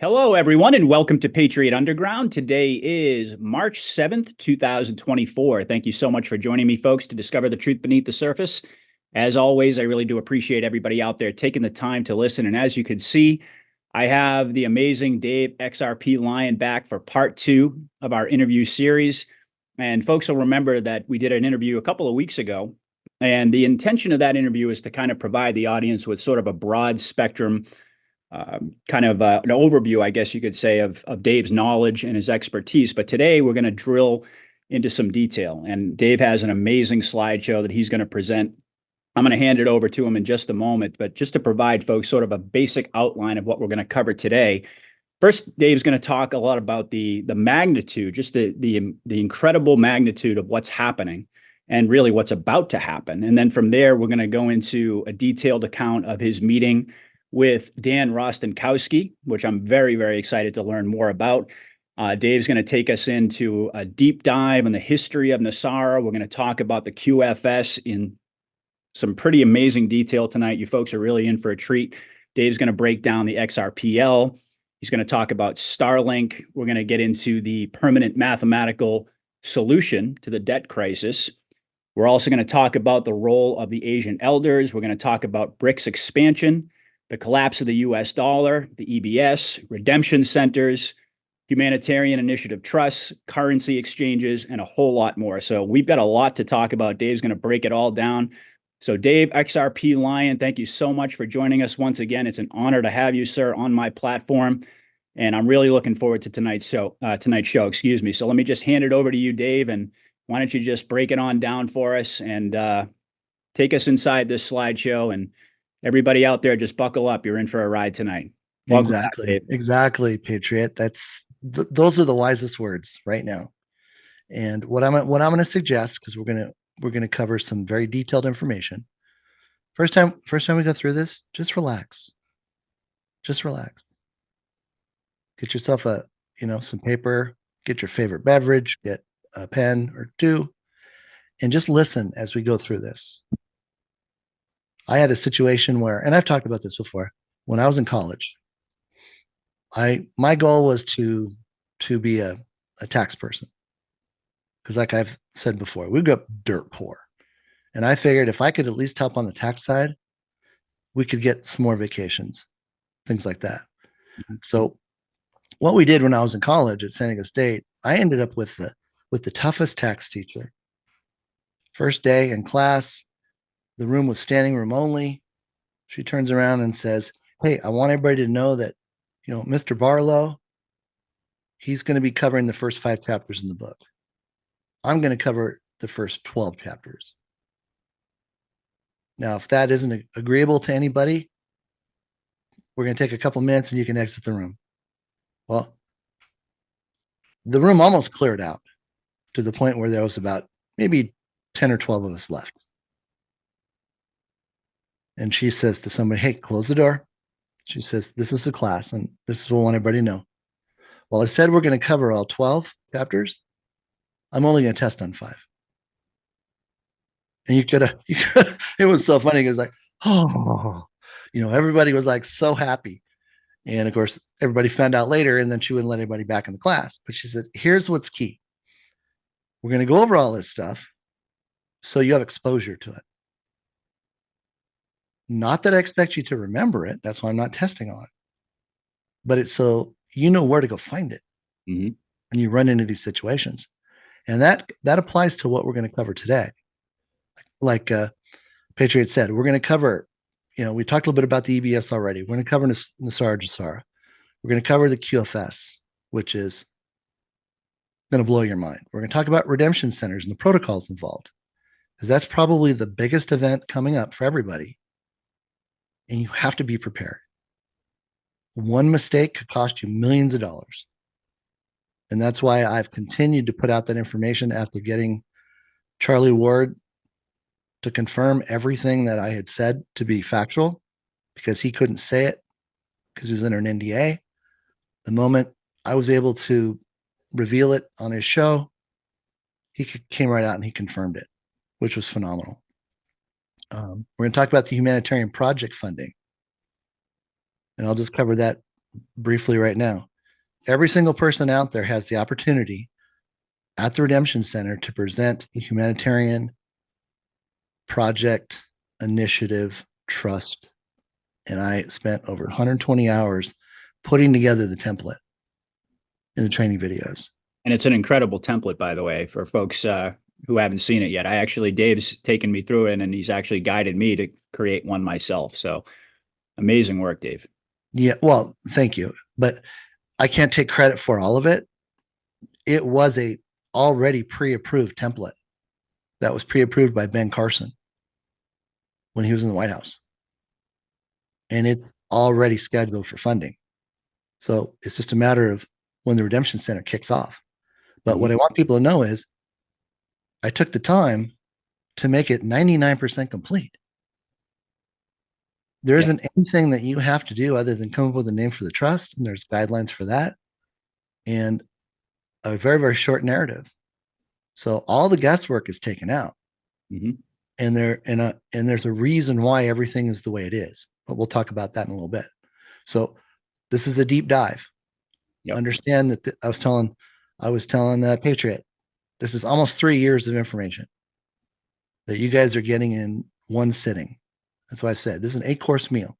Hello, everyone, and welcome to Patriot Underground. Today is March 7th, 2024. Thank you so much for joining me, folks, to discover the truth beneath the surface. As always, I really do appreciate everybody out there taking the time to listen. And as you can see, I have the amazing Dave XRPLion back for part 2 of our interview series. And folks will remember that we did an interview a couple of weeks ago. And the intention of that interview is to kind of provide the audience with sort of a broad spectrum an overview, I guess you could say, of Dave's knowledge and his expertise. But today we're going to drill into some detail. And Dave has an amazing slideshow that he's going to present. I'm going to hand it over to him in just a moment. But just to provide folks sort of a basic outline of what we're going to cover today. First, Dave's going to talk a lot about the magnitude, just the incredible magnitude of what's happening and really what's about to happen. And then from there, we're going to go into a detailed account of his meeting with Dan Rostenkowski, which I'm very, very excited to learn more about. Dave's going to take us into a deep dive on the history of NESARA. We're going to talk about the QFS in some pretty amazing detail tonight. You folks are really in for a treat. Dave's going to break down the XRPL. He's going to talk about Starlink. We're going to get into the permanent mathematical solution to the debt crisis. We're also going to talk about the role of the Asian elders. We're going to talk about BRICS expansion, the collapse of the US dollar, the EBS, redemption centers, humanitarian initiative trusts, currency exchanges, and a whole lot more. So we've got a lot to talk about. Dave's going to break it all down. So Dave, XRPLion, thank you so much for joining us once again. It's an honor to have you, sir, on my platform. And I'm really looking forward to tonight's show. So let me just hand it over to you, Dave. And why don't you just break it on down for us and take us inside this slideshow. And everybody out there, just buckle up. You're in for a ride tonight. Welcome exactly, Patriot. Those are the wisest words right now. And what I'm going to suggest, because we're going to cover some very detailed information. First time we go through this, just relax. Just relax. Get yourself some paper. Get your favorite beverage. Get a pen or two, and just listen as we go through this. I had a situation where, and I've talked about this before, when I was in college, my goal was to be a tax person. Because like I've said before, we grew up dirt poor. And I figured if I could at least help on the tax side, we could get some more vacations, things like that. Mm-hmm. So what we did when I was in college at San Diego State, I ended up with the toughest tax teacher. First day in class, the room was standing room only. She turns around and says, "Hey, I want everybody to know that, Mr. Barlow, he's going to be covering the first 5 chapters in the book. I'm going to cover the first 12 chapters. Now, if that isn't agreeable to anybody, we're going to take a couple minutes and you can exit the room." Well, the room almost cleared out to the point where there was about maybe 10 or 12 of us left. And she says to somebody, "Hey, close the door." She says, "This is the class, and this is what I want everybody to know. Well, I said we're going to cover all 12 chapters. I'm only going to test on 5. And it was so funny. It was like, oh, everybody was like so happy. And of course, everybody found out later, and then she wouldn't let anybody back in the class. But she said, "Here's what's key. We're going to go over all this stuff so you have exposure to it. Not that I expect you to remember it. That's why I'm not testing on it. But it's so you know where to go find it when you run into these situations." And that applies to what we're going to cover today. Like Patriot said, we're going to cover, we talked a little bit about the EBS already. We're going to cover NESARA, GESARA. We're going to cover the QFS, which is going to blow your mind. We're going to talk about redemption centers and the protocols involved, because that's probably the biggest event coming up for everybody. And you have to be prepared. One mistake could cost you millions of dollars. And that's why I've continued to put out that information after getting Charlie Ward to confirm everything that I had said to be factual, because he couldn't say it because he was under an NDA. The moment I was able to reveal it on his show, he came right out and he confirmed it, which was phenomenal. We're going to talk about the humanitarian project funding. And I'll just cover that briefly right now. Every single person out there has the opportunity at the Redemption Center to present a humanitarian project, initiative, trust. And I spent over 120 hours putting together the template in the training videos. And it's an incredible template, by the way, for folks who haven't seen it yet. Dave's taken me through it and he's actually guided me to create one myself. So amazing work, Dave. Yeah, well, thank you. But I can't take credit for all of it. It was a already pre-approved template that was pre-approved by Ben Carson when he was in the White House. And it's already scheduled for funding. So it's just a matter of when the Redemption Center kicks off. But what I want people to know is I took the time to make it 99% complete. There isn't anything that you have to do other than come up with a name for the trust, and there's guidelines for that, and a very, very short narrative. So all the guesswork is taken out. And there's a reason why everything is the way it is. But we'll talk about that in a little bit. So this is a deep dive. Understand that I was telling Patriot, this is almost 3 years of information that you guys are getting in one sitting. That's why I said this is an 8-course meal.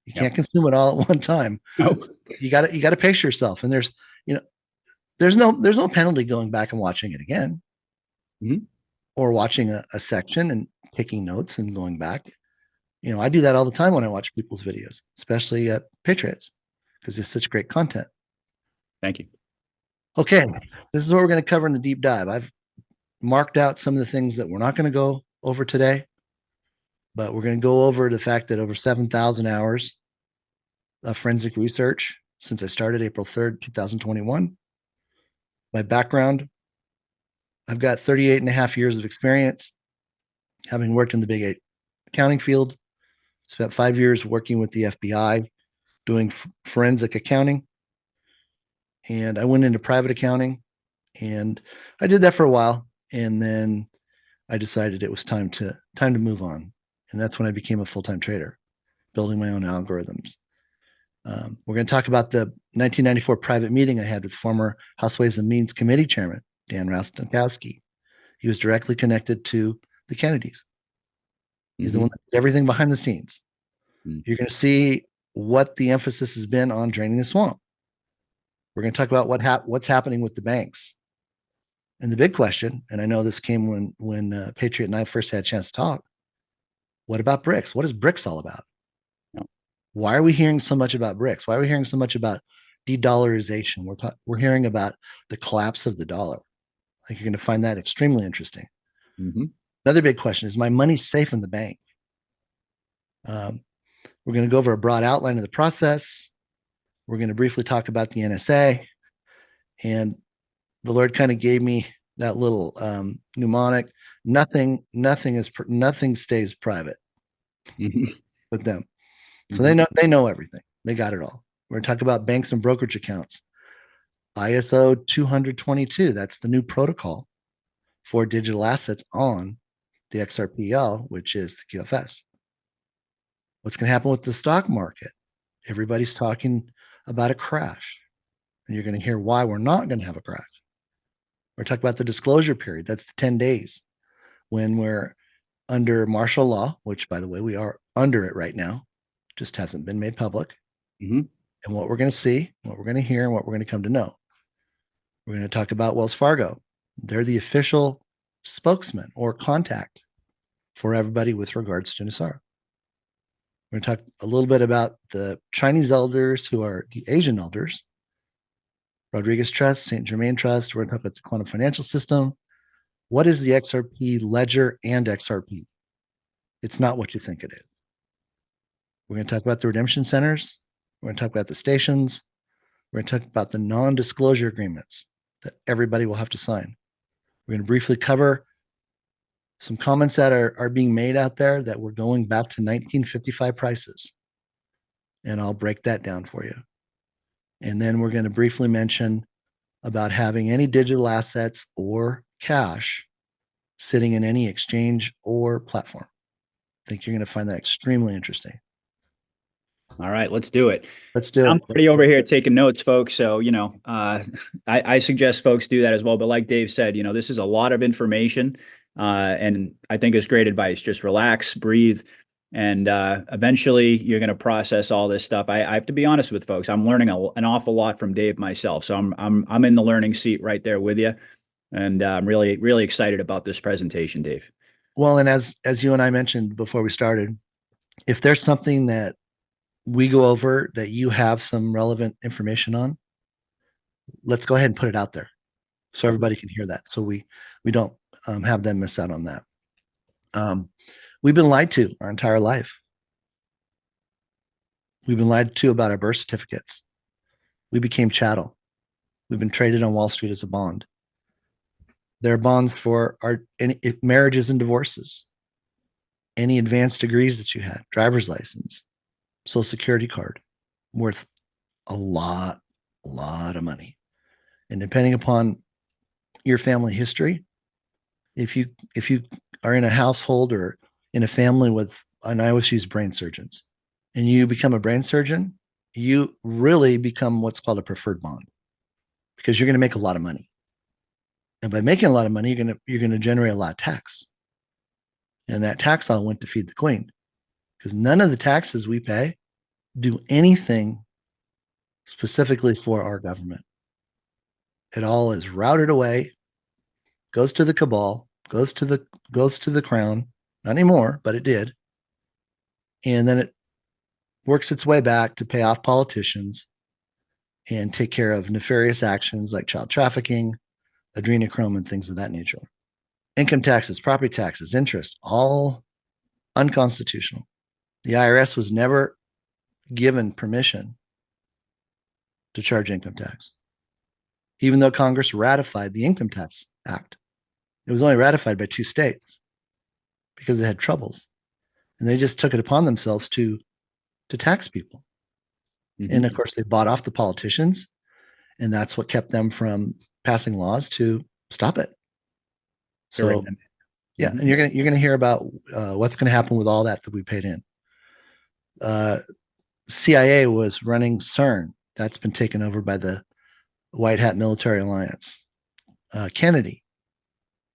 You can't consume it all at one time. Nope. You got to pace yourself. And there's no penalty going back and watching it again, or watching a section and taking notes and going back. I do that all the time when I watch people's videos, especially Patriots, because it's such great content. Thank you. Okay, this is what we're going to cover in the deep dive. I've marked out some of the things that we're not going to go over today, but we're going to go over the fact that over 7,000 hours of forensic research since I started April 3rd, 2021. My background, I've got 38 and a half years of experience, having worked in the big 8 accounting field. Spent 5 years working with the FBI doing forensic accounting. And I went into private accounting, and I did that for a while. And then I decided it was time to move on. And that's when I became a full-time trader, building my own algorithms. We're going to talk about the 1994 private meeting I had with former House Ways and Means Committee Chairman, Dan Rostenkowski. He was directly connected to the Kennedys. He's the one that did everything behind the scenes. You're going to see what the emphasis has been on draining the swamp. We're going to talk about what's happening with the banks. And the big question, and I know this came when Patriot and I first had a chance to talk, what about BRICS? What is BRICS all about? Why are we hearing so much about BRICS? Why are we hearing so much about de-dollarization? We're hearing about the collapse of the dollar. I think you're going to find that extremely interesting. Another big question is, my money safe in the bank? We're going to go over a broad outline of the process. We're going to briefly talk about the NSA. And the Lord kind of gave me that little mnemonic. Nothing stays private with them. So they know everything. They got it all. We're going to talk about banks and brokerage accounts. ISO 222, that's the new protocol for digital assets on the XRPL, which is the QFS. What's going to happen with the stock market? Everybody's talking about a crash. And you're going to hear why we're not going to have a crash. We're talking about the disclosure period. That's the 10 days when we're under martial law, which, by the way, we are under it right now. Just hasn't been made public. And what we're going to see, what we're going to hear, and what we're going to come to know. We're going to talk about Wells Fargo. They're the official spokesman or contact for everybody with regards to NESARA. We're going to talk a little bit about the Chinese elders who are the Asian elders, Rodriguez Trust, St. Germain Trust. We're going to talk about the quantum financial system. What is the XRP ledger and XRP? It's not what you think it is. We're going to talk about the redemption centers. We're going to talk about the stations. We're going to talk about the non-disclosure agreements that everybody will have to sign. We're going to briefly cover some comments that are being made out there that we're going back to 1955 prices. And I'll break that down for you. And then we're going to briefly mention about having any digital assets or cash sitting in any exchange or platform. I think you're going to find that extremely interesting. All right, let's do it. Let's do I'm it. already over here taking notes, folks. So, I suggest folks do that as well. But like Dave said, this is a lot of information. And I think it's great advice. Just relax, breathe, and eventually you're going to process all this stuff. I have to be honest with folks. I'm learning an awful lot from Dave myself. So I'm in the learning seat right there with you. And I'm really, really excited about this presentation, Dave. Well, and as you and I mentioned before we started, if there's something that we go over that you have some relevant information on, let's go ahead and put it out there so everybody can hear that. So we don't have them miss out on that. We've been lied to our entire life. We've been lied to about our birth certificates. We became chattel. We've been traded on Wall Street as a bond. There are bonds for our marriages and divorces, any advanced degrees that you had, driver's license, social security card, worth a lot of money. And depending upon your family history, if you are in a household or in a family with, and I always use brain surgeons, and you become a brain surgeon, you really become what's called a preferred bond because you're going to make a lot of money. And by making a lot of money, you're going to generate a lot of tax. And that tax all went to feed the queen because none of the taxes we pay do anything specifically for our government. It all is routed away, goes to the cabal, goes to the crown. Not anymore, but it did. And then it works its way back to pay off politicians and take care of nefarious actions like child trafficking, adrenochrome, and things of that nature. Income taxes, property taxes, interest, all unconstitutional. The IRS was never given permission to charge income tax, even though Congress ratified the Income Tax Act. It was only ratified by 2 states because they had troubles, and they just took it upon themselves to tax people. Mm-hmm. And of course, they bought off the politicians, and that's what kept them from passing laws to stop it. So, yeah, and you're gonna hear about what's going to happen with all that we paid in. CIA was running CERN. That's been taken over by the White Hat Military Alliance. Kennedy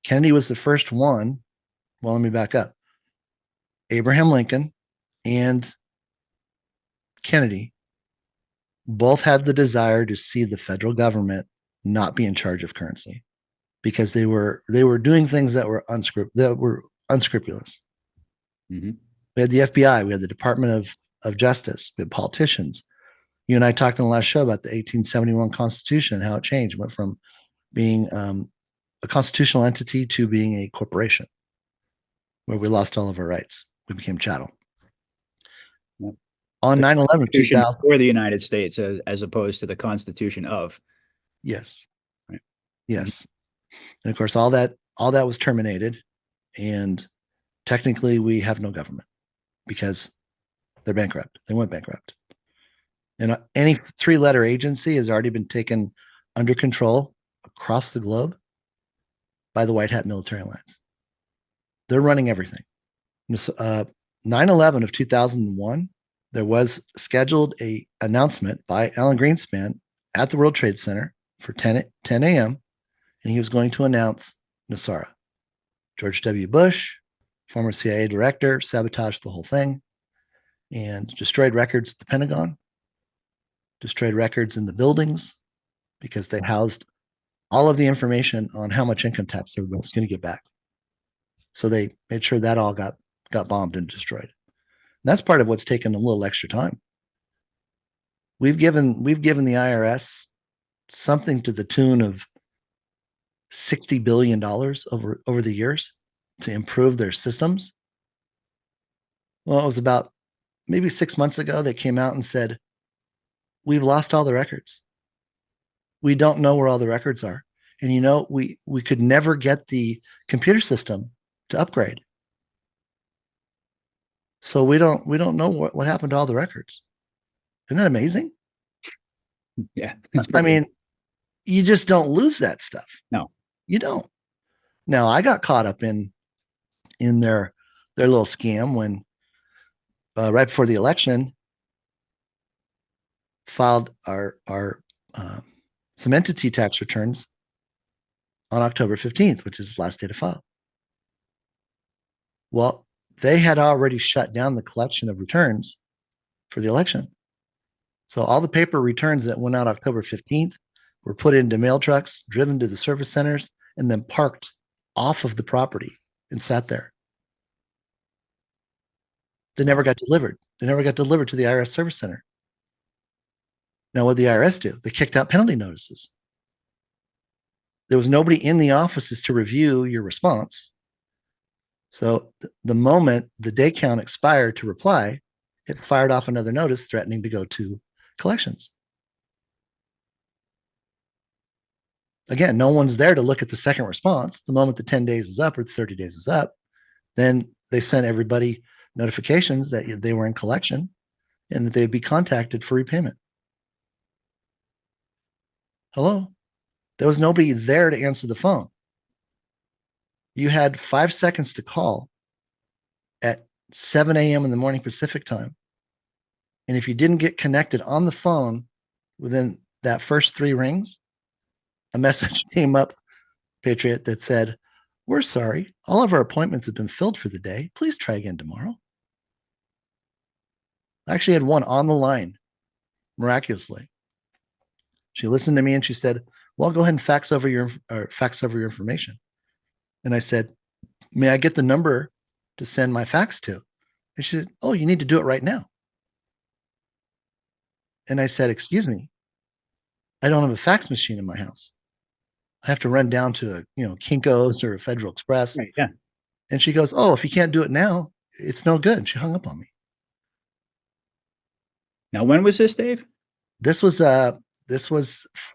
was the first one. Well, let me back up. Abraham Lincoln and Kennedy both had the desire to see the federal government not be in charge of currency because they were doing things that were unscrupulous. Mm-hmm. We had the FBI, we had the Department of Justice, we had politicians. You and I talked in the last show about the 1871 Constitution and how it changed, went from being a constitutional entity to being a corporation, where we lost all of our rights. We became chattel. Yep. On 9/11 2000, for the United States as opposed to the Constitution of. Yes. Right. Yes. And of course, all that was terminated, and technically we have no government because they're bankrupt. They went bankrupt. And any 3-letter agency has already been taken under control across the globe by the White Hat Military Alliance. They're running everything. 9/11 of 2001, there was scheduled a announcement by Alan Greenspan at the World Trade Center for 10 a.m., and he was going to announce NESARA. George W. Bush, former CIA director, sabotaged the whole thing and destroyed records at the Pentagon, destroyed records in the buildings because they housed all of the information on how much income tax everybody was going to get back. So they made sure that all got bombed and destroyed. And that's part of what's taken a little extra time. We've given the IRS something to the tune of $60 billion over the years to improve their systems. Well, it was about maybe 6 months ago they came out and said, we've lost all the records. We don't know where all the records are. And we could never get the computer system to upgrade. So we don't know what happened to all the records. Isn't that amazing? Yeah. I mean, you just don't lose that stuff. No. You don't. Now, I got caught up in their little scam when right before the election, filed our some entity tax returns on October 15th, which is the last day to file. Well, they had already shut down the collection of returns for the election. So all the paper returns that went out October 15th were put into mail trucks, driven to the service centers, and then parked off of the property and sat there. They never got delivered. They never got delivered to the IRS service center. Now, what did the IRS do? They kicked out penalty notices. There was nobody in the offices to review your response. So the moment the day count expired to reply, it fired off another notice threatening to go to collections. Again, no one's there to look at the second response. The moment the 10 days is up or the 30 days is up, then they sent everybody notifications that they were in collection and that they'd be contacted for repayment. Hello? There was nobody there to answer the phone. You had 5 seconds to call at 7 a.m. in the morning Pacific time. And if you didn't get connected on the phone within that first 3 rings, a message came up, Patriot, that said, "We're sorry. All of our appointments have been filled for the day. Please try again tomorrow." I actually had one on the line, miraculously. She listened to me and she said, "Well, go ahead and fax over your information." And I said, "May I get the number to send my fax to?" And she said, "Oh, you need to do it right now." And I said, "Excuse me, I don't have a fax machine in my house. I have to run down to a, Kinko's or a Federal Express." Right, yeah. And she goes, "Oh, if you can't do it now, it's no good." And she hung up on me. Now, when was this, Dave? This was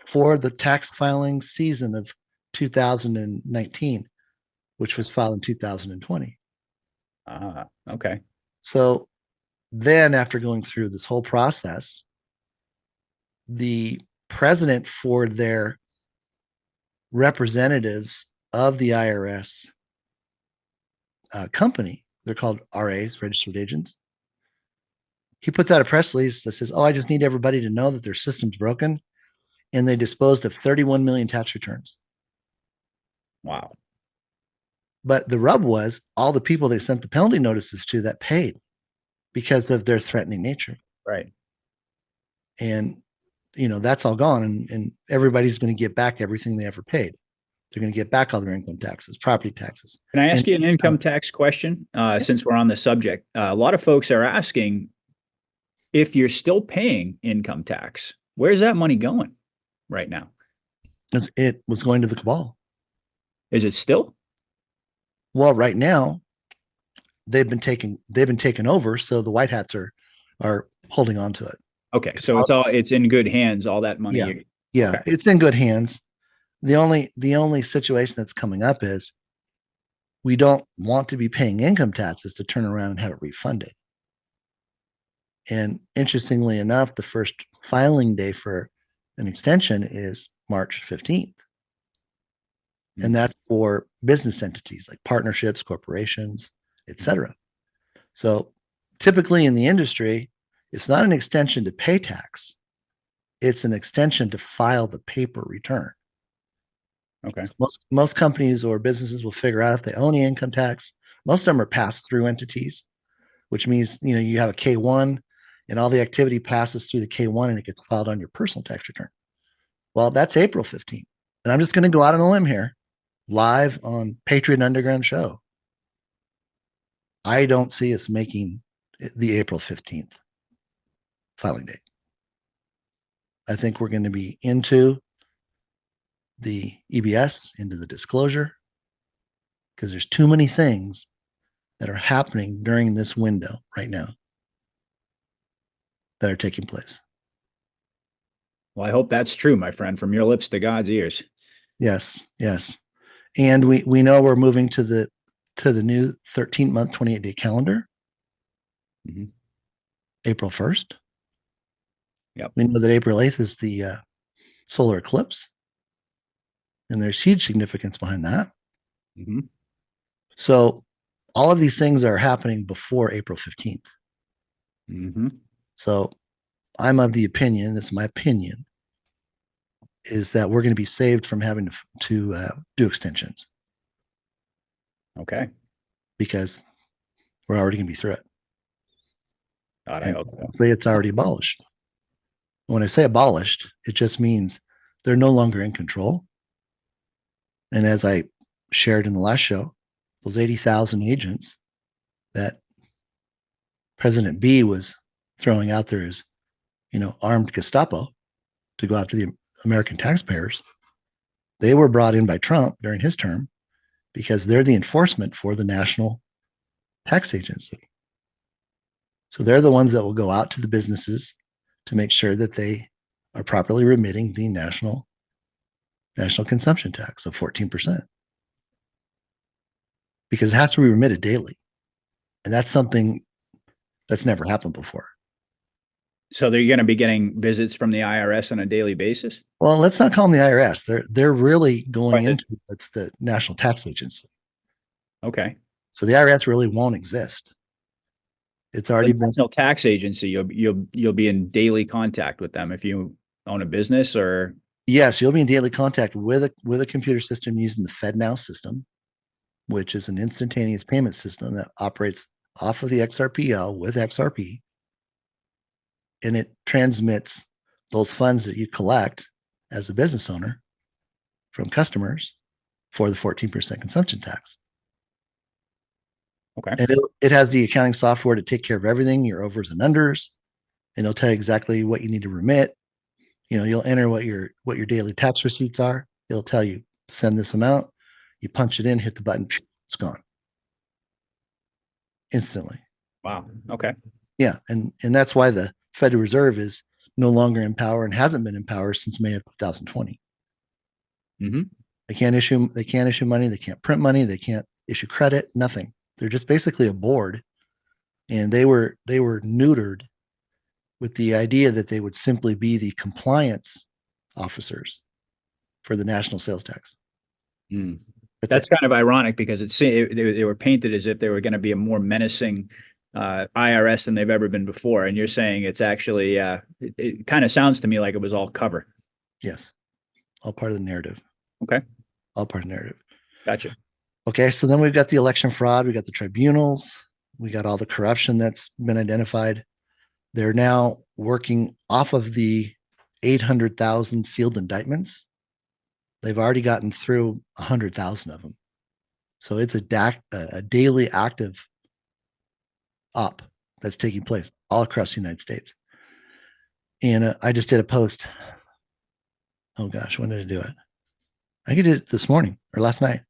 for the tax filing season of 2019, which was filed in 2020. Ah, okay. So then, after going through this whole process, the president for their representatives of the IRS company, they're called RAs, registered agents, he puts out a press release that says, "Oh, I just need everybody to know that their system's broken," and they disposed of 31 million tax returns. Wow. But the rub was all the people they sent the penalty notices to that paid because of their threatening nature. Right. And, that's all gone. And everybody's going to get back everything they ever paid. They're going to get back all their income taxes, property taxes. Can I ask you an income tax question? Since we're on the subject, a lot of folks are asking if you're still paying income tax, where's that money going right now? It was going to the cabal. Is it still? Well, right now they've been taken over, so the white hats are holding on to it. Okay, so it's in good hands. All that money. Yeah, okay. It's in good hands. The only situation that's coming up is we don't want to be paying income taxes to turn around and have it refunded. And interestingly enough, the first filing day for an extension is March 15th. And that's for business entities like partnerships, corporations, etc. So typically in the industry, it's not an extension to pay tax. It's an extension to file the paper return. Okay. So most companies or businesses will figure out if they owe any income tax. Most of them are pass-through entities, which means you have a K-1 and all the activity passes through the K-1 and it gets filed on your personal tax return. Well, that's April 15th. And I'm just going to go out on a limb here, live on Patriot Underground Show. I don't see us making the April 15th filing date. I think we're going to be into the EBS, into the disclosure, because there's too many things that are happening during this window right now that are taking place. Well, I hope that's true, my friend, from your lips to God's ears. Yes. And we know we're moving to the new 13-month, 28-day calendar. Mm-hmm. April 1st. Yep. We know that April 8th is the solar eclipse. And there's huge significance behind that. Mm-hmm. So all of these things are happening before April 15th. Mm-hmm. So I'm of the opinion, this is my opinion, is that we're going to be saved from having to do extensions Okay. because we're already going to be through it. God, I And hope so. hopefully it's already abolished. When I say abolished, it just means they're no longer in control. And as I shared in the last show, those 80,000 agents that President B was throwing out there as, armed Gestapo to go after the American taxpayers, they were brought in by Trump during his term because they're the enforcement for the National Tax Agency. So they're the ones that will go out to the businesses to make sure that they are properly remitting the national consumption tax of 14%, because it has to be remitted daily. And that's something that's never happened before. So they're going to be getting visits from the IRS on a daily basis? Well, let's not call them the IRS. They're really going Right. into it's the National Tax Agency. Okay. So the IRS really won't exist. It's already The been. National Tax Agency, you'll be in daily contact with them if you own a business or Yes, you'll be in daily contact with a computer system using the FedNow system, which is an instantaneous payment system that operates off of the XRPL with XRP, and it transmits those funds that you collect as a business owner from customers for the 14% consumption tax. okay. And it has the accounting software to take care of everything, your overs and unders, and it'll tell you exactly what you need to remit. You'll enter what your daily tax receipts are. It'll tell you send this amount. You punch it in, hit the button, it's gone instantly. Wow. Okay. Yeah, and that's why the Federal Reserve is no longer in power and hasn't been in power since May of 2020. Mm-hmm. They can't issue money. They can't print money. They can't issue credit. Nothing. They're just basically a board, and they were neutered with the idea that they would simply be the compliance officers for the national sales tax. Mm. That's That's kind of ironic because they were painted as if they were going to be a more menacing IRS than they've ever been before. And you're saying it's actually, it kind of sounds to me like it was all cover. Yes, all part of the narrative. Okay. All part of the narrative. Gotcha. Okay, so then we've got the election fraud. We got the tribunals. We got all the corruption that's been identified. They're now working off of the 800,000 sealed indictments. They've already gotten through 100,000 of them. So it's a daily active op that's taking place all across the United States. And I just did a post. Oh gosh, when did I do it? I did it this morning or last night.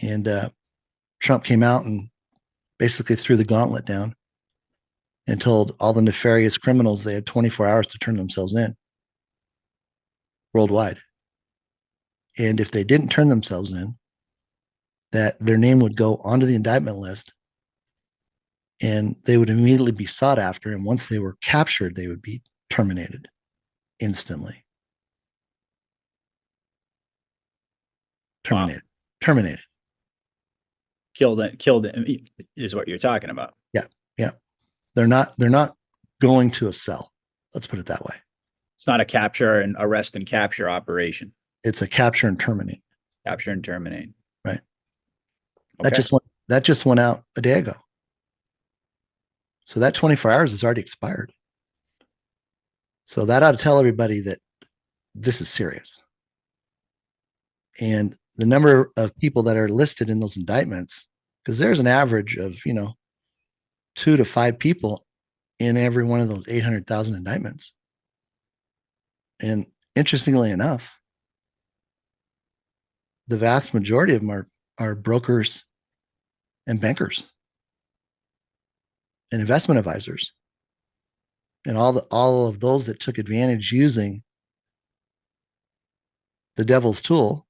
And Trump came out and basically threw the gauntlet down and told all the nefarious criminals they had 24 hours to turn themselves in worldwide. And if they didn't turn themselves in, that their name would go onto the indictment list and they would immediately be sought after. And once they were captured, they would be terminated instantly. Terminated. Wow. Terminated. Killed it is what you're talking about. Yeah. Yeah. They're not going to a cell. Let's put it that way. It's not a capture and arrest and capture operation. It's a capture and terminate. Capture and terminate. Right. Okay. That just went out a day ago. So that 24 hours is already expired. So that ought to tell everybody that this is serious. And the number of people that are listed in those indictments, because there's an average of, 2 to 5 people in every one of those 800,000 indictments. And interestingly enough, the vast majority of them are brokers and bankers and investment advisors and all of those that took advantage using the devil's tool.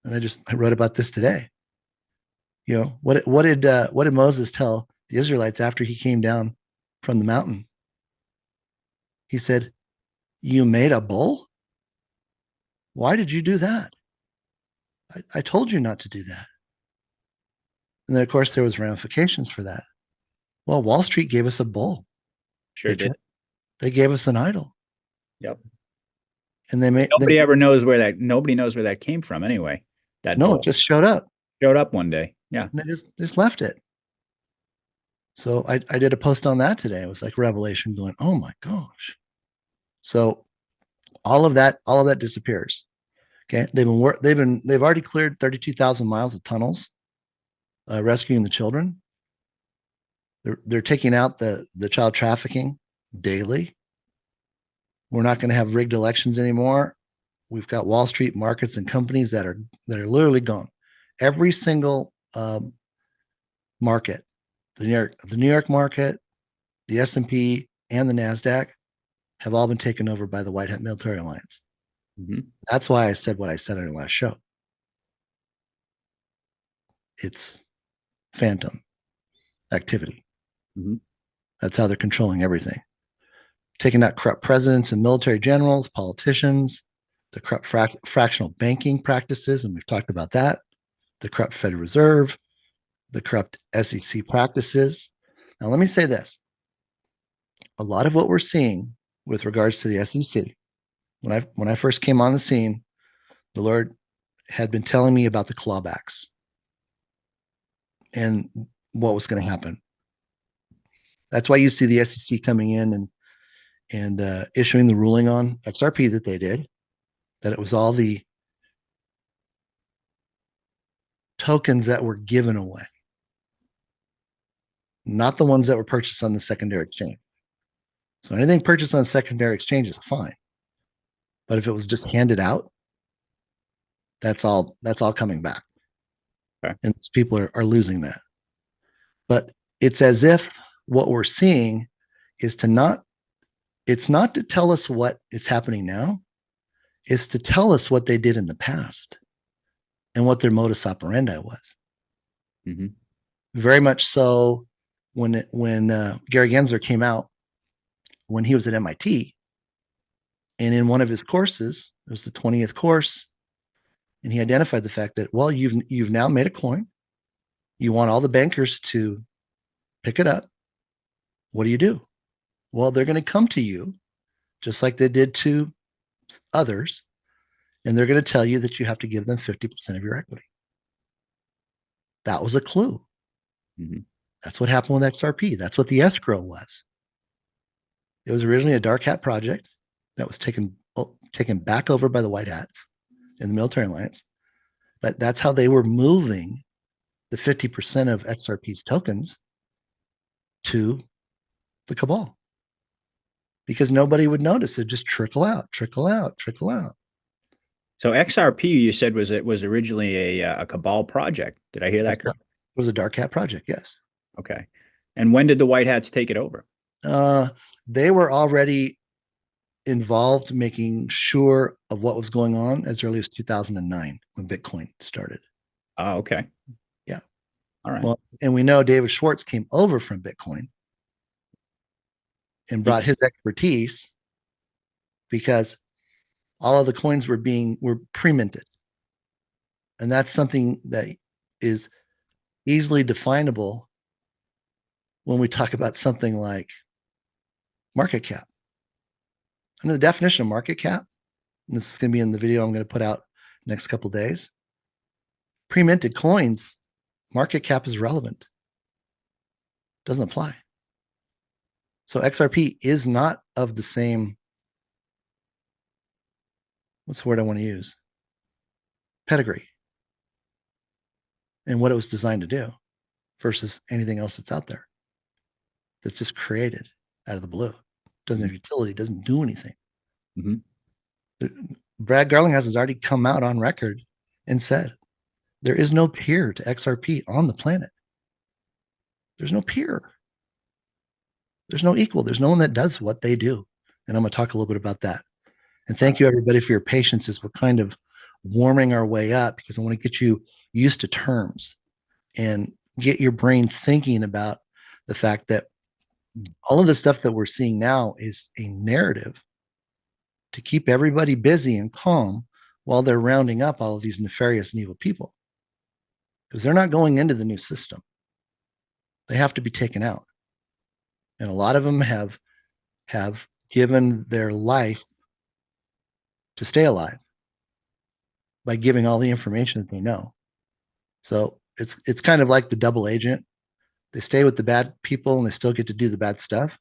And I wrote about this today. What did Moses tell the Israelites after he came down from the mountain? He said, "You made a bull? Why did you do that? I told you not to do that." And then, of course, there was ramifications for that. Well, Wall Street gave us a bull. Sure did. They gave us an idol. Yep. And they made Nobody knows where that came from anyway. That no, bull it just showed up. showed up one day. Yeah. And they just left it. So I did a post on that today. It was like revelation going, oh my gosh. So all of that disappears. Okay. They've already cleared 32,000 miles of tunnels, rescuing the children. They're taking out the child trafficking daily. We're not going to have rigged elections anymore. We've got Wall Street markets and companies that are literally gone. Every single market, the New York market, the S&P, and the Nasdaq have all been taken over by the White Hat Military Alliance. Mm-hmm. That's why I said what I said in the last show. It's phantom activity. Mm-hmm. That's how they're controlling everything. Taking out corrupt presidents and military generals, politicians, the corrupt fractional banking practices, and we've talked about that, the corrupt Federal Reserve, the corrupt SEC practices. Now, let me say this. A lot of what we're seeing with regards to the SEC, when I first came on the scene, the Lord had been telling me about the clawbacks and what was going to happen. That's why you see the SEC coming in and issuing the ruling on XRP that they did, that it was all the tokens that were given away, not the ones that were purchased on the secondary exchange. So anything purchased on secondary exchange is fine. But if it was just handed out, that's all coming back. Okay. And people are losing that. But it's as if what we're seeing is it's not to tell us what is happening now, it's to tell us what they did in the past and what their modus operandi was. Mm-hmm. Very much so when Gary Gensler came out, when he was at MIT, and in one of his courses, it was the 20th course, and he identified the fact that, well, you've now made a coin. You want all the bankers to pick it up. What do? Well, they're going to come to you just like they did to others, and they're going to tell you that you have to give them 50% of your equity. That was a clue. Mm-hmm. That's what happened with XRP. That's what the escrow was. It was originally a dark hat project that was taken back over by the white hats in the military alliance. But that's how they were moving the 50% of XRP's tokens to the cabal, because nobody would notice. It'd just trickle out. So XRP, you said was originally a cabal project. Did I hear that correct? It was a dark hat project, yes. Okay. And when did the White Hats take it over? They were already involved making sure of what was going on as early as 2009 when Bitcoin started. Oh, okay. Yeah. All right. Well, and we know David Schwartz came over from Bitcoin and brought his expertise, because all of the coins were pre-minted. And that's something that is easily definable when we talk about something like market cap. Under the definition of market cap, and this is going to be in the video I'm going to put out next couple of days, pre-minted coins, market cap is relevant. Doesn't apply. So XRP is not of the same, what's the word I want to use? Pedigree and what it was designed to do versus anything else that's out there that's just created out of the blue. Doesn't have utility, doesn't do anything. Mm-hmm. Brad Garlinghouse has already come out on record and said there is no peer to XRP on the planet. There's no peer. There's no equal. There's no one that does what they do. And I'm going to talk a little bit about that. And thank you, everybody, for your patience as we're kind of warming our way up, because I want to get you used to terms and get your brain thinking about the fact that all of the stuff that we're seeing now is a narrative to keep everybody busy and calm while they're rounding up all of these nefarious and evil people, because they're not going into the new system. They have to be taken out. And a lot of them have given their life to stay alive by giving all the information that they know. So it's kind of like the double agent. They stay with the bad people and they still get to do the bad stuff,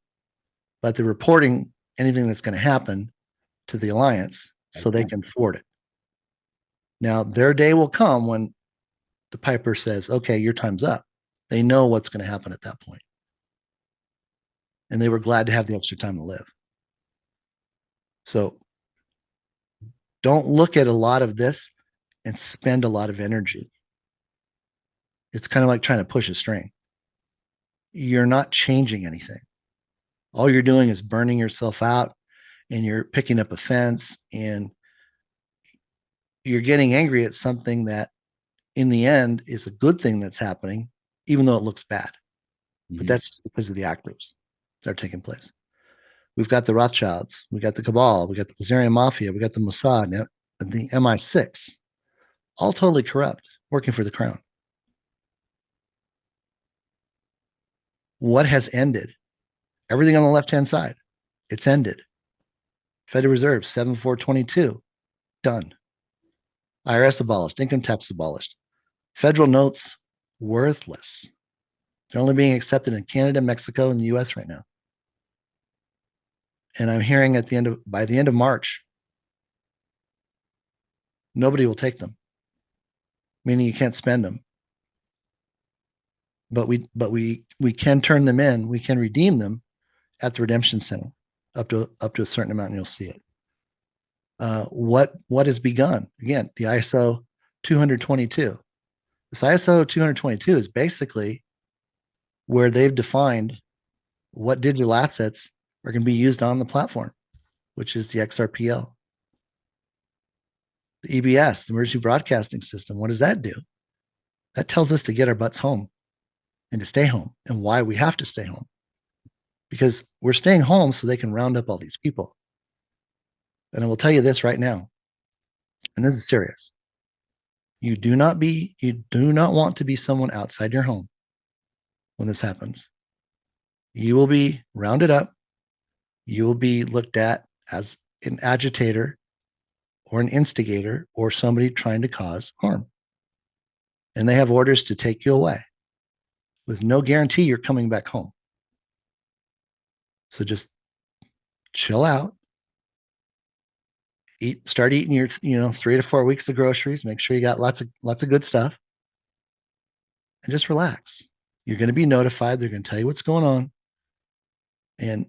but they're reporting anything that's going to happen to the alliance so they can thwart it. Now, their day will come when the Piper says, okay, your time's up. They know what's going to happen at that point. And they were glad to have the extra time to live. So don't look at a lot of this and spend a lot of energy. It's kind of like trying to push a string. You're not changing anything. All you're doing is burning yourself out, and you're picking up offense, and you're getting angry at something that in the end is a good thing that's happening, even though it looks bad. But that's just because of the actors that are taking place. We've got the Rothschilds, we got the Cabal, we got the Khazarian Mafia, we got the Mossad, and the MI6, all totally corrupt, working for the crown. What has ended? Everything on the left-hand side, it's ended. Federal Reserve, 7422, done. IRS abolished, income tax abolished. Federal notes, worthless. They're only being accepted in Canada, Mexico, and the US right now. And I'm hearing by the end of March, nobody will take them, meaning you can't spend them. But we can turn them in, we can redeem them at the redemption center up to a certain amount, and you'll see it. What has begun? Again, the ISO 222. This ISO 222 is basically where they've defined what digital assets are going to be used on the platform, which is the XRPL. The EBS, the Emergency Broadcasting System, what does that do? That tells us to get our butts home and to stay home, and why we have to stay home. Because we're staying home so they can round up all these people. And I will tell you this right now, and this is serious. You do not want to be someone outside your home when this happens. You will be rounded up. You will be looked at as an agitator or an instigator or somebody trying to cause harm. And they have orders to take you away with no guarantee you're coming back home. So just chill out. Start eating your 3 to 4 weeks of groceries. Make sure you got lots of good stuff, and just relax. You're going to be notified. They're going to tell you what's going on, and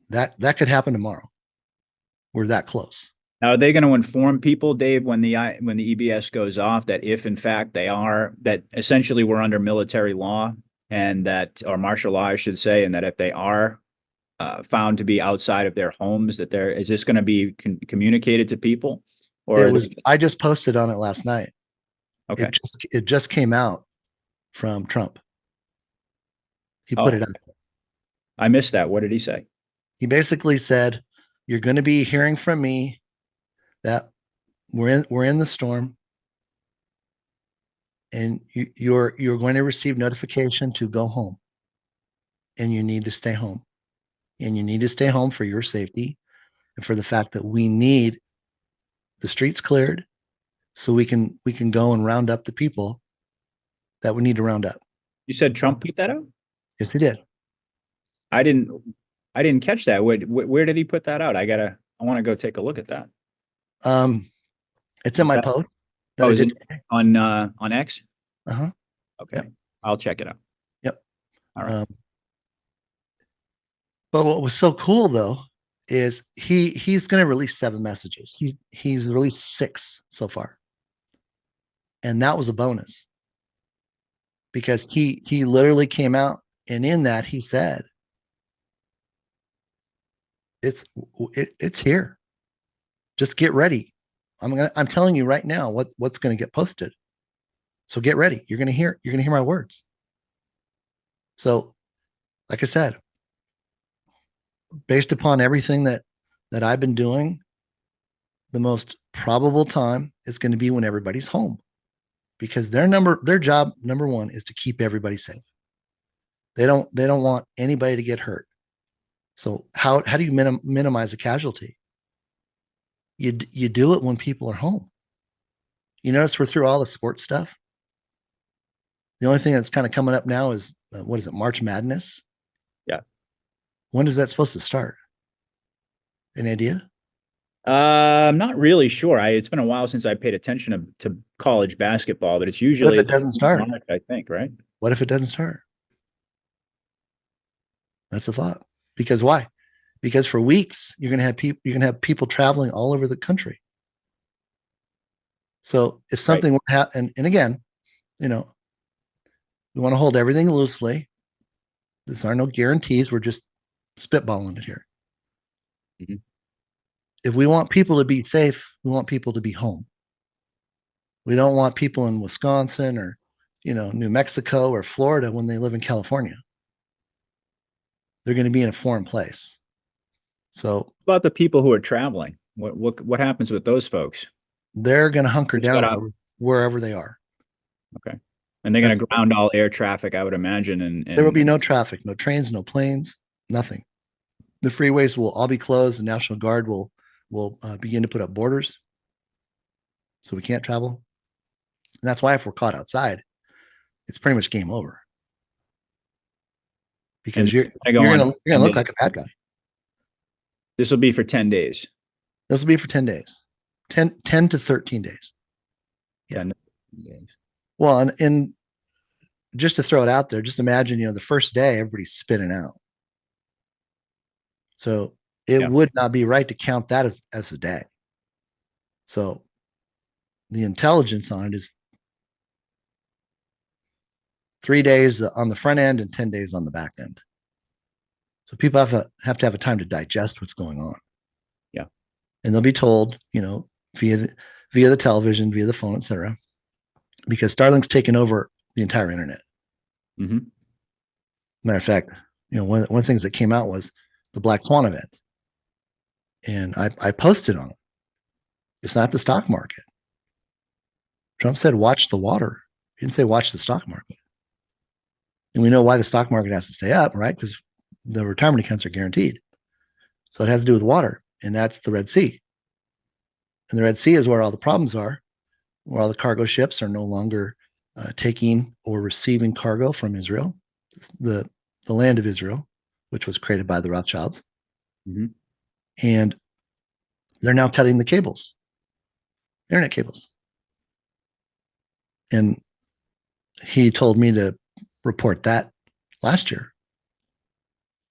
that could happen tomorrow. We're that close. Now, are they going to inform people, Dave, when the EBS goes off, that if in fact that essentially we're under military law, and that, or martial law, I should say, and that if they are found to be outside of their homes, is this going to be communicated to people? Or I just posted on it last night. Okay. It just came out from Trump. He put it out. I missed that. What did he say? He basically said, you're going to be hearing from me that we're in the storm, and you're going to receive notification to go home, and you need to stay home. And you need to stay home for your safety and for the fact that we need the streets cleared so we can go and round up the people that we need to round up. You said Trump put that out? Yes, he did. I didn't catch that. Where did he put that out? I want to go take a look at that. It's in my post. Is it on X? Uh-huh. Okay. Yep. I'll check it out. Yep. All right. But what was so cool though is he's going to release 7 messages. He's released 6 so far, and that was a bonus because he literally came out, and in that he said, "It's here. Just get ready. I'm telling you right now what's going to get posted. So get ready. You're going to hear my words." So, like I said, based upon everything that I've been doing, the most probable time is going to be when everybody's home, because their job number 1 is to keep everybody safe. They don't want anybody to get hurt. So how do you minimize a casualty? You do it when people are home. You notice we're through all the sports stuff. The only thing that's kind of coming up now is what is it, March Madness? Yeah. When is that supposed to start? Any idea? I'm not really sure. It's been a while since I paid attention to college basketball, but it's What if usually it doesn't start? March, I think, right? What if it doesn't start? That's a thought. Because why? Because for weeks you're gonna have people traveling all over the country. So if Right. something happen, and again, you know, we want to hold everything loosely. These are no guarantees. We're just spitballing it here. Mhm. If we want people to be safe, we want people to be home. We don't want people in Wisconsin or, New Mexico or Florida when they live in California. They're going to be in a foreign place. So What about the people who are traveling? What happens with those folks? they're going to hunker Who's got down out? wherever they are. Okay. And they're going That's to ground all air traffic, I would imagine. There will And be no traffic, no trains, no planes, nothing. The freeways will all be closed. The National Guard will begin to put up borders, so we can't travel. And that's why if we're caught outside, it's pretty much game over because and you're I go you're on gonna you're gonna look like a bad guy. this will be for 10 days. This will be for 10 days, 10 to 13 days. Yeah. 10 days. Well, and just to throw it out there, just imagine, the first day everybody's spinning out. So it Yeah. would not be right to count that as a day. So the intelligence on it is 3 days on the front end and 10 days on the back end. So people have to have a time to digest what's going on. Yeah. And they'll be told, via the television, via the phone, etc. Because Starlink's taken over the entire internet. Mm-hmm. Matter of fact, one of the things that came out was the Black Swan event. And I posted on it. It's not the stock market. Trump said, watch the water. He didn't say watch the stock market. And we know why the stock market has to stay up, right? Because the retirement accounts are guaranteed. So it has to do with water, and that's the Red Sea. And the Red Sea is where all the problems are, where all the cargo ships are no longer taking or receiving cargo from Israel, the land of Israel, which was created by the Rothschilds. Mm-hmm. And they're now cutting the cables, internet cables. And he told me to report that last year.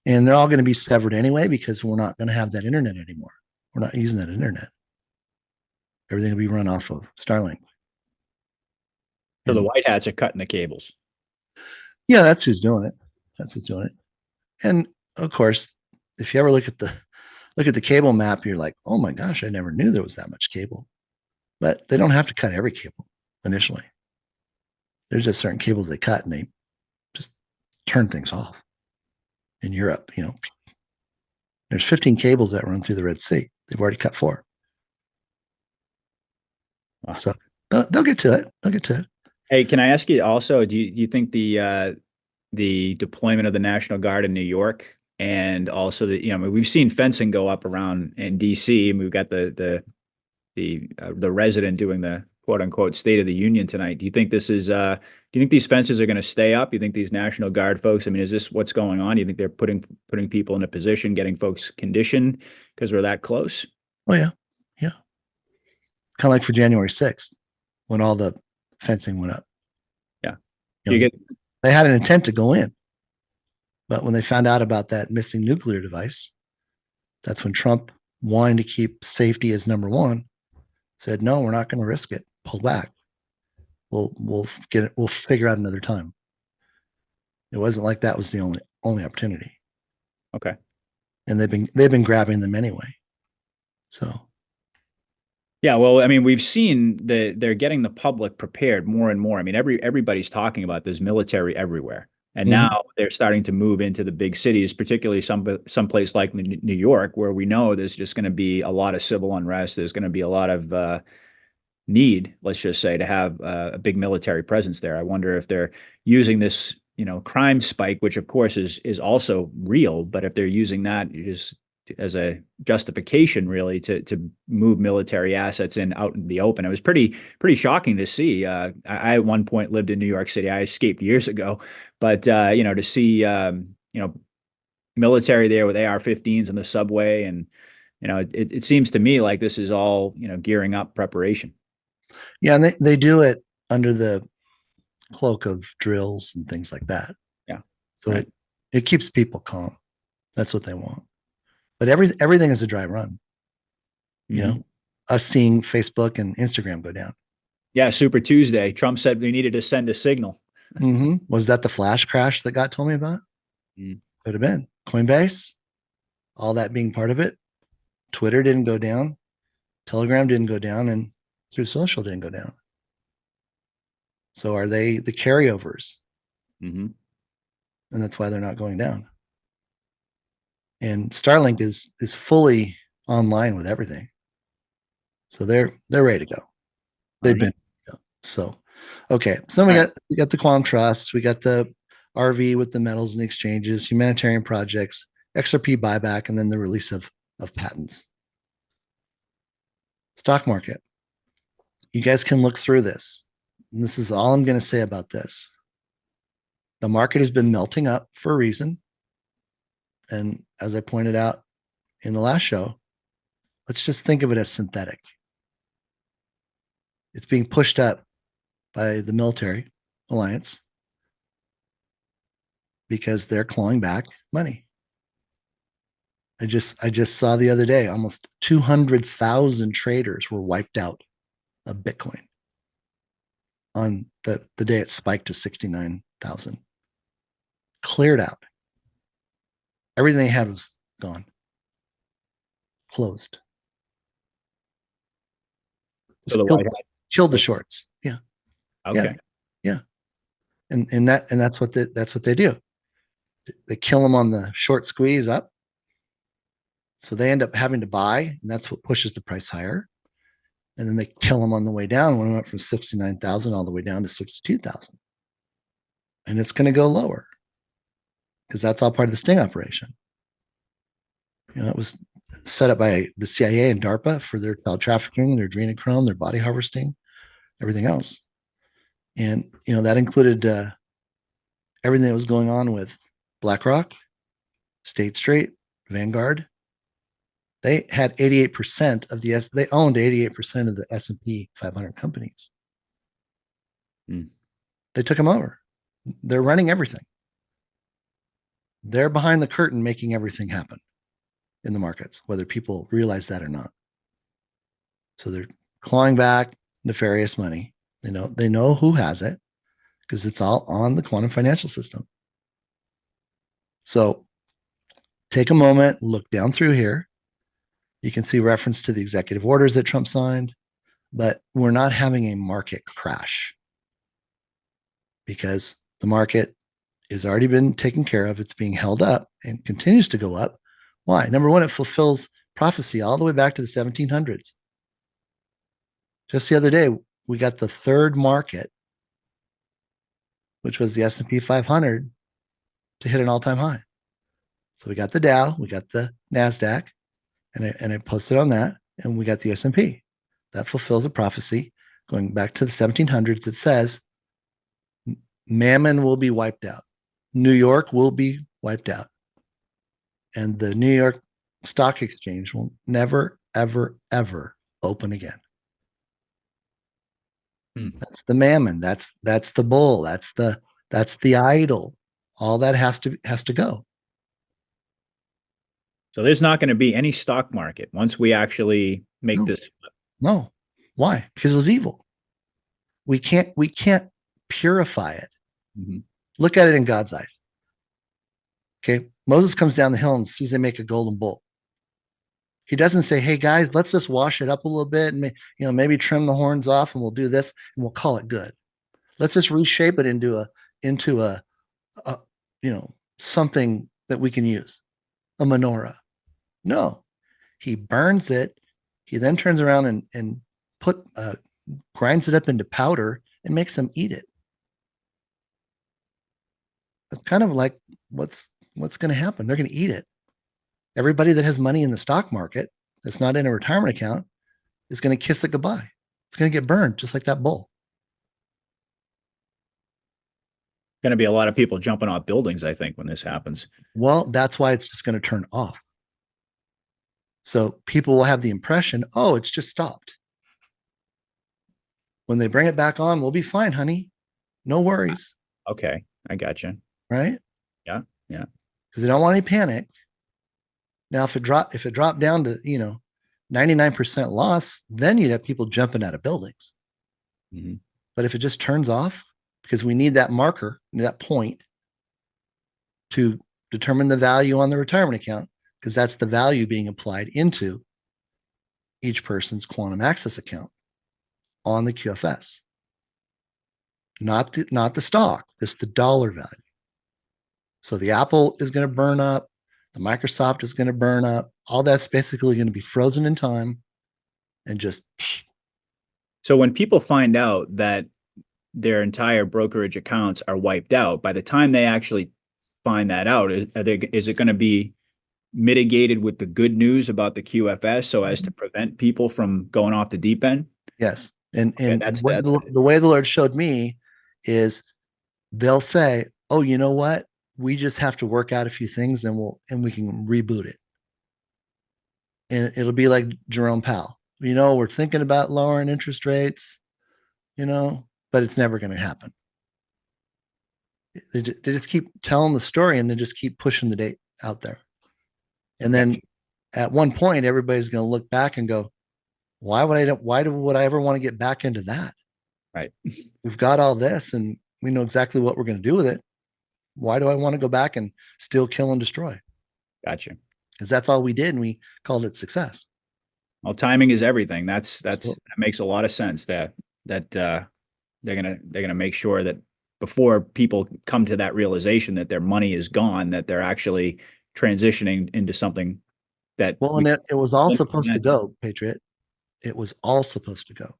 And they're all going to be severed anyway because we're not going to have that internet anymore. We're not using that internet. Everything will be run off of Starlink. So the white hats are cutting the cables. Yeah, that's who's doing it. That's who's doing it. And of course, if you ever look at the cable map, you're like, oh my gosh, I never knew there was that much cable. But they don't have to cut every cable initially. There's just certain cables they cut and they just turn things off. In Europe, there's 15 cables that run through the Red Sea. They've already cut 4. Wow. So they'll get to it. They'll get to it. Hey, can I ask you also, do you think the deployment of the National Guard in New York and also we've seen fencing go up around in DC, and we've got the resident doing the quote unquote State of the Union tonight. Do you think do you think these fences are going to stay up? Do you think these National Guard folks, I mean, is this what's going on? Do you think they're putting people in a position, getting folks conditioned because we're that close? Oh yeah. Yeah. Kind of like for January 6th when all the fencing went up. Yeah. They had an intent to go in. But when they found out about that missing nuclear device, that's when Trump, wanting to keep safety as number one, said, no, we're not going to risk it. Pull back. We'll get it. We'll figure out another time. It wasn't like that was the only opportunity. Okay. And they've been grabbing them anyway. So yeah, well, I mean, we've seen they're getting the public prepared more and more. I mean, everybody's talking about there's military everywhere. And now they're starting to move into the big cities, particularly someplace like New York, where we know there's just going to be a lot of civil unrest. There's going to be a lot of need, let's just say, to have a big military presence there. I wonder if they're using this, crime spike, which of course is also real, but if they're using that just as a justification really to move military assets out in the open, it was pretty shocking to see. I at one point lived in New York City. I escaped years ago, but to see military there with AR-15s in the subway, and it seems to me like this is all gearing up preparation. Yeah, and they do it under the cloak of drills and things like that. Yeah. So right. it keeps people calm. That's what they want. But everything is a dry run. Mm-hmm. Us seeing Facebook and Instagram go down. Yeah, Super Tuesday. Trump said we needed to send a signal. Mm-hmm. Was that the flash crash that God told me about? Could have been. Coinbase, all that being part of it. Twitter didn't go down. Telegram didn't go down, and Truth Social didn't go down. So are they the carryovers? Mm-hmm. And that's why they're not going down. And Starlink is fully online with everything. So they're ready to go. They've been so okay. So we got the quantum trusts, we got the RV with the metals and exchanges, humanitarian projects, XRP buyback, and then the release of patents. Stock market. You guys can look through this. And this is all I'm going to say about this. The market has been melting up for a reason. And as I pointed out in the last show, let's just think of it as synthetic. It's being pushed up by the military alliance because they're clawing back money. I just saw the other day almost 200,000 traders were wiped out of Bitcoin on the day it spiked to 69,000. Cleared out. Everything they had was gone. Closed. So killed the shorts. Yeah. Okay. Yeah. And that's what they do. They kill them on the short squeeze up. So they end up having to buy, and that's what pushes the price higher. And then they kill them on the way down when it went from 69,000 all the way down to 62,000. And it's going to go lower because that's all part of the sting operation. It was set up by the CIA and DARPA for their child trafficking, their adrenochrome, their body harvesting, everything else. And, that included everything that was going on with BlackRock, State Street, Vanguard. They had 88% of they owned 88% of the S&P 500 companies. They took them over. They're running everything. They're behind the curtain making everything happen in the markets, whether people realize that or not. So they're clawing back nefarious money. They know who has it because it's all on the quantum financial system. So take a moment, look down through here. You can see reference to the executive orders that Trump signed, but we're not having a market crash because the market has already been taken care of. It's being held up and continues to go up. Why? Number one, it fulfills prophecy all the way back to the 1700s. Just the other day, we got the third market, which was the S&P 500, to hit an all-time high. So we got the Dow, we got the NASDAQ, and I posted on that, and we got the S&P. That fulfills a prophecy going back to the 1700s. It says Mammon will be wiped out. New York will be wiped out. And the New York Stock Exchange will never, ever, ever open again. That's the mammon. That's the bull. That's the idol. All that has to go. So there's not going to be any stock market once we actually make this. No. Why? Because it was evil. We can't purify it. Mm-hmm. Look at it in God's eyes. Okay. Moses comes down the hill and sees they make a golden bull. He doesn't say, hey guys, let's just wash it up a little bit and maybe trim the horns off and we'll do this and we'll call it good. Let's just reshape it into a something that we can use, a menorah. No, he burns it. He then turns around and grinds it up into powder and makes them eat it. It's kind of like what's going to happen. They're going to eat it. Everybody that has money in the stock market that's not in a retirement account is going to kiss it goodbye. It's going to get burned just like that bull. Going to be a lot of people jumping off buildings, I think, when this happens. Well, that's why it's just going to turn off. So people will have the impression, oh, it's just stopped. When they bring it back on, we'll be fine, honey. No worries. Okay, I got you. Right? Yeah, yeah. Because they don't want any panic. Now, if it dropped down to 99% loss, then you'd have people jumping out of buildings. Mm-hmm. But if it just turns off, because we need that marker, that point to determine the value on the retirement account, because that's the value being applied into each person's quantum access account on the QFS. Not the stock, just the dollar value. So the Apple is going to burn up, the Microsoft is going to burn up. All that's basically going to be frozen in time and just. So when people find out that their entire brokerage accounts are wiped out, by the time they actually find that out, is it going to be mitigated with the good news about the QFS so as to prevent people from going off the deep end? Yes. And Okay, the way the Lord showed me is they'll say, oh, you know what? We just have to work out a few things and we can reboot it. And it'll be like Jerome Powell. We're thinking about lowering interest rates, but it's never going to happen. They just keep telling the story and they just keep pushing the date out there. And then at one point, everybody's going to look back and go, why would I ever want to get back into that? Right. We've got all this and we know exactly what we're going to do with it. Why do I want to go back and steal, kill, and destroy? Gotcha. Because that's all we did, and we called it success. Well, timing is everything. That makes a lot of sense. That they're gonna make sure that before people come to that realization that their money is gone, that they're actually transitioning into something that. Well, and it was all supposed to go, Patriot. It was all supposed to go.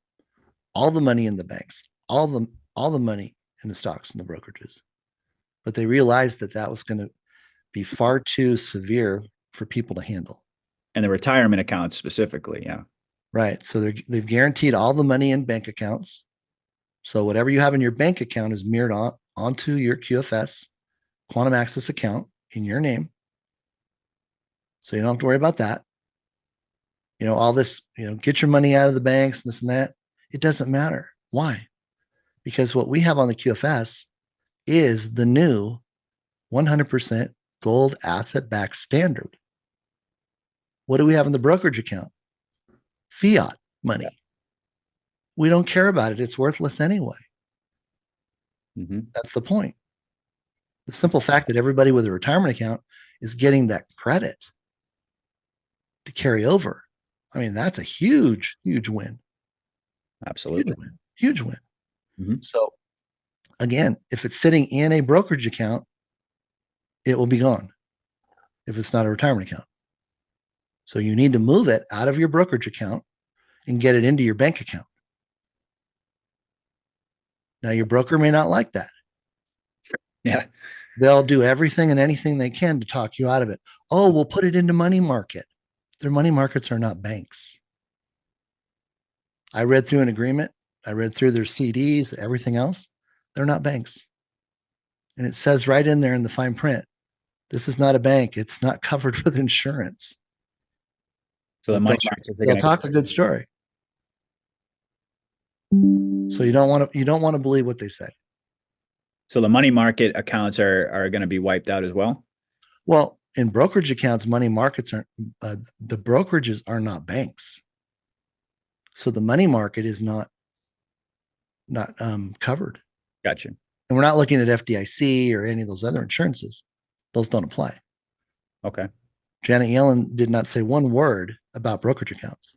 All the money in the banks, all the money in the stocks and the brokerages. But they realized that was going to be far too severe for people to handle. And the retirement accounts specifically, yeah. Right. So they've guaranteed all the money in bank accounts. So whatever you have in your bank account is mirrored onto your QFS quantum access account in your name. So you don't have to worry about that. All this, get your money out of the banks, this and that. It doesn't matter. Why? Because what we have on the QFS is the new 100% gold asset backed standard. What do we have in the brokerage account? Fiat money. Yeah. We don't care about it. It's worthless anyway. Mm-hmm. That's the point. The simple fact that everybody with a retirement account is getting that credit to carry over. I mean, that's a huge, huge win. Absolutely. Huge win. Mm-hmm. So again, if it's sitting in a brokerage account, it will be gone if it's not a retirement account. So you need to move it out of your brokerage account and get it into your bank account. Now, your broker may not like that. Yeah. They'll do everything and anything they can to talk you out of it. Oh, we'll put it into money market. Their money markets are not banks. I read through an agreement. I read through their CDs, everything else. They're not banks. And it says right in there in the fine print, this is not a bank. It's not covered with insurance. So the money they'll talk a good story. So you don't want to believe what they say. So the money market accounts are going to be wiped out as well? Well, in brokerage accounts, money markets aren't, the brokerages are not banks. So the money market is not covered. Gotcha. And we're not looking at FDIC or any of those other insurances. Those don't apply. Okay. Janet Yellen did not say one word about brokerage accounts.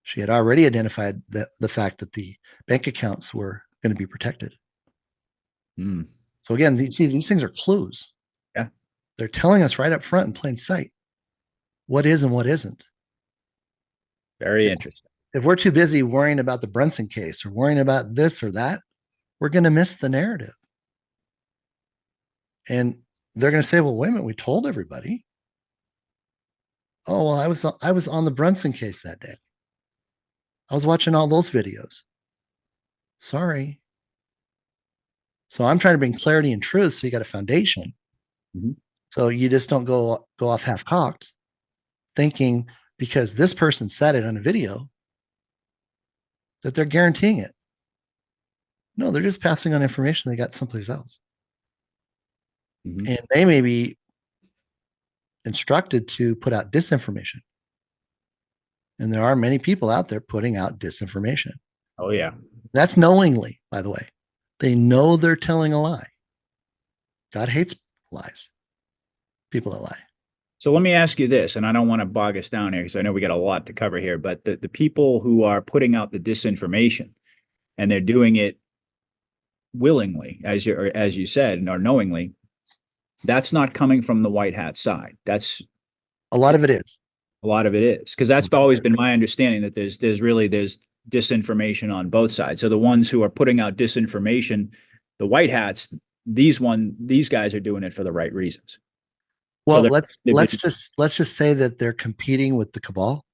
She had already identified the fact that the bank accounts were going to be protected. Mm. So again, these things are clues. Yeah. They're telling us right up front in plain sight what is and what isn't. Very interesting. If we're too busy worrying about the Brunson case or worrying about this or that, we're going to miss the narrative. And they're going to say, well, wait a minute, we told everybody. Oh, well, I was on the Brunson case that day. I was watching all those videos. Sorry. So I'm trying to bring clarity and truth. So you got a foundation. Mhm. So you just don't go off half cocked thinking because this person said it on a video that they're guaranteeing it. No, they're just passing on information they got someplace else. Mhm. And they may be instructed to put out disinformation. And there are many people out there putting out disinformation. Oh yeah. That's knowingly, by the way. They know they're telling a lie. God hates lies, people that lie. So let me ask you this, and I don't want to bog us down here because I know we got a lot to cover here, but the people who are putting out the disinformation and they're doing it willingly, as you said, or knowingly, that's not coming from the white hat side. That's A lot of it is. a lot of it is because that's always been my understanding that there's disinformation on both sides. So the ones who are putting out disinformation, the white hats, these guys are doing it for the right reasons. So Well, they're let's just say that they're competing with the cabal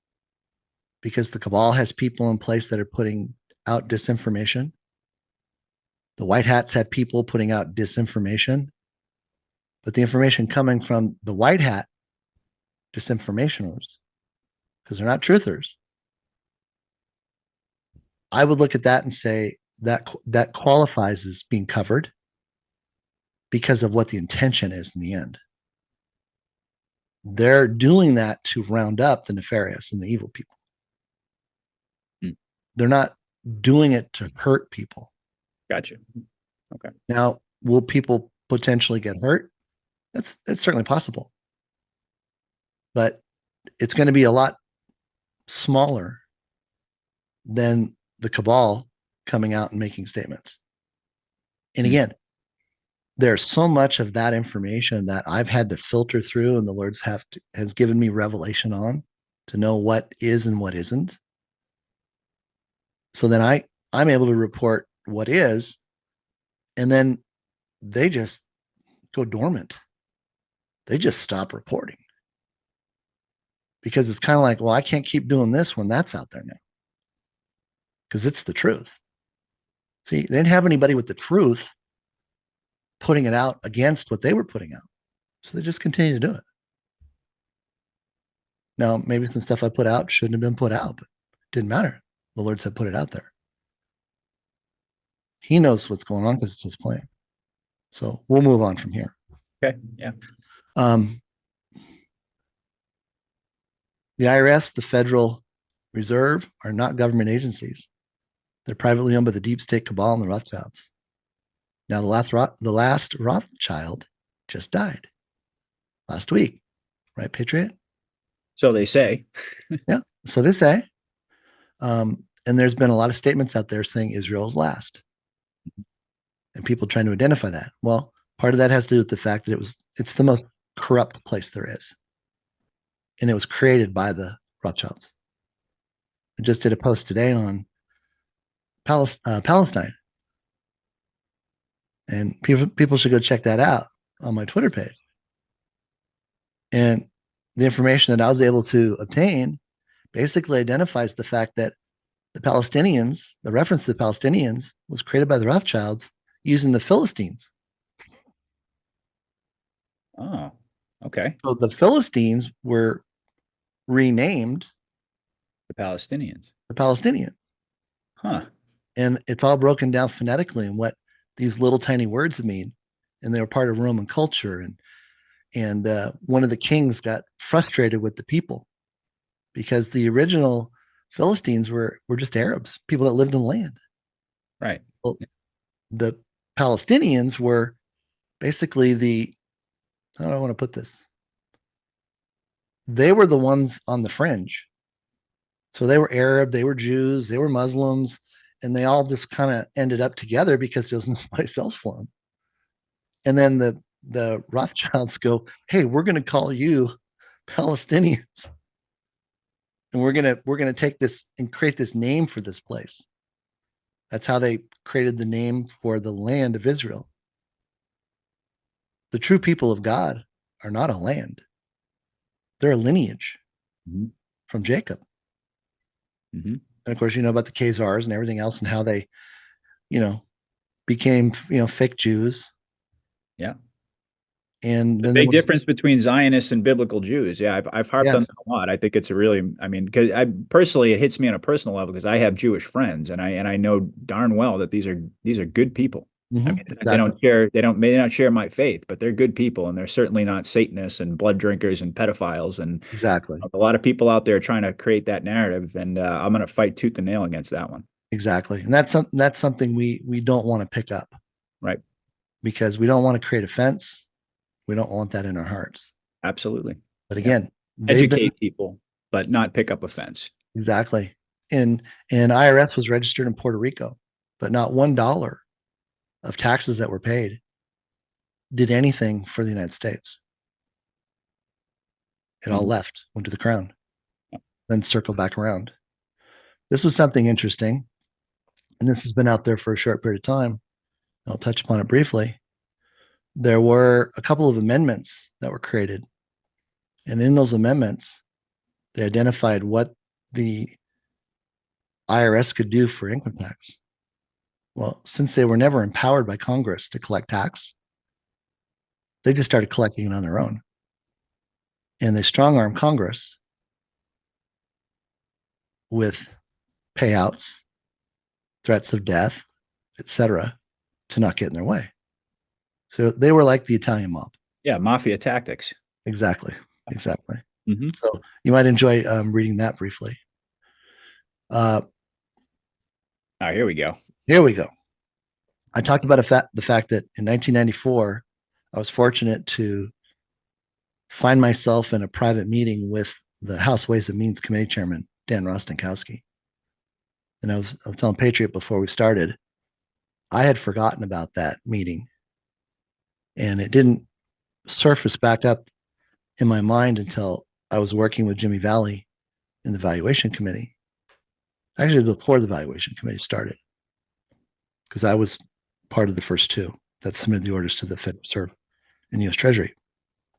because the cabal has people in place that are putting out disinformation. The white hats have people putting out disinformation, but the information coming from the white hat disinformationers, because they're not truthers, I would look at that and say that qualifies as being covered because of what the intention is in the end. They're doing that to round up the nefarious and the evil people. Hmm. They're not doing it to hurt people. Gotcha. Okay. Now, will people potentially get hurt? That's certainly possible. But it's going to be a lot smaller than the cabal coming out and making statements. And Hmm. again, there's so much of that information that I've had to filter through, and the Lord's has given me revelation on to know what is and what isn't. So then I'm able to report what is, and then they just go dormant. They just stop reporting because it's kind of like, well, I can't keep doing this when that's out there now because it's the truth. See, they didn't have anybody with the truth putting it out against what they were putting out. So they just continue to do it. Now, maybe some stuff I put out shouldn't have been put out, but it didn't matter. The Lord said, put it out there. He knows what's going on because it's his plan. So we'll move on from here. Okay. Yeah. Um, the IRS, the Federal Reserve, are not government agencies. They're privately owned by the deep state cabal and the Rothschilds. Now, the last Rothschild just died last week, right, Patriot? So they say. Yeah. So they say. And there's been a lot of statements out there saying Israel's last, and people trying to identify that. Well, part of that has to do with the fact that it's the most corrupt place there is, and it was created by the Rothschilds. I just did a post today on Palestine, and people should go check that out on my Twitter page. And the information that I was able to obtain basically identifies the fact that the Palestinians, the reference to the Palestinians, was created by the Rothschilds using the Philistines. Oh, okay. So the Philistines were renamed The Palestinians. the Palestinians. Huh. And it's all broken down phonetically and what these little tiny words mean. And they were part of Roman culture. And one of the kings got frustrated with the people because the original Philistines were just Arabs, people that lived in the land. Right. Well, the Palestinians were basically how do I want to put this? They were the ones on the fringe. So they were Arab, they were Jews, they were Muslims, and they all just kind of ended up together because there was no place else for them. And then the Rothschilds go, "Hey, we're going to call you Palestinians, and we're gonna take this and create this name for this place." That's how they created the name for the land of Israel. the true people of God are not a land. They're a lineage from Jacob. And of course, you know about the Khazars and everything else and how they, became, fake Jews. Yeah. And The then big difference between Zionists and biblical Jews. Yeah, I've harped on yes, that a lot. I think it's a really, I mean, because I personally, it hits me on a personal level because I have Jewish friends, and I know darn well that these are good people. I mean, exactly. they may not share my faith, but they're good people, and they're certainly not Satanists and blood drinkers and pedophiles. And Exactly. a lot of people out there trying to create that narrative, and I'm going to fight tooth and nail against that one. Exactly. And that's something we don't want to pick up, Right. because we don't want to create offense. We don't want that in our hearts. Absolutely. But Yeah. again, they've been Educate people, but not pick up offense. exactly. And IRS was registered in Puerto Rico, but not $1 of taxes that were paid did anything for the United States. It all left, went to the crown, then circled back around. This was something interesting, and this has been out there for a short period of time. I'll touch upon it briefly. There were a couple of amendments that were created, and in those amendments, they identified what the IRS could do for income tax. Well, since they were never empowered by Congress to collect tax, they just started collecting it on their own. And they strong armed Congress with payouts, threats of death, etc., to not get in their way. So they were like the Italian mob. Yeah, mafia tactics. Exactly. Exactly. So you might enjoy reading that briefly. Here we go. Here we go. I talked about the fact that in 1994, I was fortunate to find myself in a private meeting with the House Ways and Means Committee Chairman, Dan Rostenkowski. And I was telling Patriot before we started, I had forgotten about that meeting. And it didn't surface back up in my mind until I was working with Jimmy Valley in the valuation committee. Actually, before the valuation committee started, because I was part of the first two that submitted the orders to the Federal Reserve and U.S. Treasury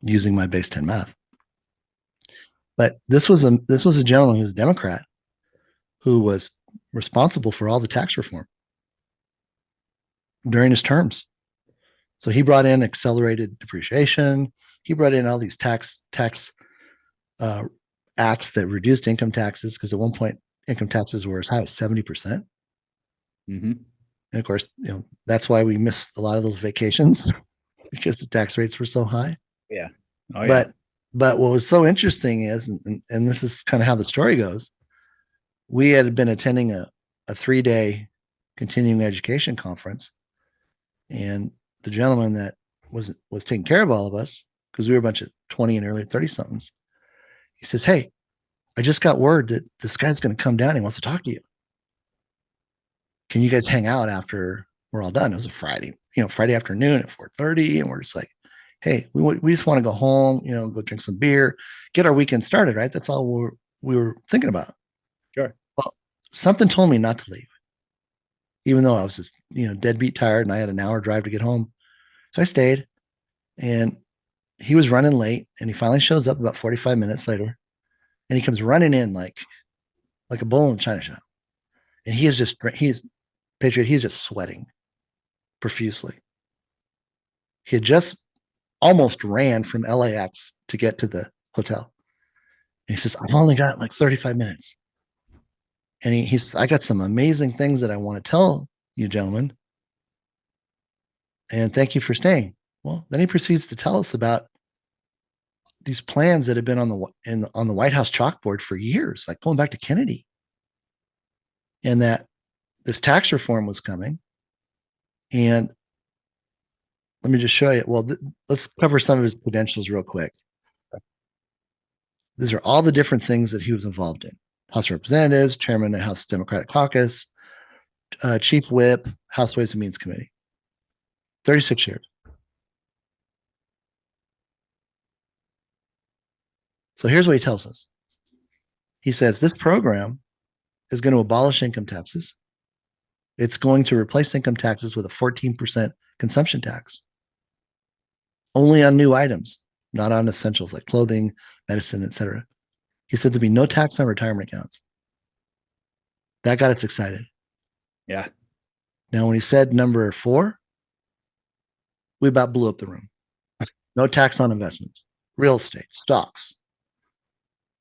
using my base 10 math. But this was a gentleman who's a Democrat who was responsible for all the tax reform during his terms. So he brought in accelerated depreciation. He brought in all these tax acts that reduced income taxes, because at one point income taxes were as high as 70%. And of course, that's why we missed a lot of those vacations because the tax rates were so high. Yeah. But what was so interesting is, and this is kind of how the story goes, we had been attending a 3-day continuing education conference, and the gentleman that was taking care of all of us, because we were a bunch of 20 and early 30 somethings, he says, "Hey, I just got word that this guy's going to come down. He wants to talk to you. Can you guys hang out after we're all done?" It was a Friday afternoon at 4:30, and we're just like, "Hey, we just want to go home, go drink some beer, get our weekend started, right?" That's all we were thinking about. Sure. Well, something told me not to leave, even though I was just deadbeat tired and I had an hour drive to get home. So I stayed, and he was running late, and he finally shows up about 45 minutes later, and he comes running in like a bull in a china shop, and he's just sweating profusely. He had just almost ran from LAX to get to the hotel. And he says, "I've only got like 35 minutes. And he says, "I got some amazing things that I want to tell you, gentlemen. And thank you for staying." Well, then he proceeds to tell us about these plans that have been on the White House chalkboard for years, like going back to Kennedy. And that this tax reform was coming. And let me just show you. Well, let's cover some of his credentials real quick. These are all the different things that he was involved in: House of Representatives, Chairman of the House Democratic Caucus, Chief Whip, House Ways and Means Committee. 36 years. So here's what he tells us. He says, this program is going to abolish income taxes. It's going to replace income taxes with a 14% consumption tax. only on new items, not on essentials like clothing, medicine, etc. He said there'd be no tax on retirement accounts. That got us excited. Yeah. Now, when he said number 4, we about blew up the room. No tax on investments, real estate, stocks.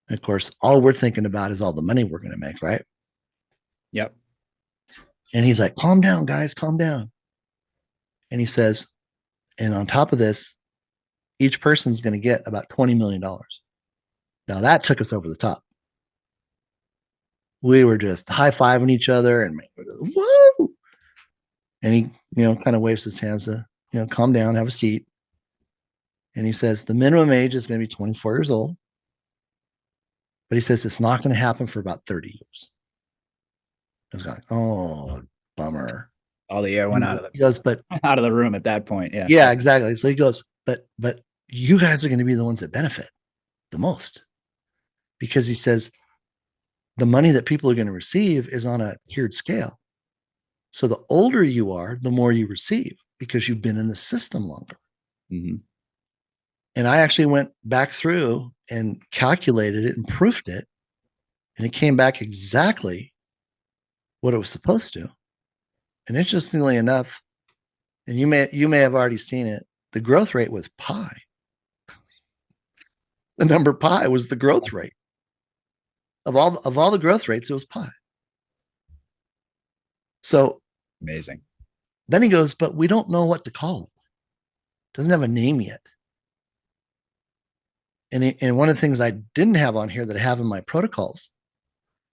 And of course, all we're thinking about is all the money we're going to make, right? Yep. And he's like, calm down, guys, calm down. And he says, and on top of this, each person's going to get about $20 million. Now that took us over the top. We were just high-fiving each other and whoa. And he, kind of waves his hands to, calm down, have a seat. And he says the minimum age is going to be 24 years old. But he says it's not going to happen for about 30 years. I was like, oh, bummer. All the air went out of the He goes, but out of the room at that point. Yeah. Yeah, exactly. So he goes, but you guys are going to be the ones that benefit the most. Because he says the money that people are going to receive is on a tiered scale. So the older you are, the more you receive because you've been in the system longer. Mm-hmm. And I actually went back through and calculated it and proofed it. And it came back exactly what it was supposed to. And interestingly enough, and you may have already seen it, the growth rate was pi. The number pi was the growth rate. Of all the growth rates, it was pi. So amazing. Then he goes, but we don't know what to call it. Doesn't have a name yet. And one of the things I didn't have on here that I have in my protocols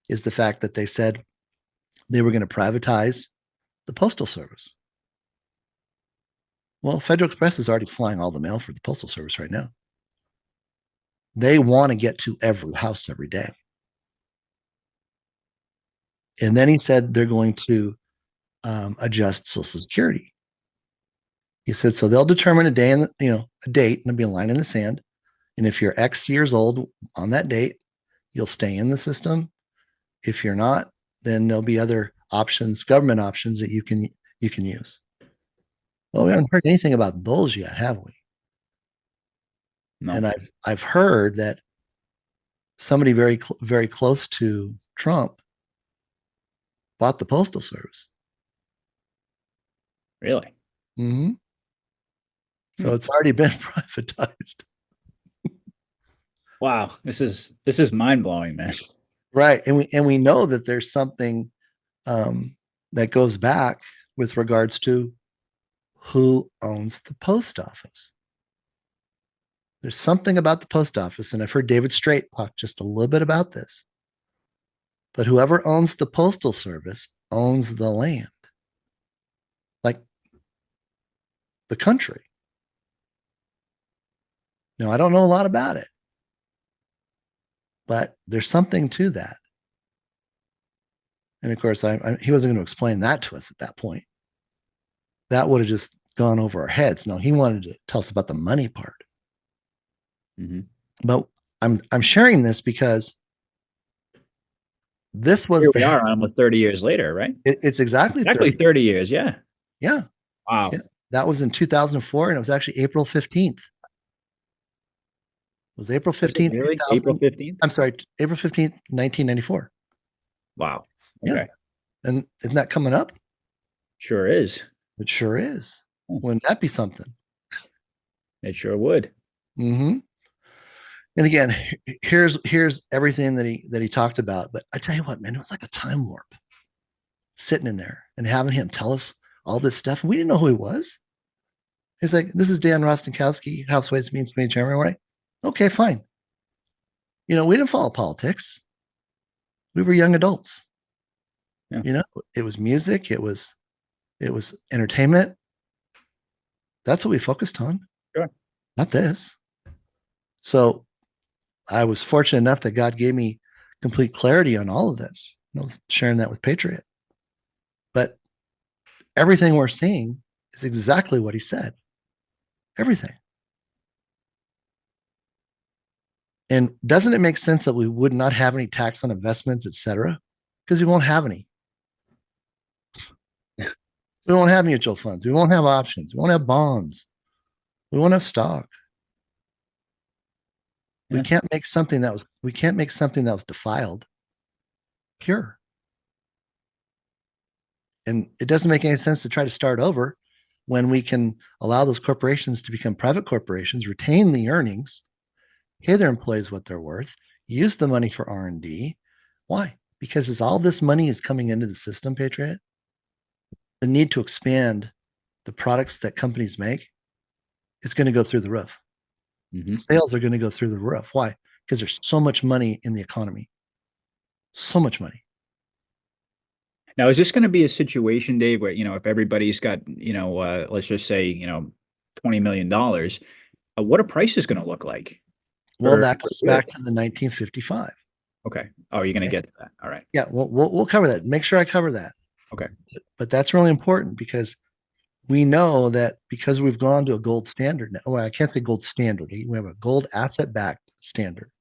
is the fact that they said they were going to privatize the postal service. Well, Federal Express is already flying all the mail for the postal service right now. They want to get to every house every day. And then he said they're going to adjust Social Security. He said, so they'll determine a day and a date, and there'll be a line in the sand. And if you're X years old on that date, you'll stay in the system. If you're not, then there'll be other options, government options that you can use. Well, we haven't heard anything about those yet, have we? No. And I've heard that somebody very very close to Trump bought the postal service. Really? Mm-hmm. So it's already been privatized. Wow, this is mind blowing, man. Right, and we know that there's something that goes back with regards to who owns the post office. There's something about the post office, and I've heard David Straight talk just a little bit about this. But whoever owns the postal service owns the land, like the country. Now, I don't know a lot about it, but there's something to that. And of course, he wasn't going to explain that to us at that point. That would have just gone over our heads. No, he wanted to tell us about the money part. Mm-hmm. But I'm sharing this because this was Here we are almost 30 years later, right? It's exactly 30 years. Yeah. Yeah. Wow. Yeah. That was in 2004, and it was actually April 15th. It was April 15th. Really? April 15th? I'm sorry, April 15th, 1994. Wow. Okay. Yeah. And isn't that coming up? Sure is. It sure is. Wouldn't that be something? It sure would. Mm-hmm. And again, here's everything that he talked about. But I tell you what, man, it was like a time warp sitting in there and having him tell us all this stuff. We didn't know who he was. He's like, this is Dan Rostenkowski, House Ways and Means Committee Chairman, right? Okay, fine. We didn't follow politics. We were young adults. Yeah. It was music. It was entertainment. That's what we focused on. Sure. Not this. So I was fortunate enough that God gave me complete clarity on all of this. I was sharing that with Patriot. But everything we're seeing is exactly what he said. Everything. And doesn't it make sense that we would not have any tax on investments, et cetera? Because we won't have any. We won't have mutual funds. We won't have options. We won't have bonds. We won't have stock. Yeah. We can't make something that was defiled pure. And it doesn't make any sense to try to start over when we can allow those corporations to become private corporations, retain the earnings, pay their employees what they're worth, use the money for R&D. Why? Because as all this money is coming into the system, Patriot, the need to expand the products that companies make is going to go through the roof. Mm-hmm. Sales are going to go through the roof. Why? Because there's so much money in the economy. So much money. Now, is this going to be a situation, Dave, where, if everybody's got, let's just say, $20 million, what are prices going to look like Well, for that goes wood? back to the 1955. Okay. Oh, you're going to Okay. get to that. All right. Yeah, we'll cover that. Make sure I cover that. Okay. But that's really important because we know that because we've gone to a gold standard now. Well, I can't say gold standard. We have a gold asset backed standard.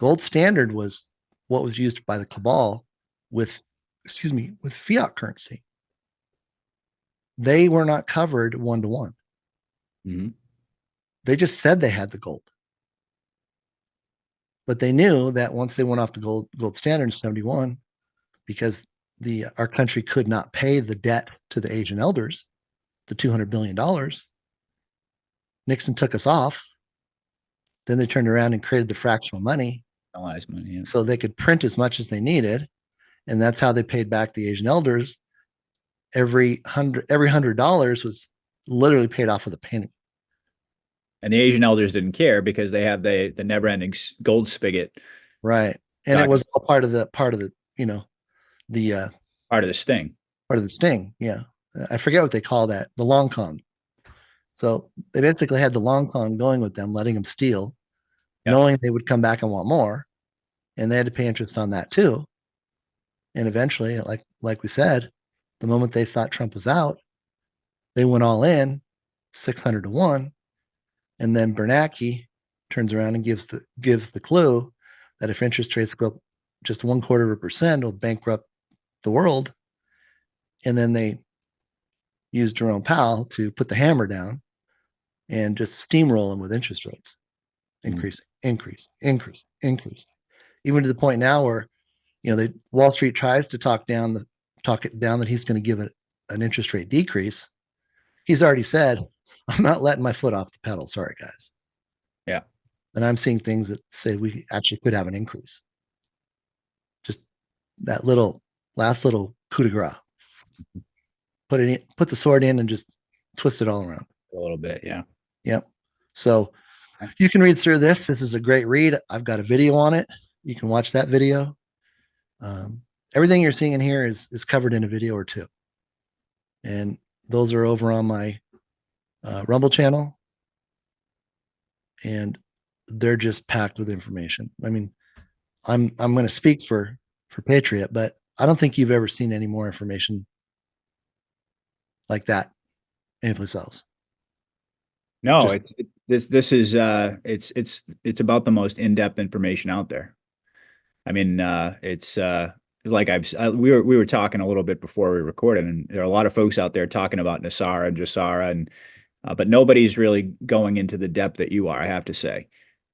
Gold standard was what was used by the cabal with, with fiat currency. They were not covered one to one. Mm-hmm. They just said they had the gold. But they knew that once they went off the gold standard in 71, because our country could not pay the debt to the Asian elders, the $200 billion, Nixon took us off. Then they turned around and created the fractional money Money, yeah. so they could print as much as they needed. And that's how they paid back the Asian elders. Every $100 was literally paid off with a penny. And the Asian elders didn't care because they have the never-ending gold spigot. Right. And it was all part of the the part of the sting. Part of the sting. Yeah. I forget what they call that. The long con. So they basically had the long con going with them, letting them steal, knowing they would come back and want more. And they had to pay interest on that too. And eventually, like we said, the moment they thought Trump was out, they went all in, 600 to 1. And then Bernanke turns around and gives the clue that if interest rates go up just 0.25%, it'll bankrupt the world. And then they used Jerome Powell to put the hammer down and just steamroll them with interest rates, increasing, even to the point now where Wall Street tries to talk it down that he's going to give it an interest rate decrease. He's already said, I'm not letting my foot off the pedal. Sorry, guys. Yeah. And I'm seeing things that say we actually could have an increase. Just that last little coup de grace. Put the sword in and just twist it all around. A little bit, yeah. Yep. So you can read through this. This is a great read. I've got a video on it. You can watch that video. Everything you're seeing in here is covered in a video or two. And those are over on my Rumble channel. And they're just packed with information. I mean, I'm going to speak for Patriot, but I don't think you've ever seen any more information like that anyplace else. No, this is it's about the most in-depth information out there. I mean, it's like we were talking a little bit before we recorded, and there are a lot of folks out there talking about NESARA and GESARA, and but nobody's really going into the depth that you are, I have to say.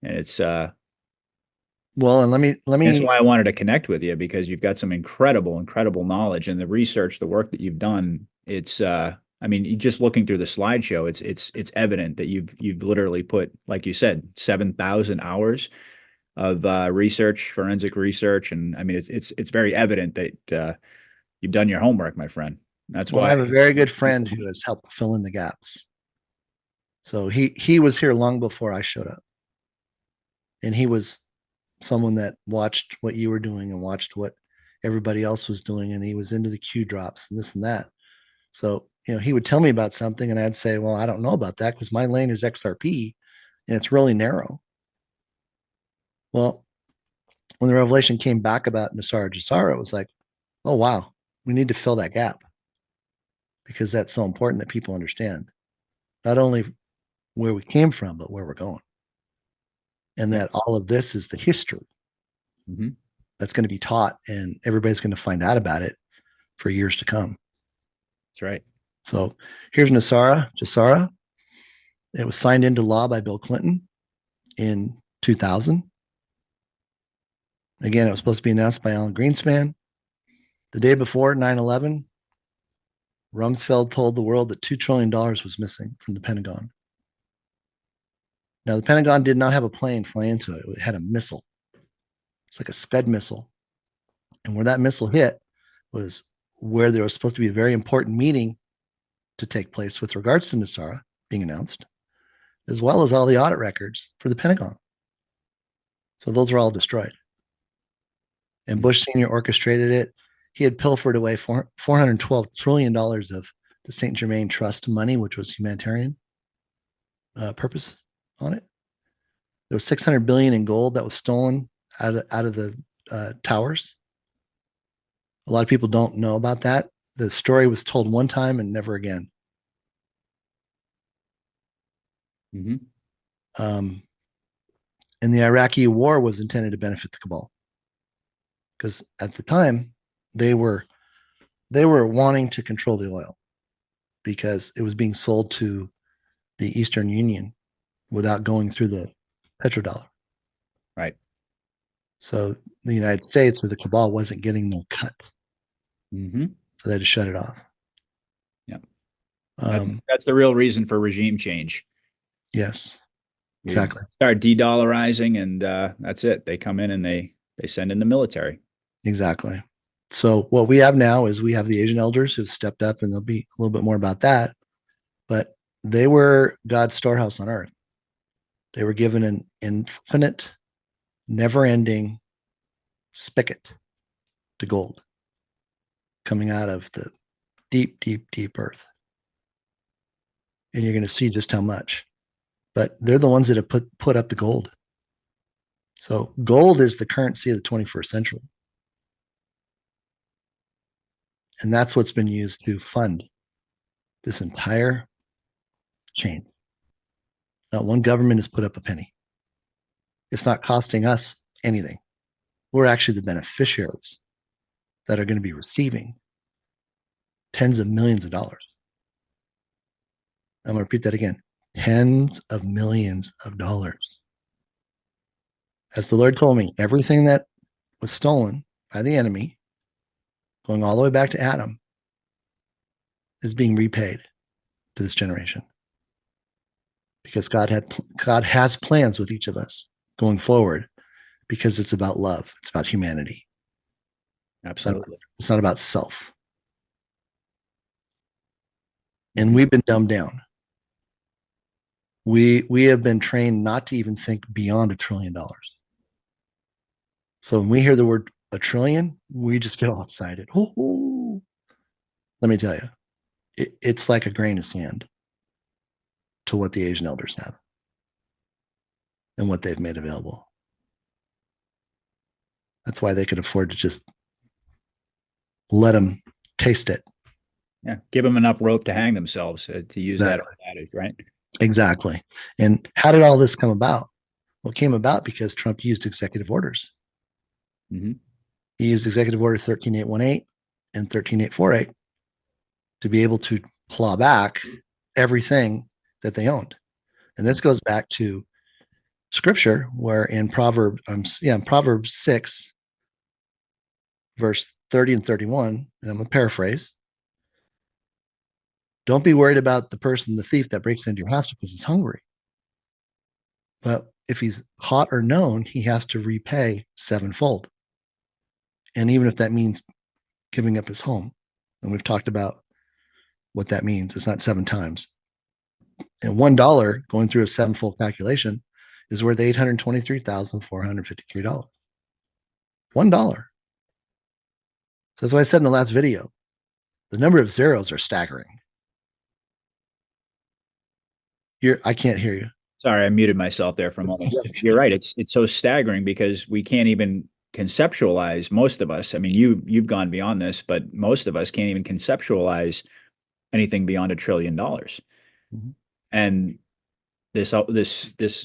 And it's well, and let me that's why I wanted to connect with you, because you've got some incredible knowledge, and the research, the work that you've done. It's I mean, just looking through the slideshow, it's evident that you've literally put, like you said, 7,000 hours of research, forensic research, and I mean, it's very evident that you've done your homework, my friend. That's why I have a very good friend who has helped fill in the gaps. So he was here long before I showed up, and he was someone that watched what you were doing and watched what everybody else was doing, and he was into the Q drops and this and that. So he would tell me about something, and I'd say, well, I don't know about that because my lane is XRP, and it's really narrow. Well, when the revelation came back about NESARA GESARA, it was like, oh wow, we need to fill that gap, because that's so important that people understand not only where we came from, but where we're going. And that all of this is the history that's going to be taught, and everybody's going to find out about it for years to come. That's right. So here's NESARA GESARA. It was signed into law by Bill Clinton in 2000. Again, it was supposed to be announced by Alan Greenspan. The day before 9/11, Rumsfeld told the world that $2 trillion was missing from the Pentagon. Now, the Pentagon did not have a plane fly into it. It had a missile. It's like a Scud missile. And where that missile hit was where there was supposed to be a very important meeting to take place with regards to NESARA being announced, as well as all the audit records for the Pentagon. So those are all destroyed. And Bush Sr. orchestrated it. He had pilfered away $412 trillion of the St. Germain Trust money, which was humanitarian purpose on it. There was $600 billion in gold that was stolen out of the towers. A lot of people don't know about that. The story was told one time and never again. Mm-hmm. And the Iraqi war was intended to benefit the cabal, because at the time they were wanting to control the oil because it was being sold to the Eastern Union without going through the petrodollar. Right. So the United States or the cabal wasn't getting their cut. Mm-hmm. So they had to shut it off. Yeah. That's the real reason for regime change. Yes, You exactly. start de-dollarizing, and that's it. They come in and they send in the military. Exactly. So what we have now is we have the Asian elders who've stepped up, and there'll be a little bit more about that. But they were God's storehouse on earth. They were given an infinite, never-ending spigot to gold coming out of the deep, deep, deep earth. And you're going to see just how much. But they're the ones that have put up the gold. So gold is the currency of the 21st century. And that's what's been used to fund this entire chain. Not one government has put up a penny. It's not costing us anything. We're actually the beneficiaries that are going to be receiving tens of millions of dollars. I'm going to repeat that again. Tens of millions of dollars. As the Lord told me, everything that was stolen by the enemy, going all the way back to Adam, is being repaid to this generation. Because God has plans with each of us going forward, because it's about love. It's about humanity. Absolutely. It's not about self. And we've been dumbed down. We have been trained not to even think beyond $1 trillion. So when we hear the word $1 trillion, we just get all excited. Ooh. Let me tell you, it's like a grain of sand to what the Asian elders have and what they've made available. That's why they could afford to just let them taste it. Yeah, give them enough rope to hang themselves, to use that adage, right? Exactly. And how did all this come about? Well, it came about because Trump used executive orders. Mm-hmm. He used Executive Order 13818 and 13848 to be able to claw back everything that they owned. And this goes back to scripture, where in Proverbs 6, verse 30 and 31, and I'm going to paraphrase. Don't be worried about the person, the thief that breaks into your house because he's hungry. But if he's caught or known, he has to repay sevenfold. And even if that means giving up his home, and we've talked about what that means, it's not 7 times. And $1 going through a sevenfold calculation is worth $823,453. $1. So that's what I said in the last video. The number of zeros are staggering. I can't hear you. Sorry, I muted myself there for a moment. You're right. It's so staggering because we can't even conceptualize, most of us. I mean, you've gone beyond this, but most of us can't even conceptualize anything beyond $1 trillion. Mm-hmm. And this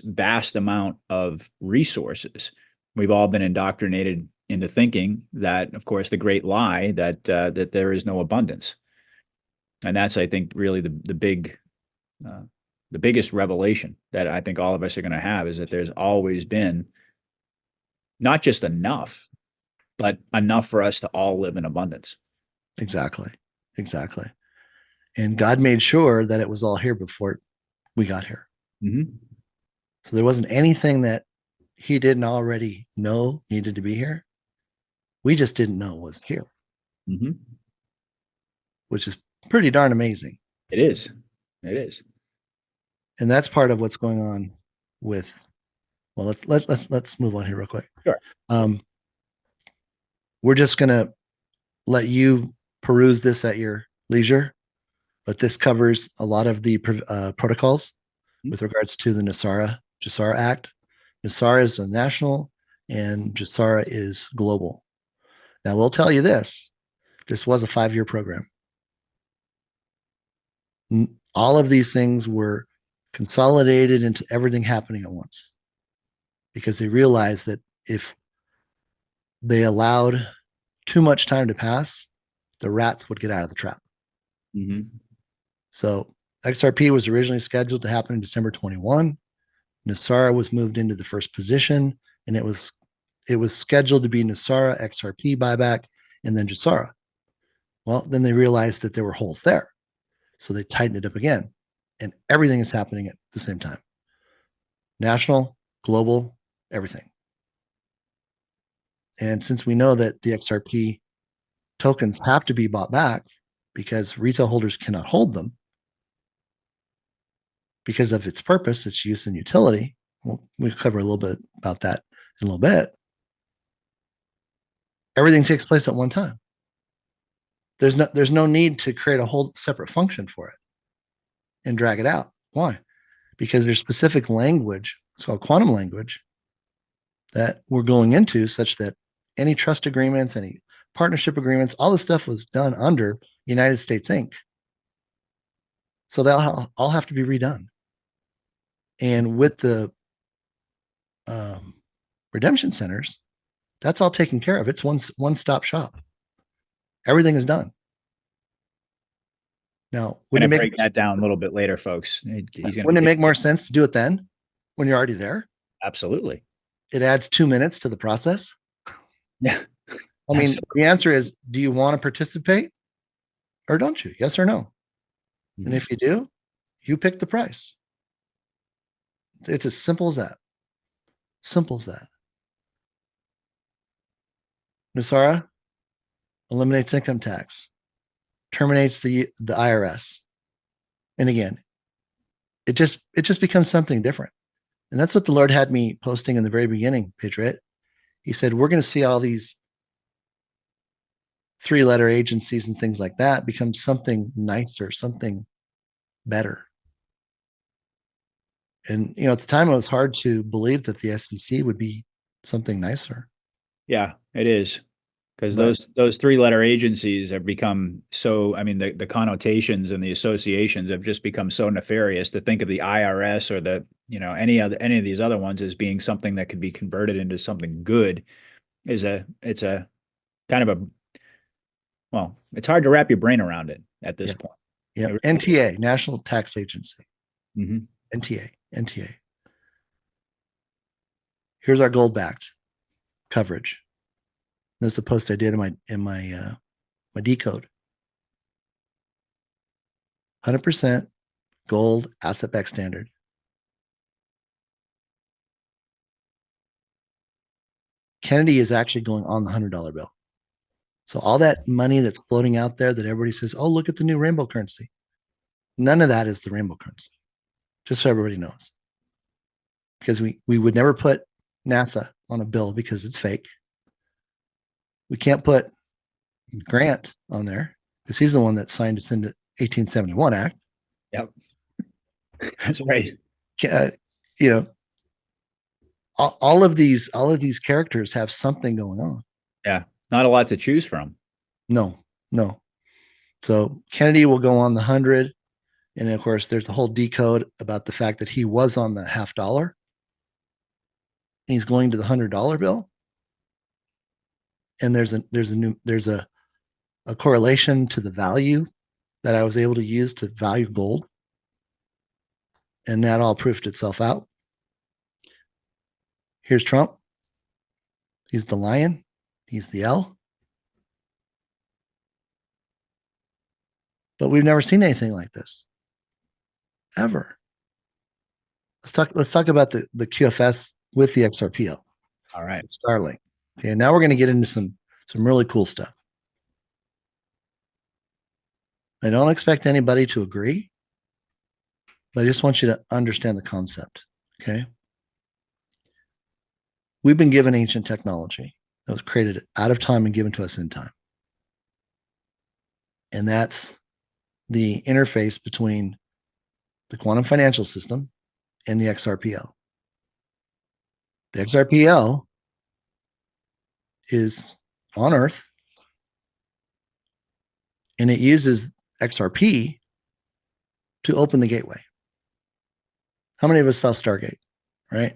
vast amount of resources, we've all been indoctrinated into thinking that, of course, the great lie that there is no abundance. And that's, I think, really the big the biggest revelation that I think all of us are going to have is that there's always been not just enough, but enough for us to all live in abundance. Exactly. Exactly. And God made sure that it was all here before we got here. Mm-hmm. So there wasn't anything that he didn't already know needed to be here. We just didn't know was here, Mm-hmm. which is pretty darn amazing. It is. It is. And that's part of what's going on with, well, let's move on here real quick. Sure. We're just going to let you peruse this at your leisure, but this covers a lot of the protocols with regards to the GESARA Act. NESARA is a national and GESARA is global. Now, we'll tell you this was a 5-year program. All of these things were consolidated into everything happening at once because they realized that if they allowed too much time to pass, the rats would get out of the trap. Mm-hmm. So XRP was originally scheduled to happen in December 21. NESARA was moved into the first position, and it was scheduled to be NESARA, XRP buyback, and then GESARA. Well, then they realized that there were holes there. So they tightened it up again. And everything is happening at the same time. National, global, everything. And since we know that the XRP tokens have to be bought back because retail holders cannot hold them because of its purpose, its use and utility, we'll cover a little bit about that in a little bit. Everything takes place at one time. There's no need to create a whole separate function for it and drag it out. Why? Because there's specific language, it's called quantum language, that we're going into such that any trust agreements, any partnership agreements, all this stuff was done under United States Inc. So they'll all have to be redone. And with the redemption centers, that's all taken care of. It's one-stop shop. Everything is done. Now, wouldn't it break that down a little bit later, folks? Wouldn't it make more sense to do it then when you're already there? Absolutely. It adds 2 minutes to the process. Yeah. I mean, absolutely. The answer is, do you want to participate or don't you? Yes or no? Mm-hmm. And if you do, you pick the price. It's as simple as that. Simple as that. NESARA eliminates income tax, terminates the IRS. And again, it just becomes something different. And that's what the Lord had me posting in the very beginning, Patriot. He said, we're going to see all these 3-letter agencies and things like that become something nicer, something better. And, at the time it was hard to believe that the SEC would be something nicer. Yeah, it is. Because those 3-letter agencies have become so, I mean, the connotations and the associations have just become so nefarious. To think of the IRS or any of these other ones as being something that could be converted into something good it's a kind of well, it's hard to wrap your brain around it at this point. Yeah. Really NTA, National Tax Agency. Mm-hmm. NTA. Here's our gold-backed coverage. That's the post I did in my decode. 100% gold asset-backed standard. Kennedy is actually going on the $100 bill. So all that money that's floating out there that everybody says, oh, look at the new rainbow currency. None of that is the rainbow currency. Just so everybody knows. Because we would never put NASA on a bill because it's fake. We can't put Grant on there because he's the one that signed us into 1871 Act. Yep. That's right. All of these characters have something going on. Yeah. Not a lot to choose from. No. So Kennedy will go on the 100. And of course, there's a whole decode about the fact that he was on the $50. And he's going to the $100 bill. And there's a correlation to the value that I was able to use to value gold. And that all proofed itself out. Here's Trump. He's the lion. He's the L. But we've never seen anything like this. Ever. Let's talk about the QFS with the XRPL. All right. Starlink. Okay, now we're going to get into some really cool stuff. I don't expect anybody to agree, but I just want you to understand the concept. Okay. We've been given ancient technology that was created out of time and given to us in time. And that's the interface between the quantum financial system and the XRPL. The XRPL is on Earth, and it uses XRP to open the gateway. How many of us saw Stargate, right?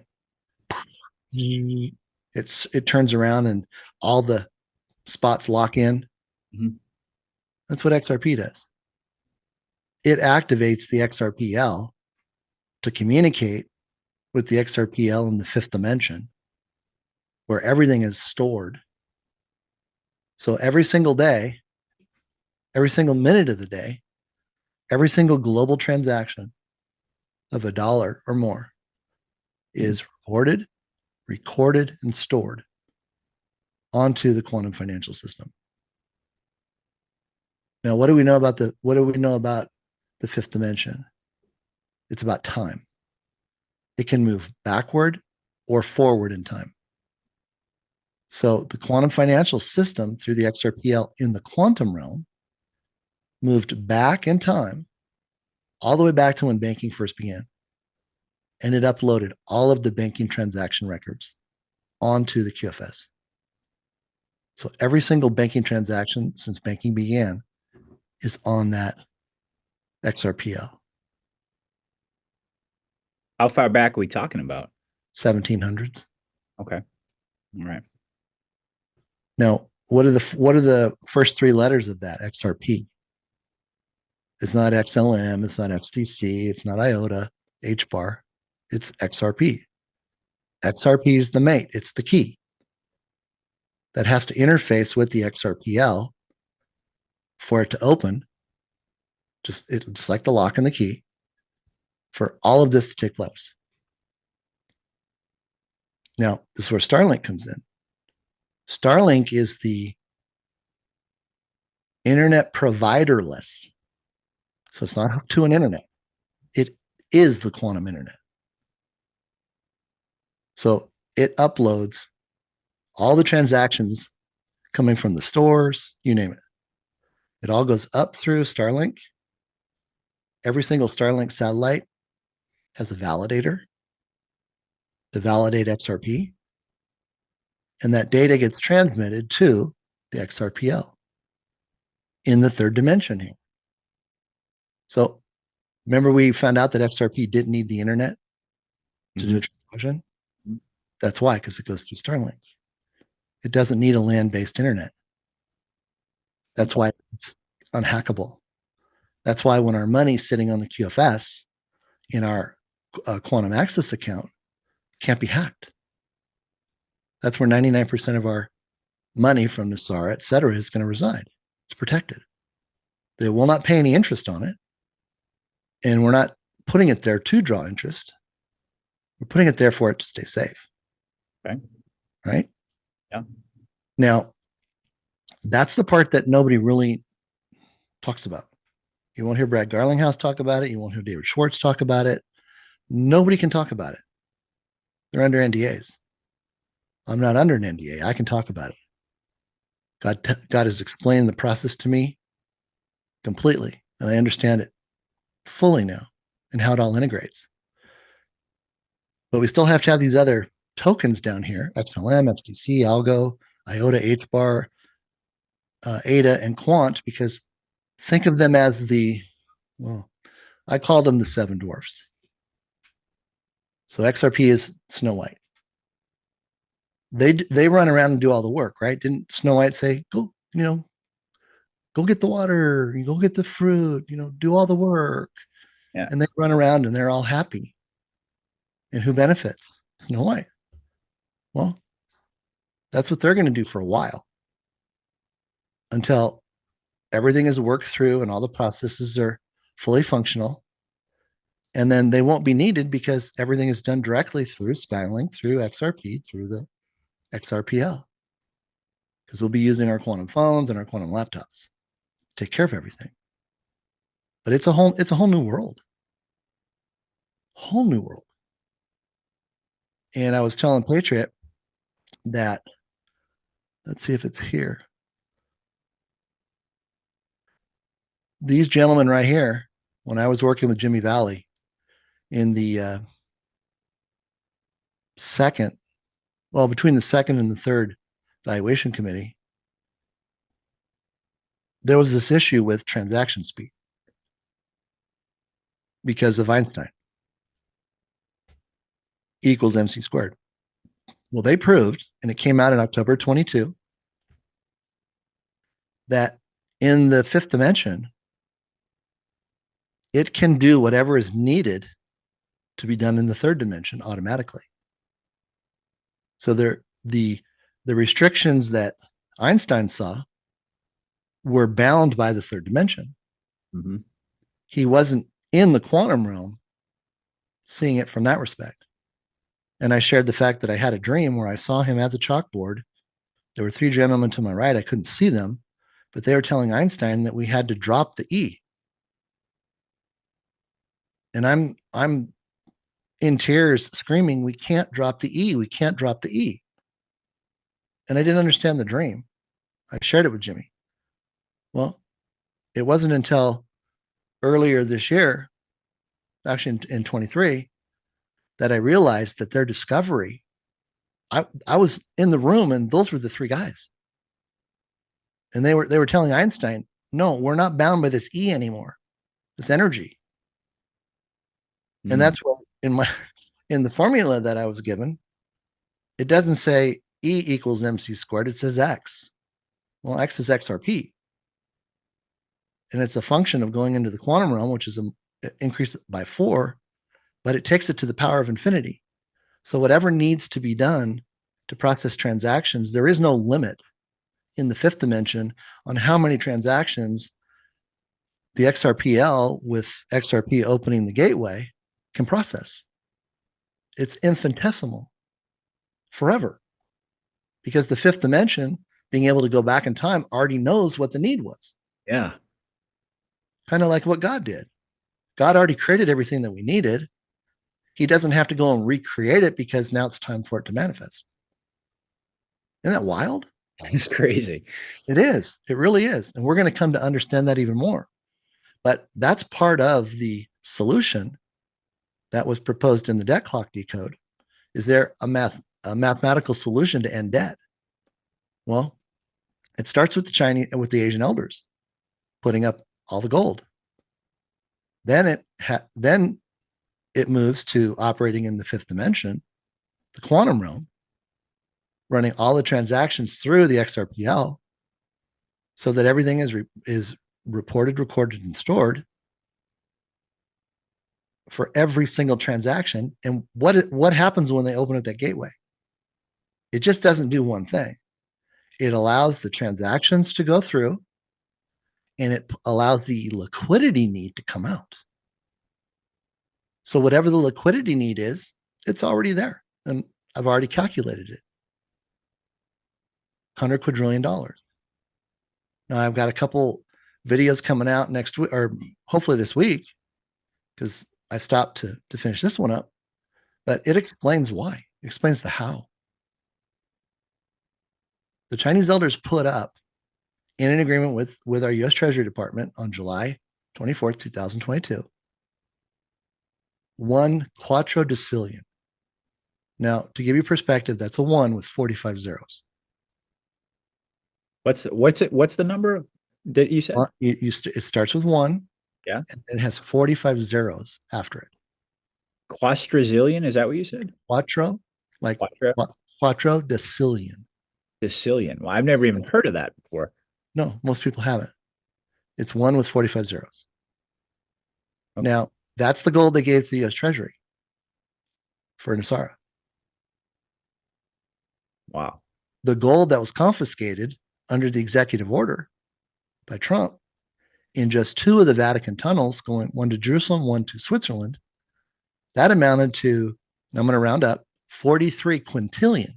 It turns around and all the spots lock in. Mm-hmm. That's what XRP does. It activates the XRPL to communicate with the XRPL in the fifth dimension, where everything is stored. So every single day, every single minute of the day, every single global transaction of $1 or more is reported, recorded, and stored onto the quantum financial system. Now, what do we know about the fifth dimension? It's about time. It can move backward or forward in time. So the quantum financial system through the XRPL in the quantum realm moved back in time, all the way back to when banking first began. And it uploaded all of the banking transaction records onto the QFS. So every single banking transaction since banking began is on that XRPL. How far back are we talking about? 1700s. Okay. All right. Now, what are the first three letters of that? XRP. It's not XLM. It's not XTC. It's not IOTA, HBAR. It's XRP. XRP is the mate. It's the key that has to interface with the XRPL for it to open, just like the lock and the key, for all of this to take place. Now, this is where Starlink comes in. Starlink is the internet providerless. So it's not hooked to an internet. It is the quantum internet. So it uploads all the transactions coming from the stores, you name it. It all goes up through Starlink. Every single Starlink satellite has a validator to validate XRP. And that data gets transmitted to the XRPL in the third dimension here. So remember, we found out that XRP didn't need the internet to do a transaction? That's why, because it goes through Starlink. It doesn't need a land-based internet. That's why it's unhackable. That's why when our money's sitting on the QFS in our quantum access account, can't be hacked. That's where 99% of our money from NESARA, et cetera, is going to reside. It's protected. They will not pay any interest on it. And we're not putting it there to draw interest. We're putting it there for it to stay safe. Okay. Right? Yeah. Now, that's the part that nobody really talks about. You won't hear Brad Garlinghouse talk about it. You won't hear David Schwartz talk about it. Nobody can talk about it. They're under NDAs. I'm not under an NDA. I can talk about it. God has explained the process to me completely, and I understand it fully now and how it all integrates. But we still have to have these other tokens down here: XLM, XTC, Algo, IOTA, HBAR, ADA, and Quant, because think of them as I called them the seven dwarfs. So XRP is Snow White. They run around and do all the work, right? Didn't Snow White say, go get the water, go get the fruit, do all the work. Yeah. And they run around and they're all happy. And who benefits? Snow White. Well, that's what they're going to do for a while until everything is worked through and all the processes are fully functional. And then they won't be needed because everything is done directly through Skylink, through XRP, through the XRPL. Because we'll be using our quantum phones and our quantum laptops to take care of everything. But it's a whole new world. Whole new world. And I was telling Patriot that, let's see if it's here. These gentlemen right here, when I was working with Jimmy Valley in the between the second and the third valuation committee, there was this issue with transaction speed because of Einstein equals MC squared. Well, they proved, and it came out in October 22, that in the fifth dimension, it can do whatever is needed to be done in the third dimension automatically. So the restrictions that Einstein saw were bound by the third dimension. Mm-hmm. He wasn't in the quantum realm seeing it from that respect. And I shared the fact that I had a dream where I saw him at the chalkboard. There were three gentlemen to my right. I couldn't see them, but they were telling Einstein that we had to drop the E. And I'm in tears screaming, we can't drop the E. We can't drop the E. And I didn't understand the dream. I shared it with Jimmy. Well, it wasn't until earlier this year, actually in 23, that I realized that their discovery, I was in the room and those were the three guys. And they were telling Einstein, no, we're not bound by this E anymore, this energy. And that's what in the formula that I was given, it doesn't say E equals MC squared, it says X. Well, X is XRP. And it's a function of going into the quantum realm, which is an increase by 4, but it takes it to the power of infinity. So whatever needs to be done to process transactions, there is no limit in the fifth dimension on how many transactions the XRPL with XRP opening the gateway can process. It's infinitesimal forever because the fifth dimension, being able to go back in time, already knows what the need was. Yeah. Kind of like what God did. God already created everything that we needed. He doesn't have to go and recreate it because now it's time for it to manifest. Isn't that wild? It's crazy. It is. It really is. And we're going to come to understand that even more. But that's part of the solution that was proposed in the debt clock decode. Is there a mathematical solution to end debt? Well, it starts with the Asian elders putting up all the gold. Then it moves to operating in the fifth dimension, the quantum realm, running all the transactions through the XRPL so that everything is reported, recorded, and stored for every single transaction. And what happens when they open up that gateway? It just doesn't do one thing. It allows the transactions to go through, and it allows the liquidity need to come out. So whatever the liquidity need is, it's already there. And I've already calculated it. $100 quadrillion. Now I've got a couple videos coming out next week, or hopefully this week, because I stopped to finish this one up, but it explains why. It explains the how. The Chinese elders put up in an agreement with our U.S. Treasury Department on July 24th, 2022, 1 quadrillion. Now, to give you perspective, that's a 1 with 45 zeros. What's the number that you said? It starts with 1. Yeah. And it has 45 zeros after it. Quadrillion, is that what you said? Quattro, like quattro decillion. Decillion. Well, I've never even heard of that before. No, most people haven't. It's 1 with 45 zeros. Okay. Now, That's the gold they gave to the U.S. Treasury for NESARA. Wow. The gold that was confiscated under the executive order by Trump in just 2 of the Vatican tunnels, going one to Jerusalem, one to Switzerland, that amounted to, I'm going to round up, 43 quintillion.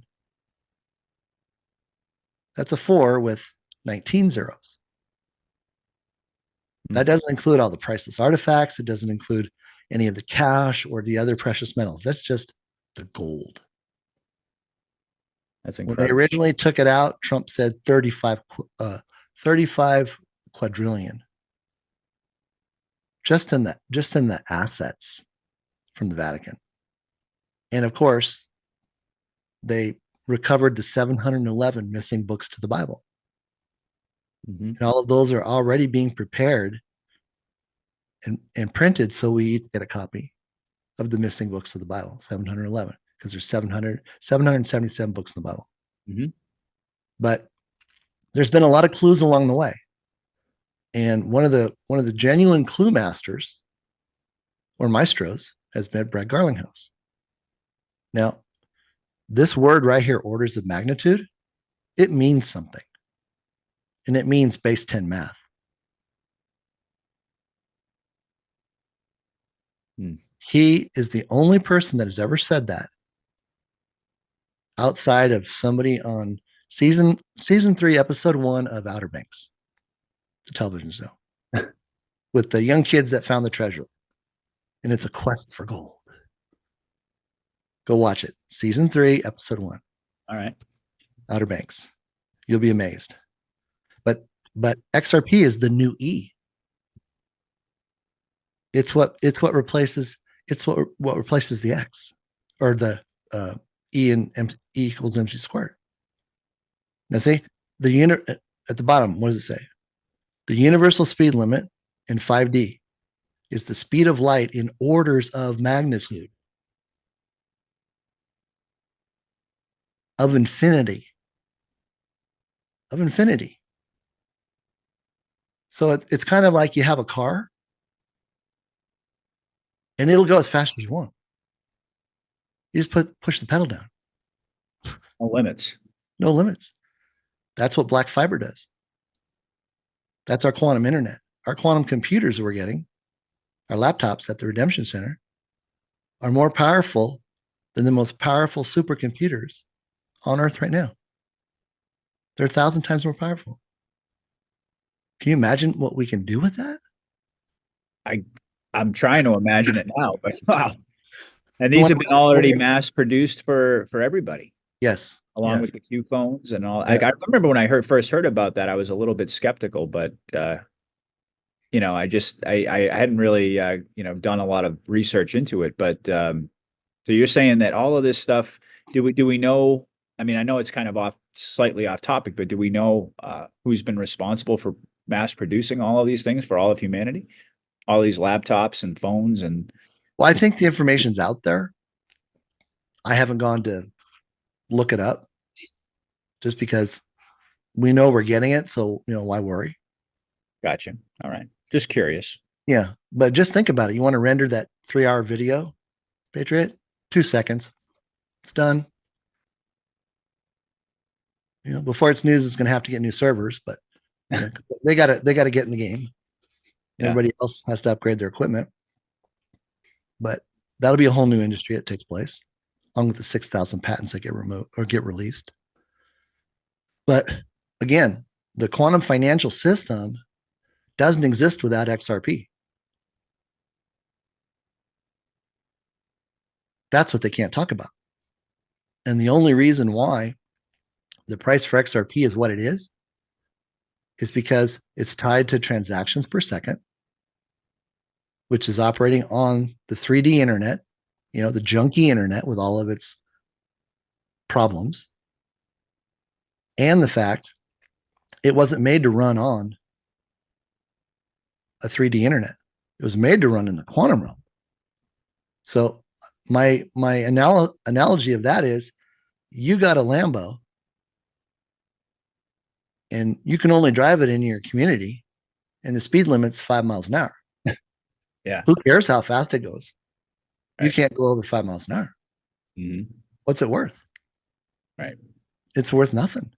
That's a 4 with 19 zeros. That doesn't include all the priceless artifacts. It doesn't include any of the cash or the other precious metals. That's just the gold. That's When incredible. they originally took it out, Trump said 35 quadrillion. Just in the assets from the Vatican. And of course, they recovered the 711 missing books to the Bible. Mm-hmm. And all of those are already being prepared and printed, so we get a copy of the missing books of the Bible, 711, because there's 777 books in the Bible. Mm-hmm. But there's been a lot of clues along the way. And one of the genuine clue masters or maestros has been Brett Garlinghouse. Now, this word right here, orders of magnitude, it means something. And it means base 10 math. He is the only person that has ever said that outside of somebody on season 3, episode 1 of Outer Banks, the television show, with the young kids that found the treasure. And it's a quest for gold. Go watch it. Season 3, episode 1. All right. Outer Banks. You'll be amazed. But XRP is the new E. It's what replaces the X, or the E and E equals mc squared. Now see the unit at the bottom. What does it say? The universal speed limit in 5D is the speed of light in orders of magnitude of infinity. So it's kind of like you have a car and it'll go as fast as you want. You just push the pedal down. No limits. No limits. That's what black fiber does. That's our quantum internet. Our quantum computers that we're getting, our laptops at the Redemption Center, are more powerful than the most powerful supercomputers on Earth right now. They're 1,000 times more powerful. Can you imagine what we can do with that? I'm trying to imagine it now, but wow. And these have been already mass produced for everybody. Yes. Along with the Q phones and all. Yeah. Like, I remember when I first heard about that, I was a little bit skeptical, but you know, I hadn't really done a lot of research into it. But so you're saying that all of this stuff, do we know? I mean, I know it's kind of slightly off topic, but do we know who's been responsible for mass producing all of these things for all of humanity? All these laptops and phones and. Well, I think the information's out there. I haven't gone to look it up just because we know we're getting it. So, why worry? Gotcha. All right. Just curious. Yeah. But just think about it. You want to render that 3-hour video, Patriot? 2 seconds. It's done. Before it's news, it's going to have to get new servers, but they got to get in the game. Yeah. Everybody else has to upgrade their equipment. But that'll be a whole new industry that takes place, along with the 6,000 patents that get removed or get released. But again, the quantum financial system doesn't exist without XRP. That's what they can't talk about. And the only reason why the price for XRP is what it is because it's tied to transactions per second, which is operating on the 3D internet, the junky internet with all of its problems, and the fact it wasn't made to run on a 3D internet. It was made to run in the quantum realm. So my analogy of that is, you got a Lambo and you can only drive it in your community and the speed limit's 5 miles an hour. Yeah. Who cares how fast it goes? You Right. can't go over 5 miles an hour. Hmm. What's it worth? Right. It's worth nothing.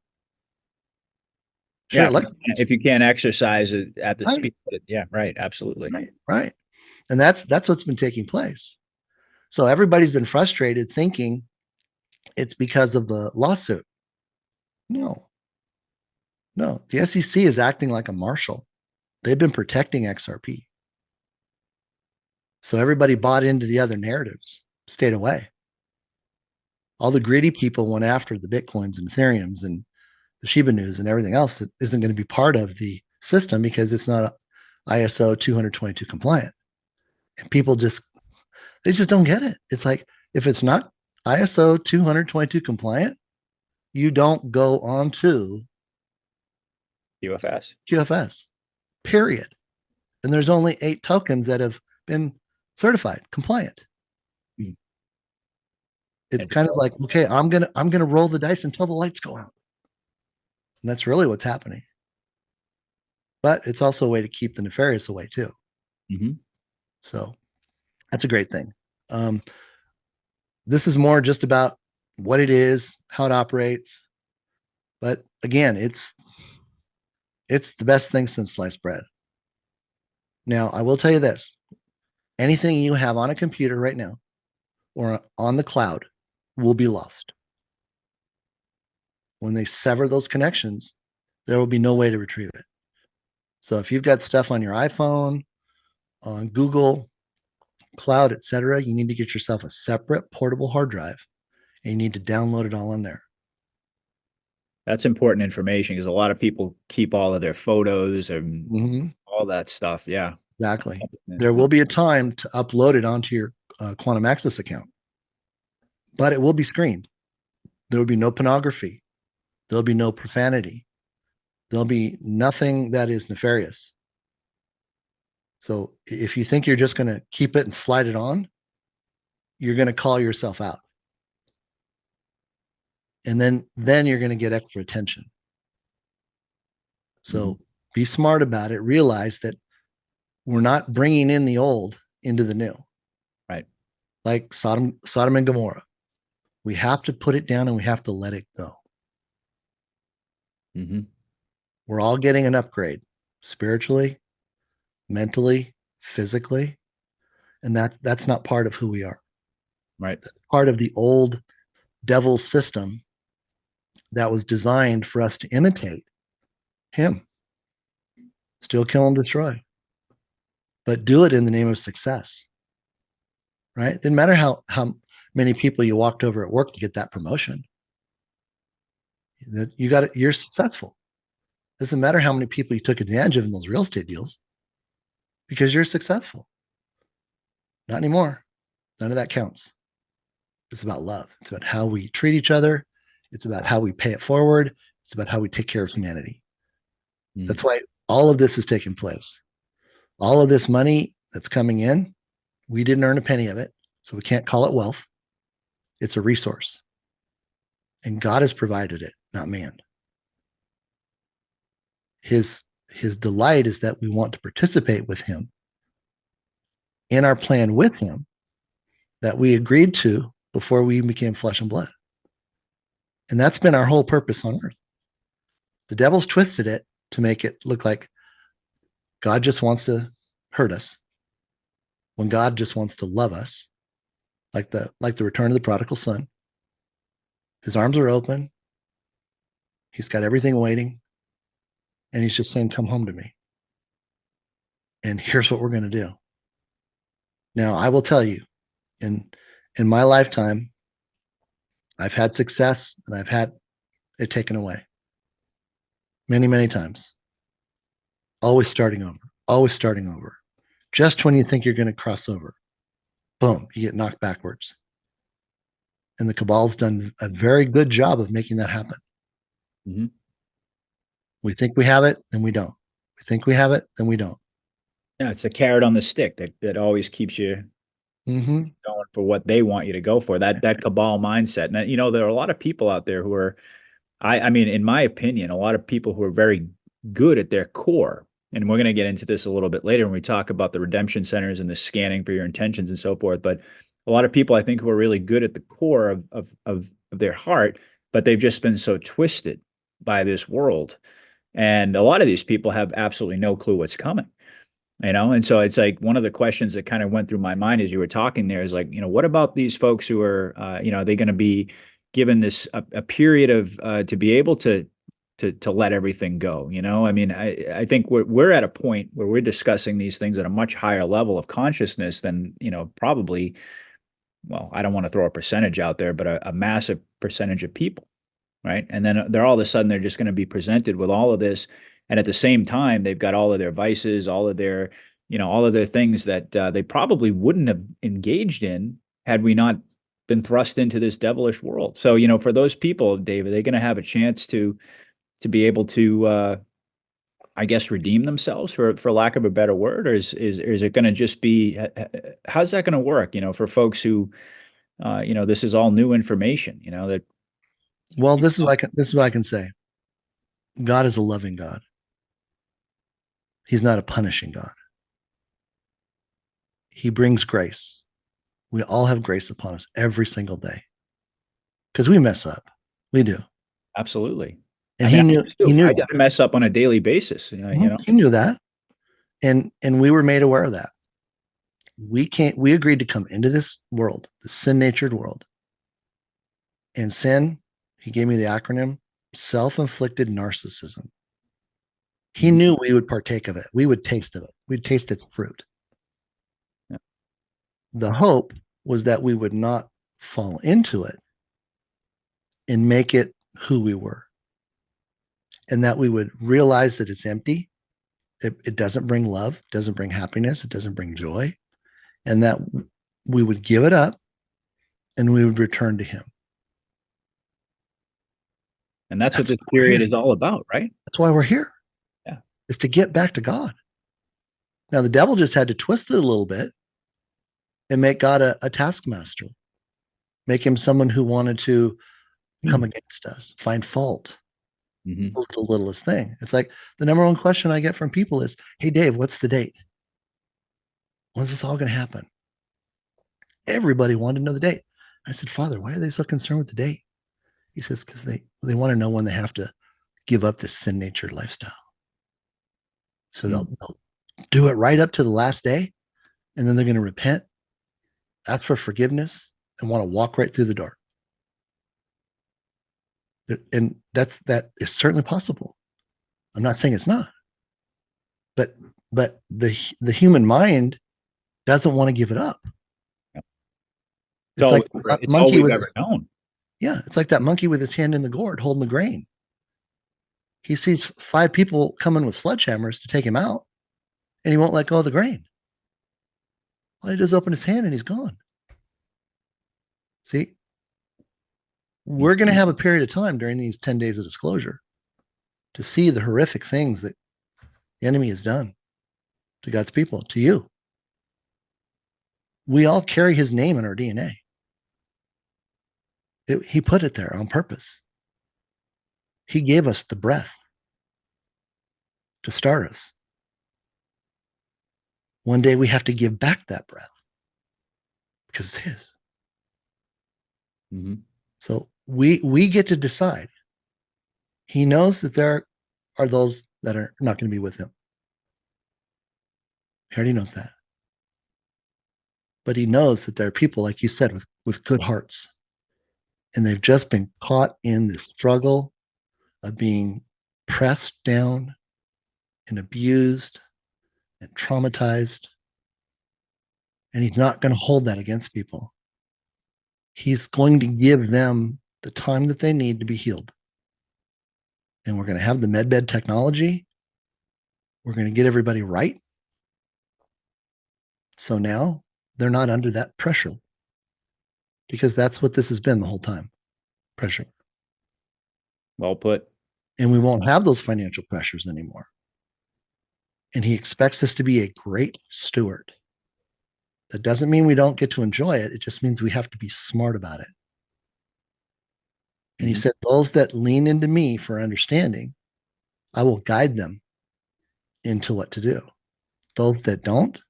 Sure, Yeah. it looks If nice. you can't exercise it at the Right, speed, yeah, right. Absolutely. right, right. And that's what's been taking place. So everybody's been frustrated thinking it's because of the lawsuit. No, no. The SEC is acting like a marshal. They've been protecting XRP. So everybody bought into the other narratives, stayed away. All the greedy people went after the Bitcoins and Ethereums and the Shiba News and everything else that isn't going to be part of the system because it's not ISO 222 compliant. And people they just don't get it. It's like, if it's not ISO 222 compliant, you don't go on to UFS. QFS, period. And there's only 8 tokens that have been certified compliant. Mm. It's kind of like, okay, I'm gonna roll the dice until the lights go out. And that's really what's happening. But it's also a way to keep the nefarious away too. Mm-hmm. So that's a great thing. Um, this is more just about what it is, how it operates. But again, it's the best thing since sliced bread. Now, I will tell you this: anything you have on a computer right now or on the cloud will be lost. When they sever those connections, there will be no way to retrieve it. So if you've got stuff on your iPhone, on Google Cloud, etc., you need to get yourself a separate portable hard drive and you need to download it all in there. That's important information because a lot of people keep all of their photos and Mm-hmm. all that stuff. Yeah. Exactly. There will be a time to upload it onto your Quantum Access account, but it will be screened. There will be no pornography. There'll be no profanity. There'll be nothing that is nefarious. So if you think you're just going to keep it and slide it on, you're going to call yourself out. And then you're going to get extra attention. So be smart about it. Realize that we're not bringing in the old into the new. Right. Like Sodom and Gomorrah. We have to put it down and we have to let it go. Mm-hmm. We're all getting an upgrade spiritually, mentally, physically, and that's not part of who we are. Right. That's part of the old devil's system that was designed for us to imitate him. Still kill and destroy, but do it in the name of success. Right? Didn't matter how many people you walked over at work to get that promotion. You got it. You're successful. Doesn't matter how many people you took advantage of in those real estate deals, because you're successful. Not anymore. None of that counts. It's about love. It's about how we treat each other. It's about how we pay it forward. It's about how we take care of humanity. Mm-hmm. That's why all of this is taking place. All of this money that's coming in, we didn't earn a penny of it, so we can't call it wealth. It's a resource. And God has provided it, not man. His delight is that we want to participate with him in our plan with him that we agreed to before we became flesh and blood. And that's been our whole purpose on earth. The devil's twisted it to make it look like God just wants to hurt us when God just wants to love us, like the return of the prodigal son. His arms are open. He's got everything waiting. And he's just saying, come home to me. And here's what we're going to do. Now, I will tell you, in my lifetime, I've had success and I've had it taken away many, many times. Always starting over, always starting over. Just when you think you're going to cross over, boom, you get knocked backwards. And the cabal's done a very good job of making that happen. Mm-hmm. We think we have it, then we don't. We think we have it, then we don't. Yeah, it's a carrot on the stick that always keeps you going for what they want you to go for. That cabal mindset. And you know, there are a lot of people out there who are, I mean, in my opinion, a lot of people who are very good at their core. and we're going to get into this a little bit later when we talk about the redemption centers and the scanning for your intentions and so forth. But a lot of people, I think, who are really good at the core of their heart, but they've just been so twisted by this world. And a lot of these people have absolutely no clue what's coming, and so it's like one of the questions that kind of went through my mind as you were talking there is like, what about these folks who are, are they going to be given this a period of to be able to let everything go? I mean, I think we're at a point where we're discussing these things at a much higher level of consciousness than, probably, well, I don't want to throw a percentage out there, but a massive percentage of people, right? And then they're all of a sudden they're just going to be presented with all of this, and at the same time they've got all of their vices, all of their, all of their things that they probably wouldn't have engaged in had we not been thrust into this devilish world. So, for those people, Dave, are they going to have a chance to be able to, I guess, redeem themselves, for lack of a better word, or is it going to just be, how's that going to work? For folks who, this is all new information. That. Well, this is what I can say. God is a loving God. He's not a punishing God. He brings grace. We all have grace upon us every single day because we mess up. We do. Absolutely. And I mean, he knew I got to mess up on a daily basis. He knew that. And we were made aware of that. We agreed to come into this world, the sin-natured world. And sin, he gave me the acronym, self-inflicted narcissism. He knew we would partake of it. We would taste of it. We'd taste its fruit. Yeah. The hope was that we would not fall into it and make it who we were. And that we would realize that it's empty. It doesn't bring love, it doesn't bring happiness, it doesn't bring joy. And that we would give it up and we would return to him. And that's what this period is all about, right? That's why we're here. Yeah. Is to get back to God. Now, the devil just had to twist it a little bit and make God a taskmaster, make him someone who wanted to come against us, find fault. Mm-hmm. The littlest thing. It's like the number one question I get from people is, hey, Dave, what's the date? When's this all going to happen? Everybody wanted to know the date. I said, Father, why are they so concerned with the date? He says, because they want to know when they have to give up this sin-natured lifestyle. So they'll do it right up to the last day, and then they're going to repent, ask for forgiveness, and want to walk right through the door. And that is certainly possible. I'm not saying it's not, but the human mind doesn't want to give it up. It's like it's monkey all we've ever known. Yeah, it's like that monkey with his hand in the gourd holding the grain. He sees 5 people coming with sledgehammers to take him out, and he won't let go of the grain. All he does is open his hand and he's gone. See, we're going to have a period of time during these 10 days of disclosure to see the horrific things that the enemy has done to God's people, to you. We all carry his name in our DNA. He put it there on purpose. He gave us the breath to start us. One day we have to give back that breath because it's his. Mm-hmm. So we get to decide. He knows that there are those that are not going to be with him. He already knows that. But he knows that there are people, like you said, with good hearts. And they've just been caught in this struggle of being pressed down and abused and traumatized. And he's not going to hold that against people. He's going to give them the time that they need to be healed. And we're going to have the medbed technology. We're going to get everybody right. So now they're not under that pressure, because that's what this has been the whole time, pressure. Well put. And we won't have those financial pressures anymore. And he expects us to be a great steward. That doesn't mean we don't get to enjoy it. It just means we have to be smart about it. And he said, those that lean into me for understanding, I will guide them into what to do. Those that don't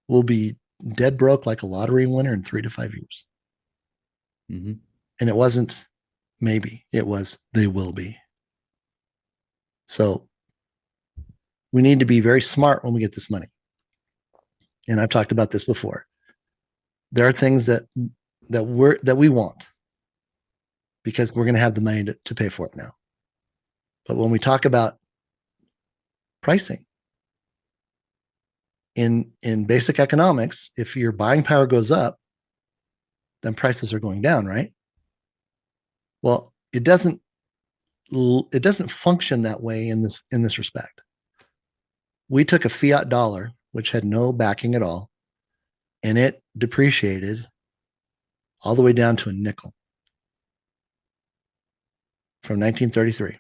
will be dead broke like a lottery winner in 3 to 5 years. Mm-hmm. And it wasn't maybe, it was they will be. So we need to be very smart when we get this money. And I've talked about this before. There are things that we want because we're going to have the money to pay for it now. But when we talk about pricing in basic economics, if your buying power goes up, then prices are going down, right? Well, it doesn't function that way in this respect. We took a fiat dollar, which had no backing at all, and it depreciated all the way down to a nickel from 1933.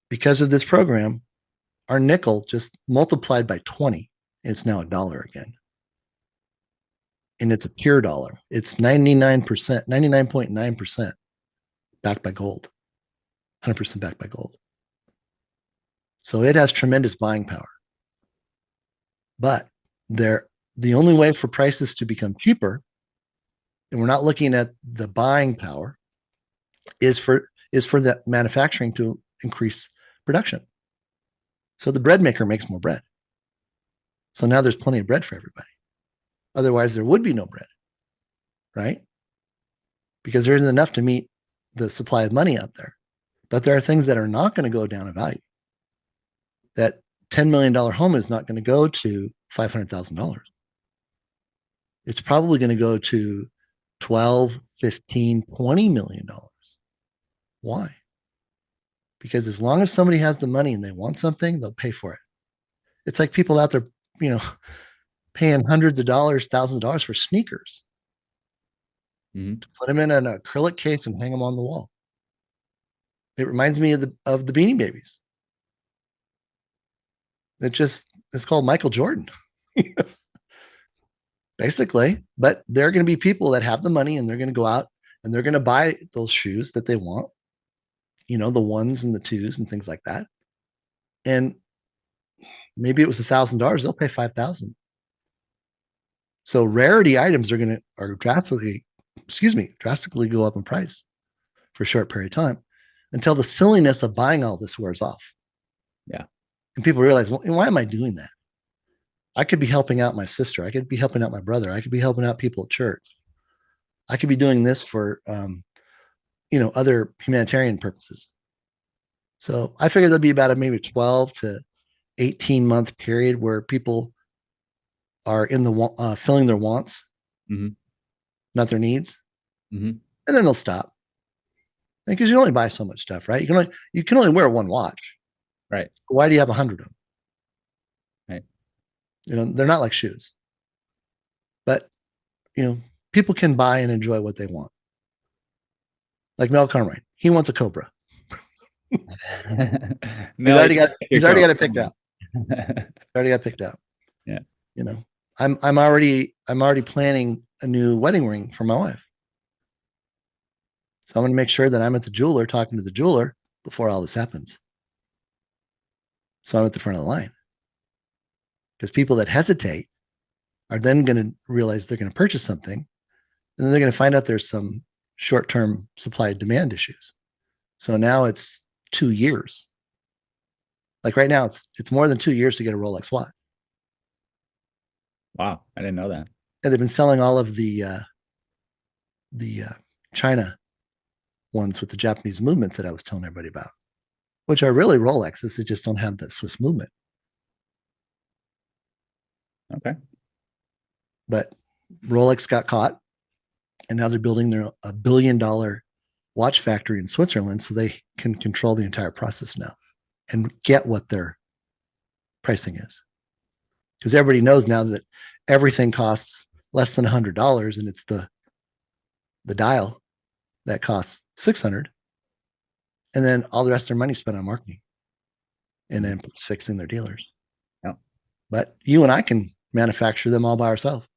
Because of this program, our nickel just multiplied by 20. It's now $1 again. And it's a pure dollar. It's 99%, 99.9% backed by gold, 100% backed by gold. So it has tremendous buying power. But the only way for prices to become cheaper, and we're not looking at the buying power, is for that manufacturing to increase production. So the bread maker makes more bread. So now there's plenty of bread for everybody. Otherwise, there would be no bread, right? Because there isn't enough to meet the supply of money out there. But there are things that are not going to go down in value. That $10 million home is not going to go to $500,000. It's probably going to go to 12, 15, $20 million. Why? Because as long as somebody has the money and they want something, they'll pay for it. It's like people out there, paying hundreds of dollars, thousands of dollars for sneakers. Mm-hmm. To put them in an acrylic case and hang them on the wall. It reminds me of the Beanie Babies. It's called Michael Jordan. Basically, but there are going to be people that have the money and they're going to go out and they're going to buy those shoes that they want, the ones and the twos and things like that. And maybe it was $1,000, they'll pay $5,000. So rarity items are drastically go up in price for a short period of time until the silliness of buying all this wears off. Yeah. And people realize, well, why am I doing that? I could be helping out my sister. I could be helping out my brother. I could be helping out people at church. I could be doing this for, other humanitarian purposes. So I figured there'd be about a maybe 12 to 18 month period where people are in the filling their wants, mm-hmm. not their needs, mm-hmm. and then they'll stop because you only buy so much stuff, right? You can only wear one watch, right? Why do you have 100 of them? Right. They're not like shoes, but people can buy and enjoy what they want. Like Mel Carmine, he wants a Cobra. He's already got it picked out. Already got picked out. Yeah. I'm already planning a new wedding ring for my wife. So I'm going to make sure that I'm at the jeweler talking to the jeweler before all this happens. So I'm at the front of the line. Because people that hesitate are then going to realize they're going to purchase something, and then they're going to find out there's some short-term supply demand issues. So now it's 2 years. Like right now, it's more than 2 years to get a Rolex watch. Wow, I didn't know that. And they've been selling all of the China ones with the Japanese movements that I was telling everybody about, which are really Rolexes. They just don't have the Swiss movement. Okay. But Rolex got caught, and now they're building their $1 billion watch factory in Switzerland so they can control the entire process now and get what their pricing is. Because everybody knows now that everything costs less than $100, and it's the dial that costs $600, and then all the rest of their money spent on marketing and then fixing their dealers. Yeah. But you and I can manufacture them all by ourselves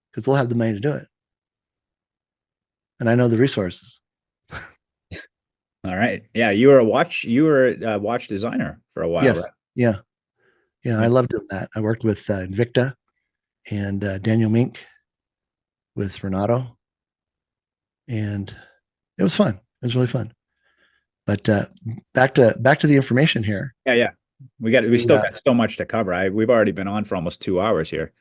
because we'll have the money to do it. And I know the resources. All right. Yeah, you were a watch designer for a while, yes. right? Yeah. Yeah. I Yeah. love doing that. I worked with Invicta and Daniel Mink with Renato, and it was fun. It was really fun. But back to the information here. Yeah, yeah. We The, still got so much to cover. We've already been on for almost 2 hours here.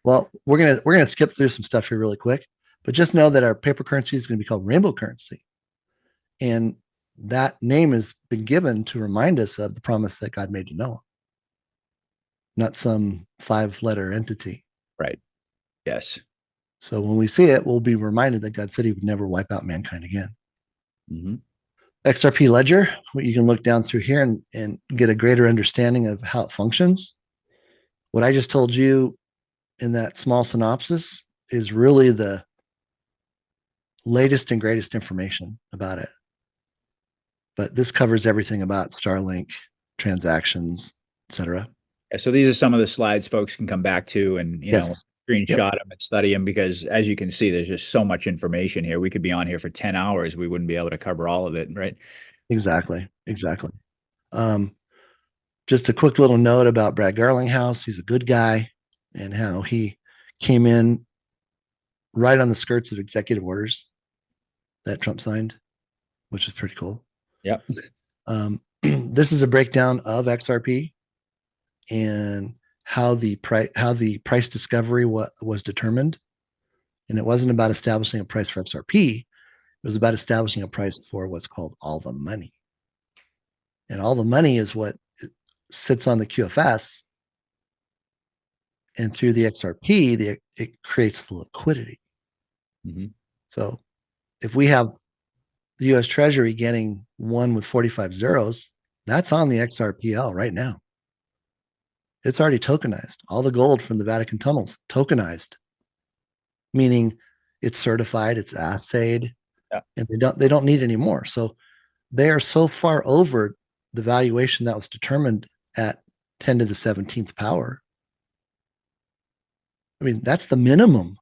well, we're gonna skip through some stuff here really quick, but just know that our paper currency is going to be called rainbow currency, and that name has been given to remind us of the promise that God made to Noah, not some 5-letter entity. Right. Yes. So when we see it, we'll be reminded that God said He would never wipe out mankind again. Mm-hmm. XRP Ledger, what you can look down through here and get a greater understanding of how it functions. What I just told you in that small synopsis is really the latest and greatest information about it. But this covers everything about Starlink transactions, etc. Yeah, so these are some of the slides folks can come back to and, Yes. Yep. screenshot them and study them because as you can see, there's just so much information here. We could be on here for 10 hours. We wouldn't be able to cover all of it, right? Exactly. Exactly. Um, just a quick little note about Brad Garlinghouse. He's a good guy, and how he came in right on the skirts of executive orders that Trump signed, which is pretty cool. Yep. This is a breakdown of XRP and how the price discovery was determined. And it wasn't about establishing a price for XRP. It was about establishing a price for what's called all the money. And all the money is what sits on the QFS. And through the XRP, it creates the liquidity. Mm-hmm. So if we have the US Treasury getting one with 45 zeros, that's on the XRPL right now. It's already tokenized. All the gold from the Vatican tunnels, tokenized, meaning it's certified, it's assayed, Yeah. and they don't need any more. So they are so far over the valuation that was determined at 10 to the 17th power. I mean, that's the minimum.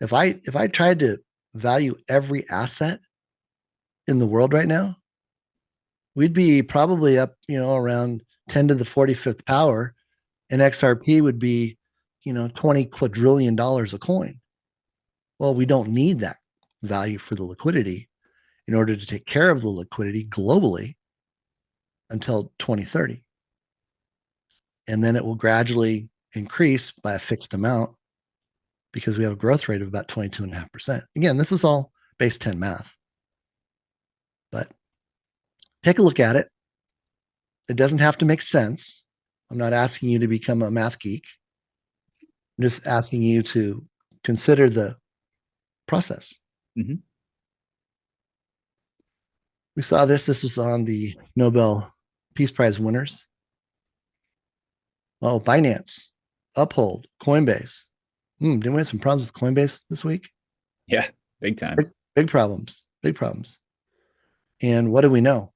If I tried to value every asset in the world right now, we'd be probably up, around 10 to the 45th power, and XRP would be, $20 quadrillion a coin. Well, we don't need that value for the liquidity in order to take care of the liquidity globally until 2030. And then it will gradually increase by a fixed amount because we have a growth rate of about 22.5%. Again, this is all base 10 math. But take a look at it. It doesn't have to make sense. I'm not asking you to become a math geek. I'm just asking you to consider the process. Mm-hmm. We saw this. This was on the Nobel Peace Prize winners. Oh, Binance, Uphold, Coinbase. Didn't we have some problems with Coinbase this week? Yeah, big time. Big problems. Big problems. And what do we know?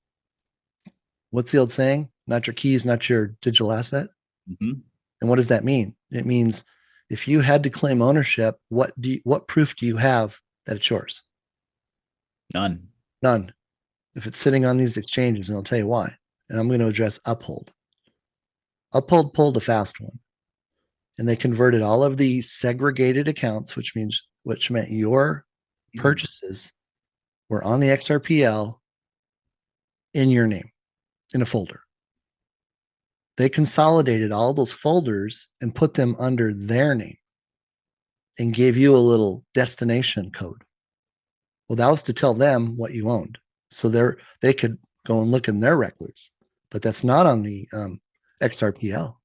What's the old saying? Not your keys, not your digital asset. Mm-hmm. And what does that mean? It means if you had to claim ownership, what proof do you have that it's yours? None. None. If it's sitting on these exchanges, and I'll tell you why. And I'm going to address Uphold. Uphold pulled a fast one, and they converted all of the segregated accounts, which meant your purchases were on the XRPL in your name in a folder. They consolidated all those folders and put them under their name and gave you a little destination code. Well, that was to tell them what you owned. So they could go and look in their records, but that's not on the XRPL.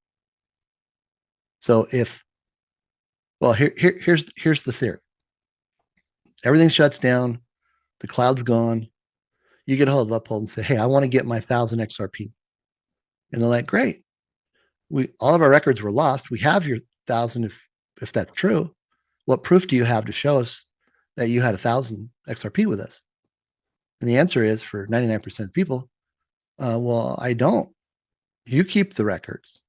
So here's the theory. Everything shuts down, the cloud's gone. You get a hold of Uphold and say, hey, I want to get my 1,000 XRP. And they're like, great. All of our records were lost. We have your 1,000 if that's true. What proof do you have to show us that you had 1,000 XRP with us? And the answer is for 99% of people, well, I don't. You keep the records.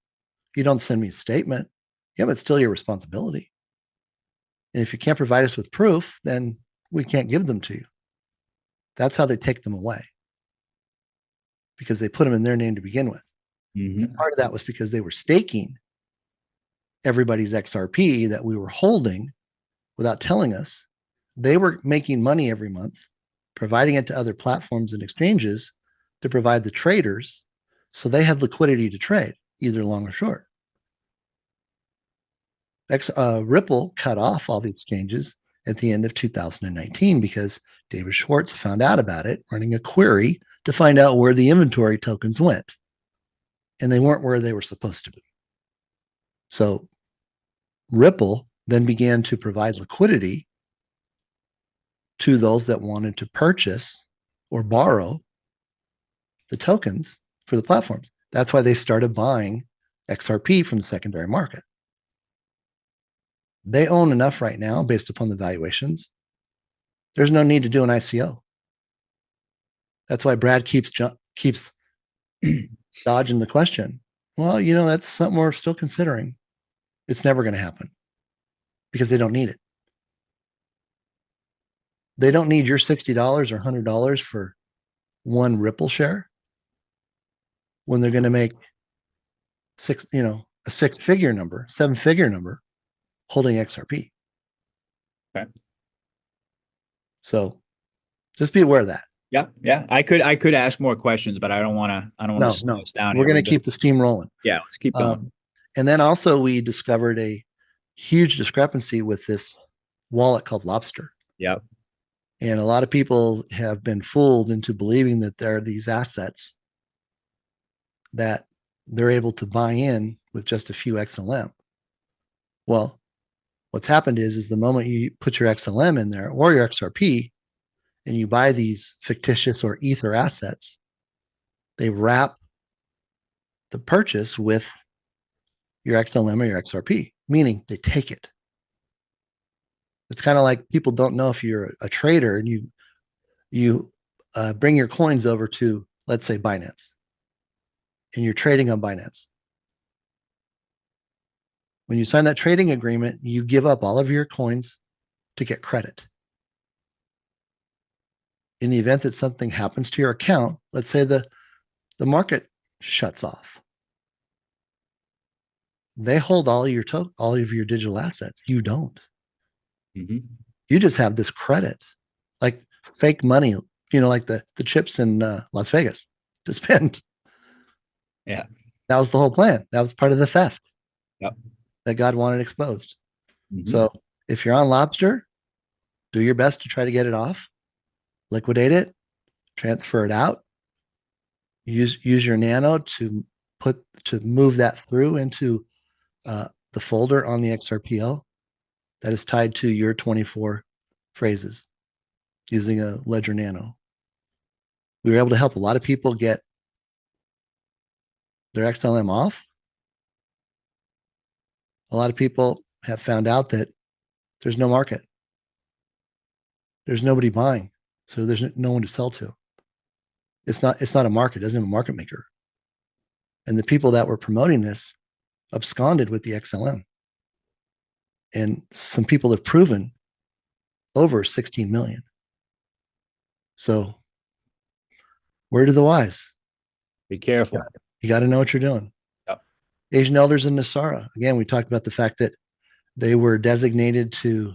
You don't send me a statement. Yeah, but it's still your responsibility. And if you can't provide us with proof, then we can't give them to you. That's how they take them away, because they put them in their name to begin with. Mm-hmm. Part of that was because they were staking everybody's XRP that we were holding without telling us. They were making money every month, providing it to other platforms and exchanges to provide the traders. So they had liquidity to trade, either long or short. Ripple cut off all the exchanges at the end of 2019 because David Schwartz found out about it, running a query to find out where the inventory tokens went. And they weren't where they were supposed to be. So Ripple then began to provide liquidity to those that wanted to purchase or borrow the tokens for the platforms. That's why they started buying XRP from the secondary market. They own enough right now based upon the valuations. There's no need to do an ICO. That's why Brad keeps dodging the question. Well, that's something we're still considering. It's never going to happen because they don't need it. They don't need your $60 or $100 for one Ripple share when they're going to make a six-figure number, seven-figure number holding XRP. Okay. So just be aware of that. Yeah. Yeah. I could ask more questions, but I don't want to slow us down. We're going to keep the steam rolling. Yeah. Let's keep going. And then also we discovered a huge discrepancy with this wallet called Lobster. Yep. And a lot of people have been fooled into believing that there are these assets that they're able to buy in with just a few XLM. Well, what's happened is the moment you put your XLM in there or your XRP and you buy these fictitious or ether assets, they wrap the purchase with your XLM or your XRP, meaning they take it. It's kind of like people don't know if you're a trader and you bring your coins over to, let's say, Binance, and you're trading on Binance. When you sign that trading agreement, you give up all of your coins to get credit. In the event that something happens to your account, let's say the market shuts off, they hold all of your digital assets. You don't. Mm-hmm. You just have this credit, like fake money, like the chips in Las Vegas to spend. Yeah. That was the whole plan. That was part of the theft. Yep. That God wanted exposed. Mm-hmm. So if you're on Lobster, do your best to try to get it off, liquidate it, transfer it out, use your nano to move that through into the folder on the XRPL that is tied to your 24 phrases using a Ledger Nano. We were able to help a lot of people get their XLM off. A lot of people have found out that there's no market. There's nobody buying. So there's no one to sell to. It's not a market. It doesn't have a market maker. And the people that were promoting this absconded with the XLM. And some people have proven over 16 million. So word to the wise. Be careful. You got to know what you're doing. Yep. Asian elders in NESARA. Again, we talked about the fact that they were designated to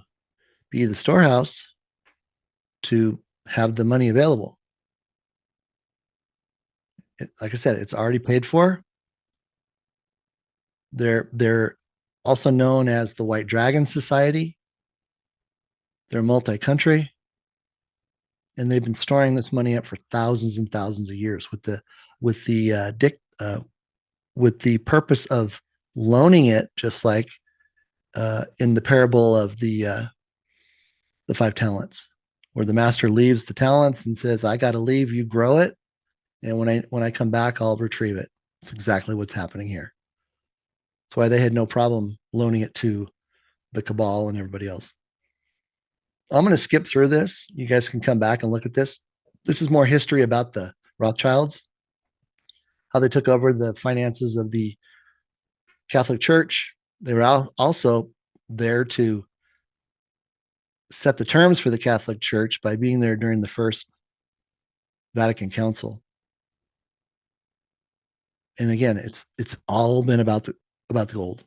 be the storehouse to have the money available. Like I said, it's already paid for. They're also known as the White Dragon Society. They're multi-country, and they've been storing this money up for thousands and thousands of years with the purpose of loaning it, just like in the parable of the 5 talents, where the master leaves the talents and says, "I got to leave. You grow it, and when I come back, I'll retrieve it." It's exactly what's happening here. That's why they had no problem loaning it to the cabal and everybody else. I'm going to skip through this. You guys can come back and look at this. This is more history about the Rothschilds, how they took over the finances of the Catholic Church. They were also there to set the terms for the Catholic Church by being there during the First Vatican Council. And again, it's all been about the gold.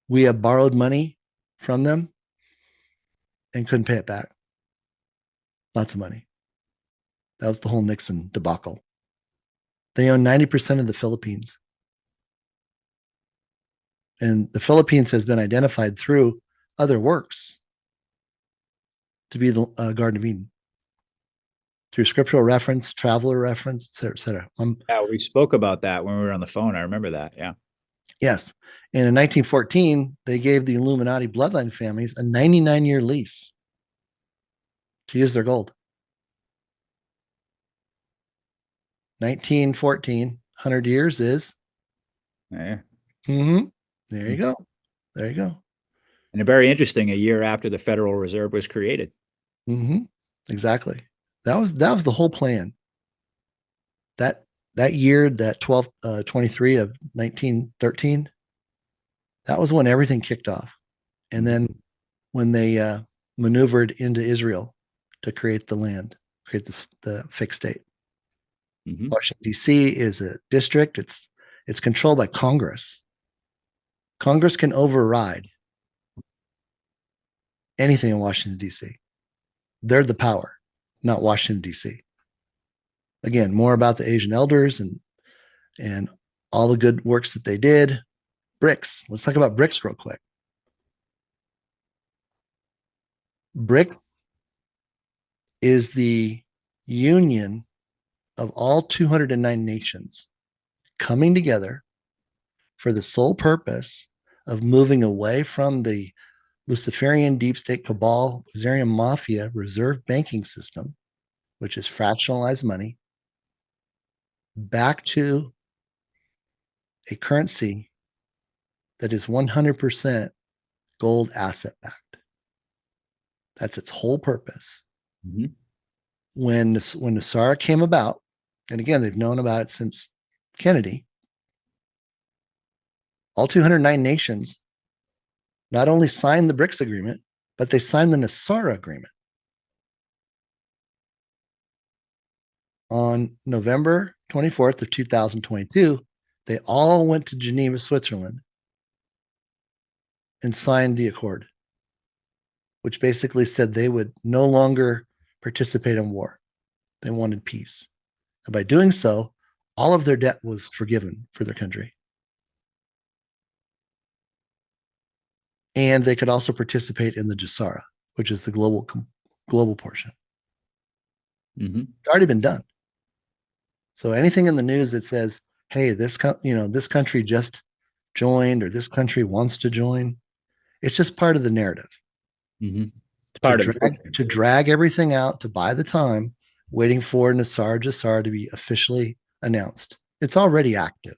We have borrowed money from them and couldn't pay it back. Lots of money. That was the whole Nixon debacle. They own 90% of the Philippines. And the Philippines has been identified through other works to be the Garden of Eden, through scriptural reference, traveler reference, et cetera, et cetera. Yeah, we spoke about that when we were on the phone. I remember that. Yeah. Yes. And in 1914, they gave the Illuminati bloodline families a 99-year lease to use their gold. 1914, 100 years is. Yeah. Mm-hmm. There you go. There you go. And very interesting, a year after the Federal Reserve was created. Mm-hmm. Exactly. That was the whole plan. That year, that 23 of 1913, that was when everything kicked off. And then when they maneuvered into Israel to create the land, create the fixed state. Mm-hmm. Washington, D.C. is a district. It's controlled by Congress. Congress can override anything in Washington, D.C. They're the power, not Washington, D.C. Again, more about the Asian elders and all the good works that they did. BRICS. Let's talk about BRICS real quick. BRICS is the union of all 209 nations coming together for the sole purpose of moving away from the Luciferian deep state cabal, Xerian mafia reserve banking system, which is fractionalized money, back to a currency that is 100% gold asset backed. That's its whole purpose. Mm-hmm. When NESARA came about, and again, they've known about it since Kennedy, all 209 nations not only signed the BRICS agreement, but they signed the NESARA agreement. On November 24th of 2022, they all went to Geneva, Switzerland, and signed the accord, which basically said they would no longer participate in war. They wanted peace. And by doing so, all of their debt was forgiven for their country. And they could also participate in the GESARA, which is the global portion. Mm-hmm. It's already been done. So anything in the news that says, "Hey, this country just joined," or "this country wants to join," it's just part of the narrative. Mm-hmm. Part of to drag everything out, to buy the time, waiting for NESARA GESARA to be officially announced. It's already active.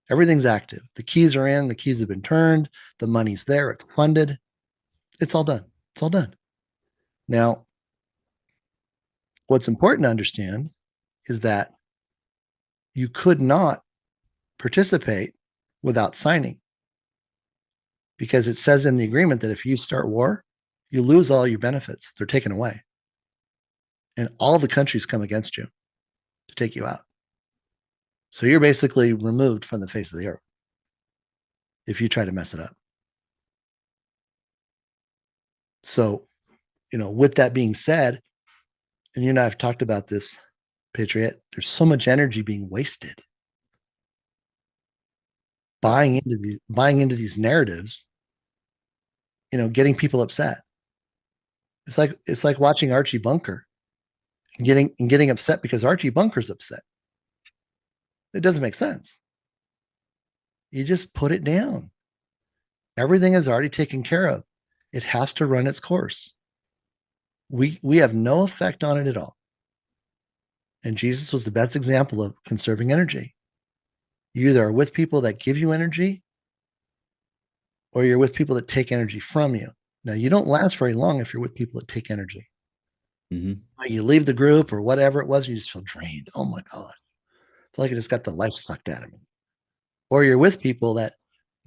Everything's active. The keys are in. The keys have been turned. The money's there. It's funded. It's all done. It's all done. Now, what's important to understand is that you could not participate without signing, because it says in the agreement that if you start war, you lose all your benefits. They're taken away. And all the countries come against you to take you out. So you're basically removed from the face of the earth if you try to mess it up. So, with that being said, and you and I have talked about this, Patriot, there's so much energy being wasted buying into these narratives, getting people upset. It's like watching Archie Bunker and getting upset because Archie Bunker's upset. It doesn't make sense. You just put it down. Everything is already taken care of. It has to run its course. We have no effect on it at all. And Jesus was the best example of conserving energy. You either are with people that give you energy, or you're with people that take energy from you. Now, you don't last very long if you're with people that take energy. Mm-hmm. Like you leave the group or whatever it was, you just feel drained. Oh my God. I feel like I just got the life sucked out of me. Or you're with people that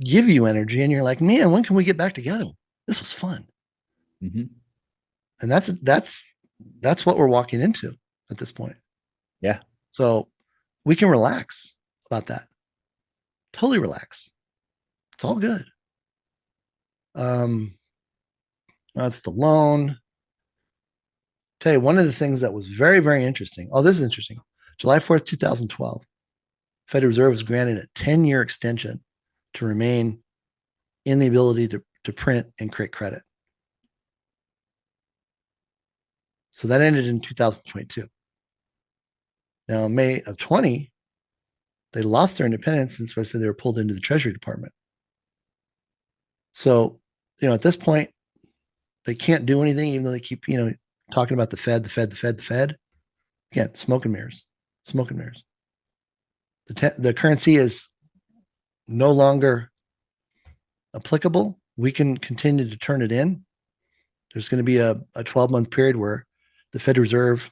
give you energy and you're like, man, when can we get back together? This was fun. Mm-hmm. And that's what we're walking into at this point. Yeah. So we can relax about that. Totally relax. It's all good. That's the loan. Tell you one of the things that was very, very interesting. Oh, this is interesting. July 4th, 2012, Federal Reserve was granted a 10-year extension to remain in the ability to print and create credit. So that ended in 2022. Now, in May of 20, they lost their independence, and so I said they were pulled into the Treasury Department. So, at this point, they can't do anything, even though they keep, talking about the Fed, the Fed, the Fed, the Fed. Again, smoke and mirrors, smoke and mirrors. The currency is no longer applicable. We can continue to turn it in. There's going to be a 12-month period where the Federal Reserve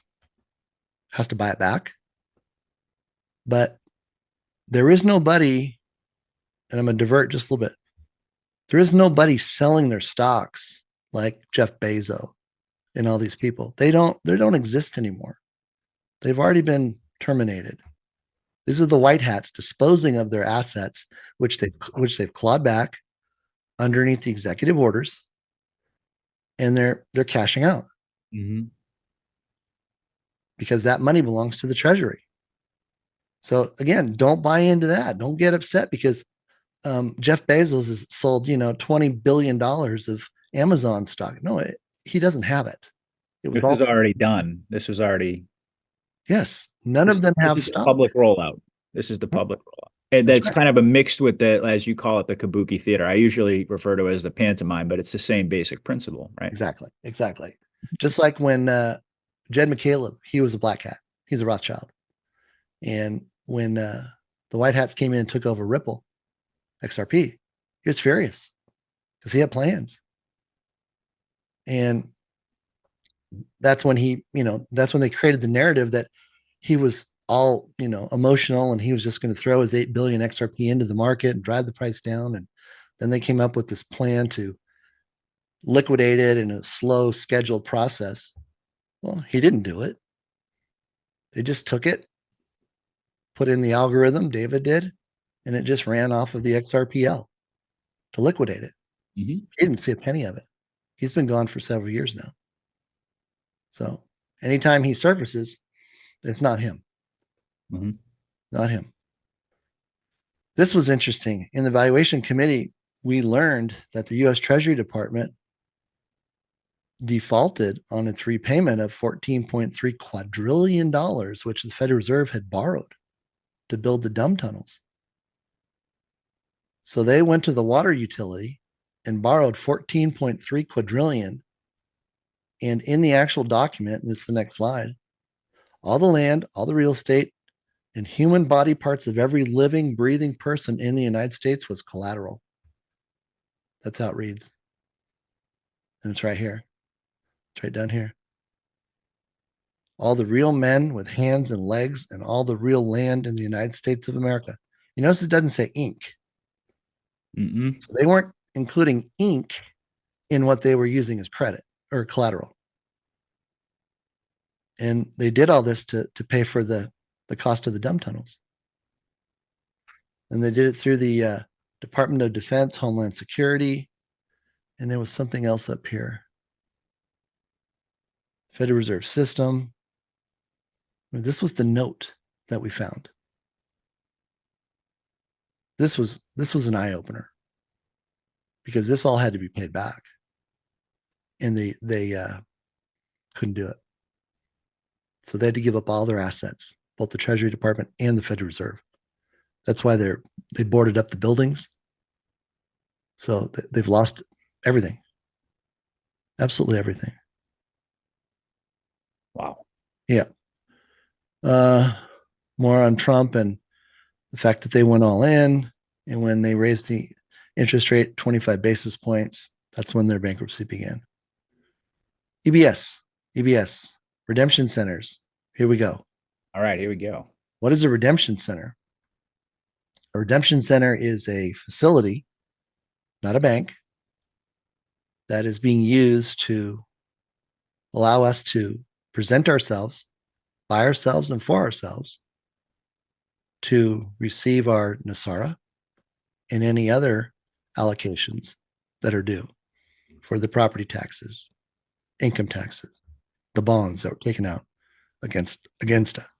has to buy it back. But there is nobody, and I'm going to divert just a little bit. There is nobody selling their stocks like Jeff Bezos and all these people. They don't exist anymore. They've already been terminated. These are the white hats disposing of their assets, which they've clawed back underneath the executive orders, and they're cashing out because that money belongs to the Treasury. So again, don't buy into that. Don't get upset because Jeff Bezos has sold $20 billion of Amazon stock. No, he doesn't have it. This was already done. This was already. Yes, none of them have stock. Public rollout. This is the public rollout. And that's kind of a mixed with the, as you call it, the kabuki theater. I usually refer to it as the pantomime, but it's the same basic principle, right? Exactly. Just like when Jed McCaleb, he was a black hat. He's a Rothschild. And when the white hats came in and took over Ripple, XRP, he was furious because he had plans. And that's when that's when they created the narrative that he was all, emotional, and he was just going to throw his 8 billion XRP into the market and drive the price down. And then they came up with this plan to liquidate it in a slow, scheduled process. Well, he didn't do it. They just took it, put in the algorithm, David did, and it just ran off of the XRPL to liquidate it. He didn't see a penny of it. He's been gone for several years now. So anytime he surfaces, it's not him. Not him. This was interesting. In the valuation committee, we learned that the U.S. Treasury Department defaulted on its repayment of $14.3 quadrillion, which the Federal Reserve had borrowed to build the dumb tunnels. So they went to the water utility and borrowed 14.3 quadrillion. And in the actual document, and it's the next slide, all the land, all the real estate, and human body parts of every living, breathing person in the United States was collateral. That's how it reads. And it's right here. It's right down here. All the real men with hands and legs and all the real land in the United States of America. You notice it doesn't say ink. So they weren't including ink in what they were using as credit or collateral. And they did all this to pay for the cost of the dumb tunnels. And they did it through the Department of Defense, Homeland Security, and there was something else up here. Federal Reserve System. I mean, this was the note that we found. This was an eye-opener because this all had to be paid back. And they couldn't do it. So they had to give up all their assets, both the Treasury Department and the Federal Reserve. That's why they boarded up the buildings. So they've lost everything. Absolutely everything. Wow. Yeah. More on Trump and the fact that they went all in, and when they raised the interest rate 25 basis points, that's when their bankruptcy began. EBS, redemption centers. Here we go. All right, here we go. What is a redemption center? A redemption center is a facility, not a bank, that is being used to allow us to present ourselves, by ourselves and for ourselves, to receive our NESARA and any other allocations that are due for the property taxes, income taxes, the bonds that were taken out against us.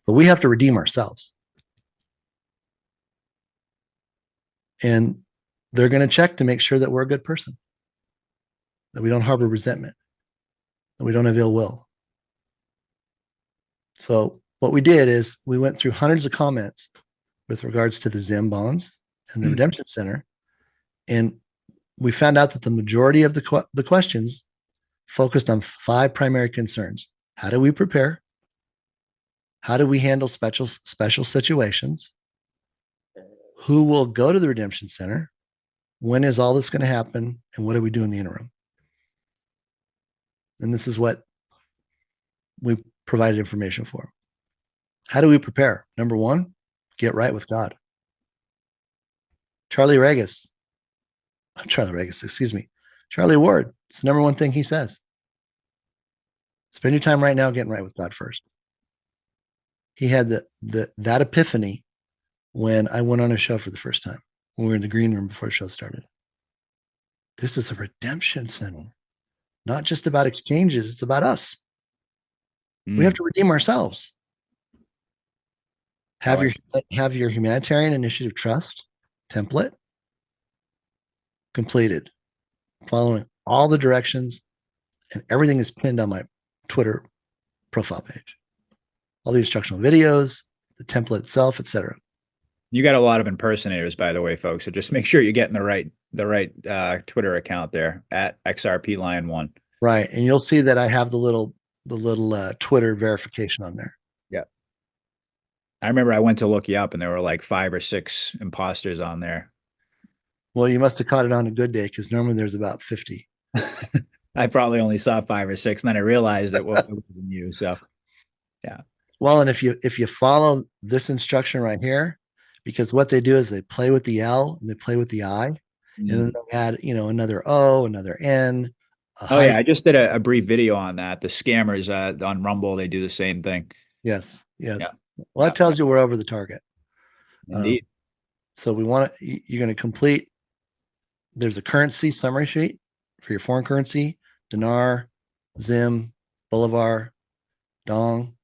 But we have to redeem ourselves. And they're going to check to make sure that we're a good person, that we don't harbor resentment, that we don't have ill will. So what we did is we went through hundreds of comments with regards to the ZIM bonds and the Redemption Center. And we found out that the majority of the questions focused on 5 primary concerns. How do we prepare? How do we handle special situations? Who will go to the Redemption Center? When is all this going to happen? And what do we do in the interim? And this is what we provided information for. How do we prepare? Number 1, get right with God. Charlie Ward, it's the number 1 thing he says. Spend your time right now getting right with God first. He had that epiphany when I went on a show for the first time, when we were in the green room before the show started. This is a redemption center, not just about exchanges. It's about us. We have to redeem ourselves. Have your humanitarian initiative trust template completed, following all the directions, and everything is pinned on my Twitter profile page. All the instructional videos, the template itself, etc. You got a lot of impersonators, by the way, folks. So just make sure you're getting the right Twitter account there at XRPLion1. Right, and you'll see that I have the little Twitter verification on there. Yeah, I remember I went to look you up, and there were like 5 or 6 imposters on there. Well, you must have caught it on a good day, because normally there's about 50. I probably only saw 5 or 6, and then I realized that it wasn't you. So, yeah. Well, and if you follow this instruction right here, because what they do is they play with the L and they play with the I, and then they add, another O, another N. Oh yeah, I just did a brief video on that. The scammers on Rumble, they do the same thing. Yes. Yeah. Well, that tells you we're over the target. Indeed. So you're going to complete. There's a currency summary sheet for your foreign currency: dinar, Zim, Bolivar, Dong.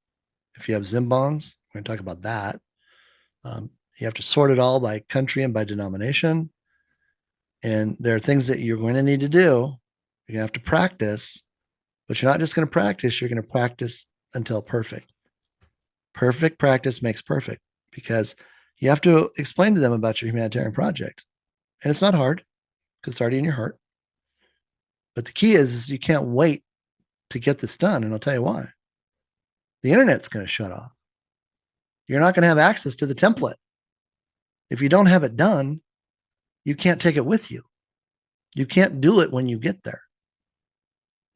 If you have Zim bonds, we're going to talk about that. You have to sort it all by country and by denomination. And there are things that you're going to need to do. You're going to have to practice, but you're not just going to practice. You're going to practice until perfect. Perfect practice makes perfect, because you have to explain to them about your humanitarian project. And it's not hard, because it's already in your heart. But the key is you can't wait to get this done. And I'll tell you why. The internet's going to shut off. You're not going to have access to the template. If you don't have it done, you can't take it with you. You can't do it when you get there.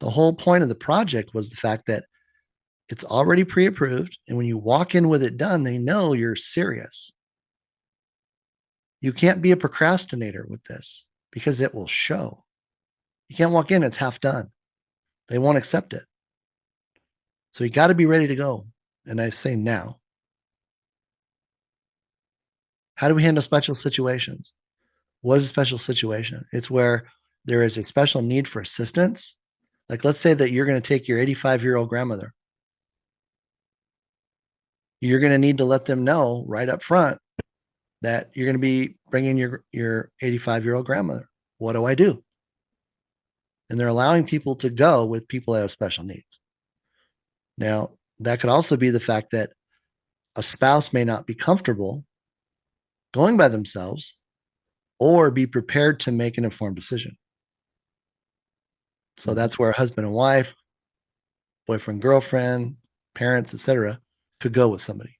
The whole point of the project was the fact that it's already pre-approved. And when you walk in with it done, they know you're serious. You can't be a procrastinator with this, because it will show. You can't walk in, it's half done. They won't accept it. So you got to be ready to go. And I say now. How do we handle special situations? What is a special situation? It's where there is a special need for assistance. Like, let's say that you're going to take your 85-year-old grandmother. You're going to need to let them know right up front that you're going to be bringing your 85-year-old grandmother. What do I do? And they're allowing people to go with people that have special needs. Now, that could also be the fact that a spouse may not be comfortable going by themselves, or be prepared to make an informed decision. So that's where a husband and wife, boyfriend, girlfriend, parents, etc., could go with somebody.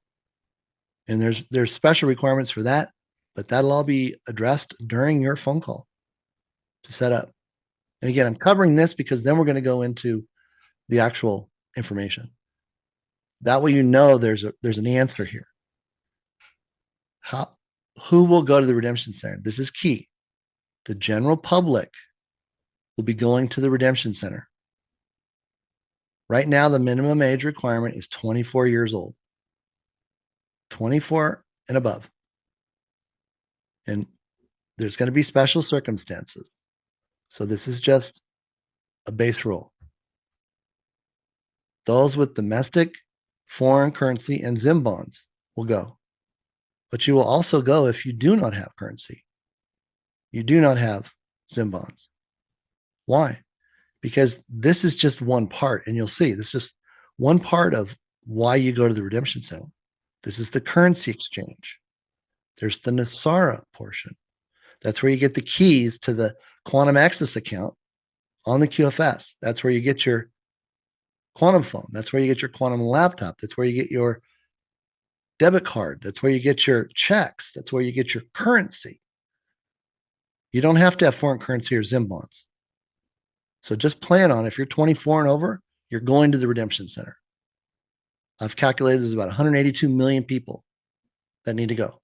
And there's special requirements for that, but that'll all be addressed during your phone call to set up. And again, I'm covering this because then we're going to go into the actual information. That way, there's an answer here. Who will go to the Redemption Center? This is key. The general public will be going to the Redemption Center. Right now, the minimum age requirement is 24 years old. 24 and above. And there's going to be special circumstances. So this is just a base rule. Those with domestic, foreign currency, and ZIM bonds will go. But you will also go if you do not have currency. You do not have ZIM bonds. Why? Because this is just one part, and you'll see this is just one part of why you go to the redemption center. This is the currency exchange. There's the NESARA portion. That's where you get the keys to the quantum access account on the QFS. That's where you get your quantum phone. That's where you get your quantum laptop. That's where you get your debit card. That's where you get your checks. That's where you get your currency. You don't have to have foreign currency or ZIM bonds. So just plan on, if you're 24 and over, you're going to the redemption center. I've calculated there's about 182 million people that need to go.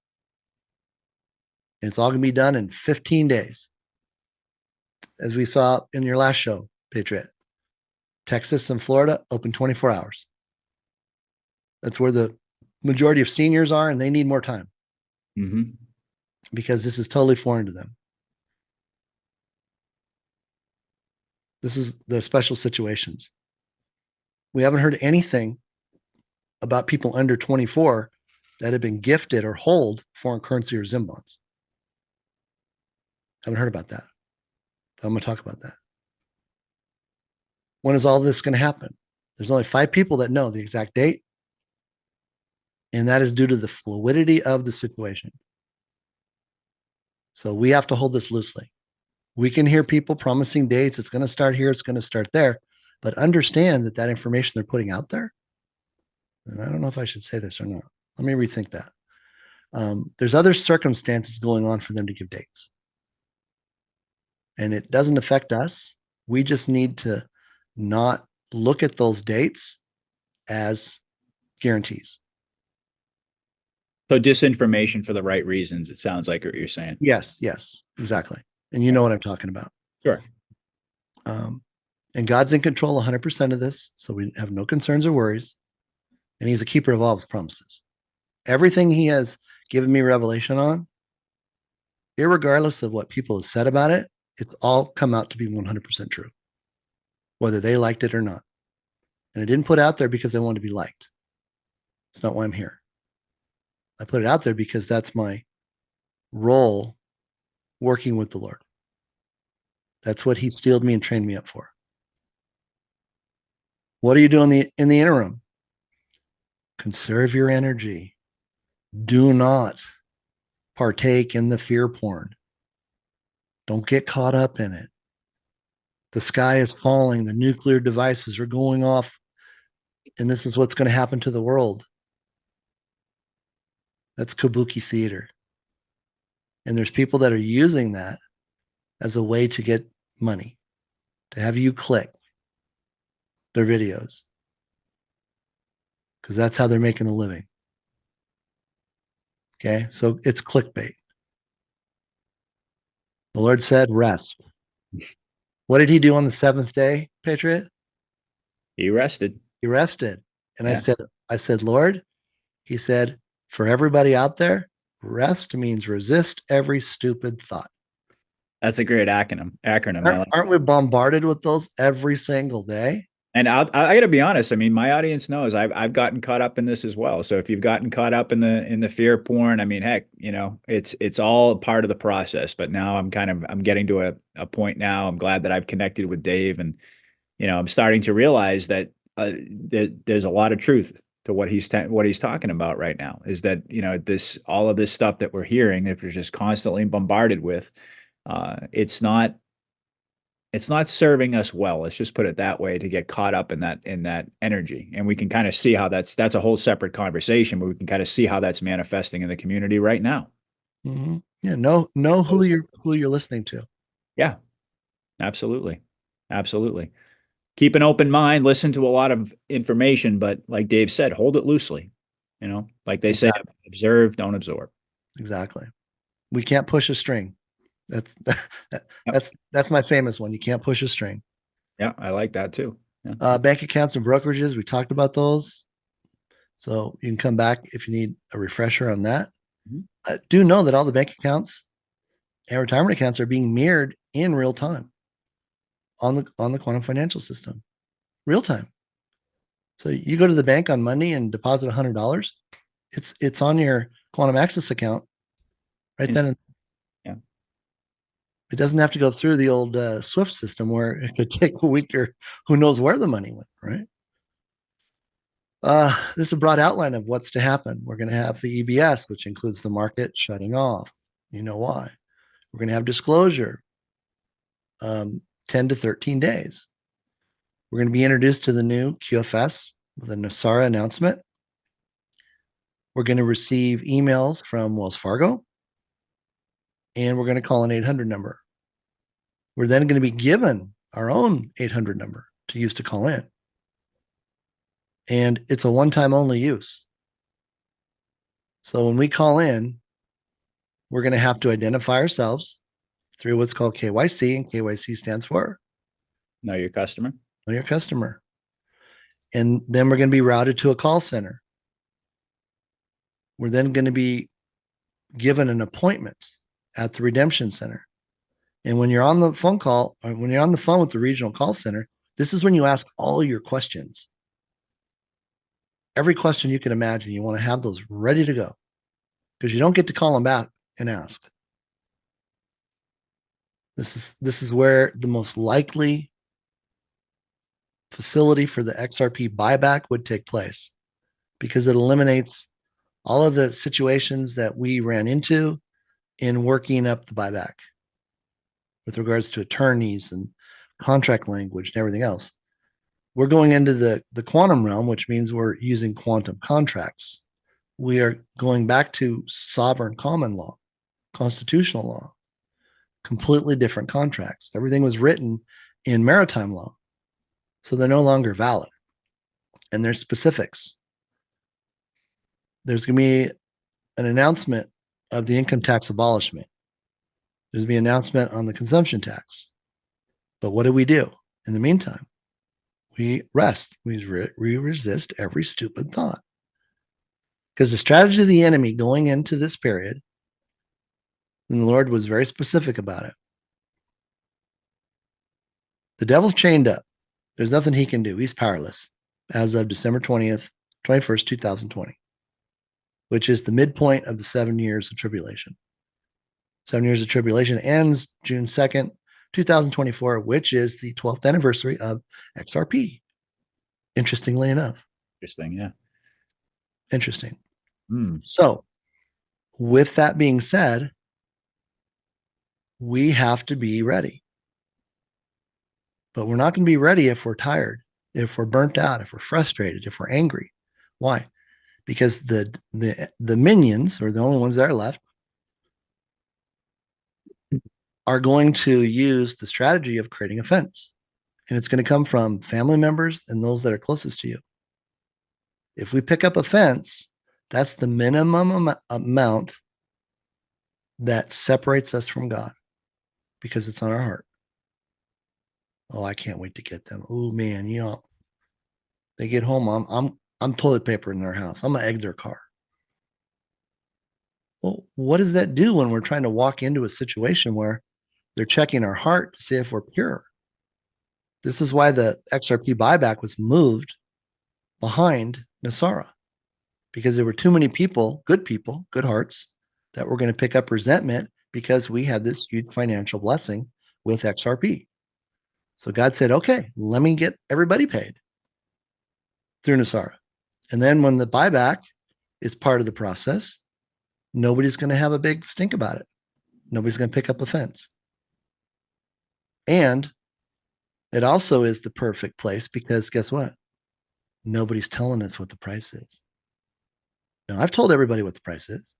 And it's all going to be done in 15 days. As we saw in your last show, Patriot. Texas and Florida open 24 hours. That's where the majority of seniors are, and they need more time. Mm-hmm. Because this is totally foreign to them. This is the special situations. We haven't heard anything about people under 24 that have been gifted or hold foreign currency or ZIM bonds. Haven't heard about that. I'm going to talk about that. When is all this going to happen? There's only 5 people that know the exact date, and that is due to the fluidity of the situation. So we have to hold this loosely. We can hear people promising dates. It's going to start here. It's going to start there. But understand that that information they're putting out there, and I don't know if I should say this or not. Let me rethink that. There's other circumstances going on for them to give dates. And it doesn't affect us. We just need to not look at those dates as guarantees. So disinformation for the right reasons, it sounds like what you're saying. Yes, exactly. And you know what I'm talking about. Sure. And God's in control 100% of this, so we have no concerns or worries. And he's a keeper of all his promises. Everything he has given me revelation on, irregardless of what people have said about it, it's all come out to be 100% true, whether they liked it or not. And I didn't put it out there because I wanted to be liked. It's not why I'm here. I put it out there because that's my role working with the Lord. That's what he steeled me and trained me up for. What are you doing in the interim? Conserve your energy. Do not partake in the fear porn. Don't get caught up in it. The sky is falling. The nuclear devices are going off. And this is what's going to happen to the world. That's kabuki theater. And there's people that are using that as a way to get money, to have you click their videos, because that's how they're making a living. Okay, so it's clickbait. The Lord said, rest. What did he do on the 7th day, Patriot? He rested. He rested. And Yeah. I said, Lord, he said, for everybody out there, rest means resist every stupid thought. That's a great acronym. Aren't we bombarded with those every single day? And I got to be honest. I mean, my audience knows I've gotten caught up in this as well. So if you've gotten caught up in the fear porn, I mean, heck, it's all part of the process. But now I'm getting to a point now. I'm glad that I've connected with Dave, and I'm starting to realize that there's a lot of truth to what he's talking about right now. Is that all of this stuff that we're hearing, that we're just constantly bombarded with, it's not serving us well. Let's just put it that way, to get caught up in that energy. And we can kind of see how that's a whole separate conversation, but we can kind of see how that's manifesting in the community right now. Mm-hmm. Yeah. Know who you're listening to. Yeah, absolutely. Absolutely. Keep an open mind, listen to a lot of information, but like Dave said, hold it loosely. Like they say, observe, don't absorb. Exactly. We can't push a string. That's my famous one. You can't push a string. Yeah, I like that too. Yeah. Bank accounts and brokerages, we talked about those. So you can come back if you need a refresher on that. Mhm. Do know that all the bank accounts and retirement accounts are being mirrored in real time on the quantum financial system, real time. So you go to the bank on Monday and deposit $100. It's on your quantum access account right then. Yeah. It doesn't have to go through the old Swift system where it could take a week or who knows where the money went, right? This is a broad outline of what's to happen. We're going to have the EBS, which includes the market shutting off. You know why. We're going to have disclosure, 10 to 13 days. We're going to be introduced to the new QFS with a NESARA announcement. We're going to receive emails from Wells Fargo, and we're going to call an 800 number. We're then going to be given our own 800 number to use to call in. And it's a one-time only use. So when we call in, we're going to have to identify ourselves through what's called KYC, and KYC stands for Know your customer. Know Your Customer. And then we're going to be routed to a call center. We're then going to be given an appointment at the redemption center. And when you're on the phone call, or when you're on the phone with the regional call center, this is when you ask all your questions. Every question you can imagine, you want to have those ready to go because you don't get to call them back and ask. This is where the most likely facility for the XRP buyback would take place because it eliminates all of the situations that we ran into in working up the buyback with regards to attorneys and contract language and everything else. We're going into the quantum realm, which means we're using quantum contracts. We are going back to sovereign common law, constitutional law, completely different contracts. Everything was written in maritime law, so they're no longer valid. And there's specifics. There's going to be an announcement of the income tax abolishment. There's going to be an announcement on the consumption tax. But what do we do in the meantime? We rest. We resist every stupid thought. Because the strategy of the enemy going into this period, and the Lord was very specific about it. The devil's chained up. There's nothing he can do. He's powerless as of December 21st, 2020, which is the midpoint of the 7 years of tribulation. 7 years of tribulation ends June 2nd, 2024, which is the 12th anniversary of XRP. Interestingly enough. Interesting. Yeah. Interesting. So, with that being said, we have to be ready. But we're not going to be ready if we're tired, if we're burnt out, if we're frustrated, if we're angry. Why? Because the minions, or the only ones that are left, are going to use the strategy of creating a fence. And it's going to come from family members and those that are closest to you. If we pick up a fence, that's the minimum amount that separates us from God because it's on our heart. Oh, I can't wait to get them. Oh man, they get home, I'm toilet paper in their house. I'm gonna egg their car. Well, what does that do when we're trying to walk into a situation where they're checking our heart to see if we're pure? This is why the XRP buyback was moved behind NESARA, because there were too many people, good hearts, that were going to pick up resentment because we had this huge financial blessing with XRP. So God said, okay, let me get everybody paid through NESARA. And then when the buyback is part of the process, nobody's going to have a big stink about it. Nobody's going to pick up a fence. And it also is the perfect place because guess what? Nobody's telling us what the price is. Now, I've told everybody what the price is.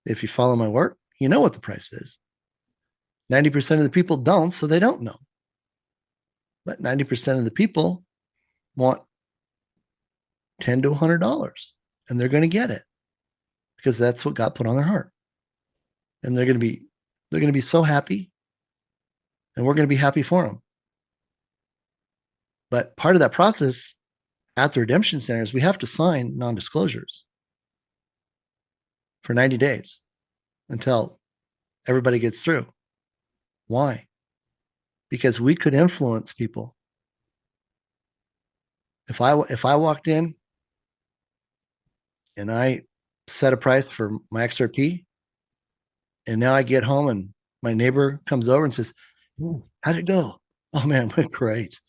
If you follow my work, you know what the price is. 90% of the people don't, so they don't know. But 90% of the people want $10 to $100, and they're going to get it because that's what God put on their heart. And they're going to be so happy, and we're going to be happy for them. But part of that process at the redemption centers, we have to sign non-disclosures for 90 days until everybody gets through. Why? Because we could influence people. If I walked in and I set a price for my XRP, and now I get home and my neighbor comes over and says, how'd it go? Oh man, went great.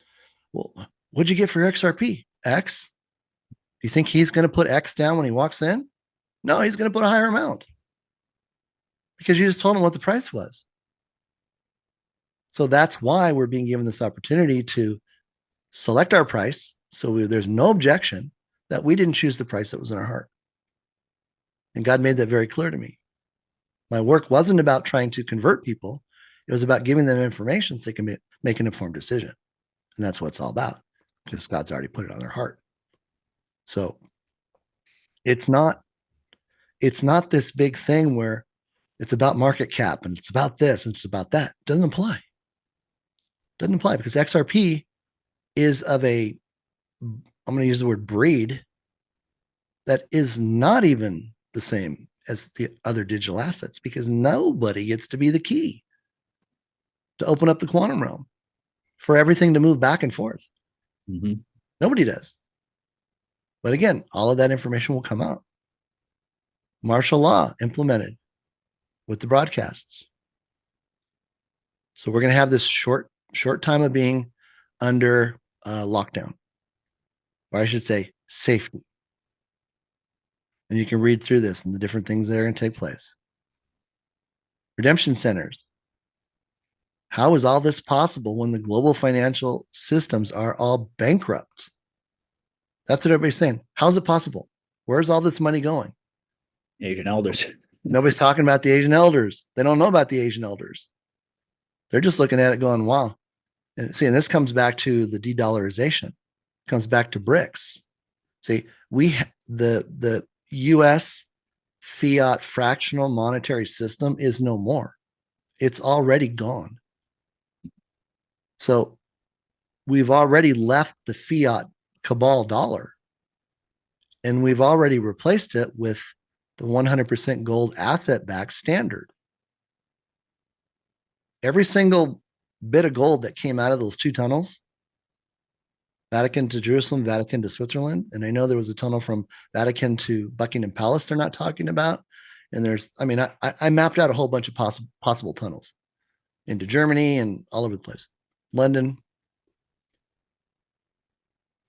Well, what'd you get for your XRP? X? Do you think he's going to put X down when he walks in? No, he's going to put a higher amount because you just told him what the price was. So that's why we're being given this opportunity to select our price. So there's no objection that we didn't choose the price that was in our heart. And God made that very clear to me. My work wasn't about trying to convert people. It was about giving them information so they can make an informed decision. And that's what it's all about, because God's already put it on their heart. So it's not this big thing where it's about market cap and it's about this and it's about that. It doesn't apply. Doesn't apply because XRP is of a, I'm going to use the word breed, that is not even the same as the other digital assets, because nobody gets to be the key to open up the quantum realm for everything to move back and forth. Mm-hmm. Nobody does. But again, all of that information will come out. Martial law implemented with the broadcasts. So we're going to have this short time of being under lockdown, or I should say safety. And you can read through this and the different things that are going to take place. Redemption centers. How is all this possible when the global financial systems are all bankrupt? That's what everybody's saying. How is it possible? Where's all this money going? Asian elders. Nobody's talking about the Asian elders. They don't know about the Asian elders. They're just looking at it going, wow. And see, and this comes back to the de-dollarization. It comes back to BRICS. See, the US fiat fractional monetary system is no more. It's already gone. So we've already left the fiat cabal dollar, and we've already replaced it with the 100% gold asset-backed standard. Every single bit of gold that came out of those two tunnels, Vatican to Jerusalem, Vatican to Switzerland, and I know there was a tunnel from Vatican to Buckingham Palace they're not talking about. And there's, I mean, I mapped out a whole bunch of possible tunnels into Germany and all over the place. London.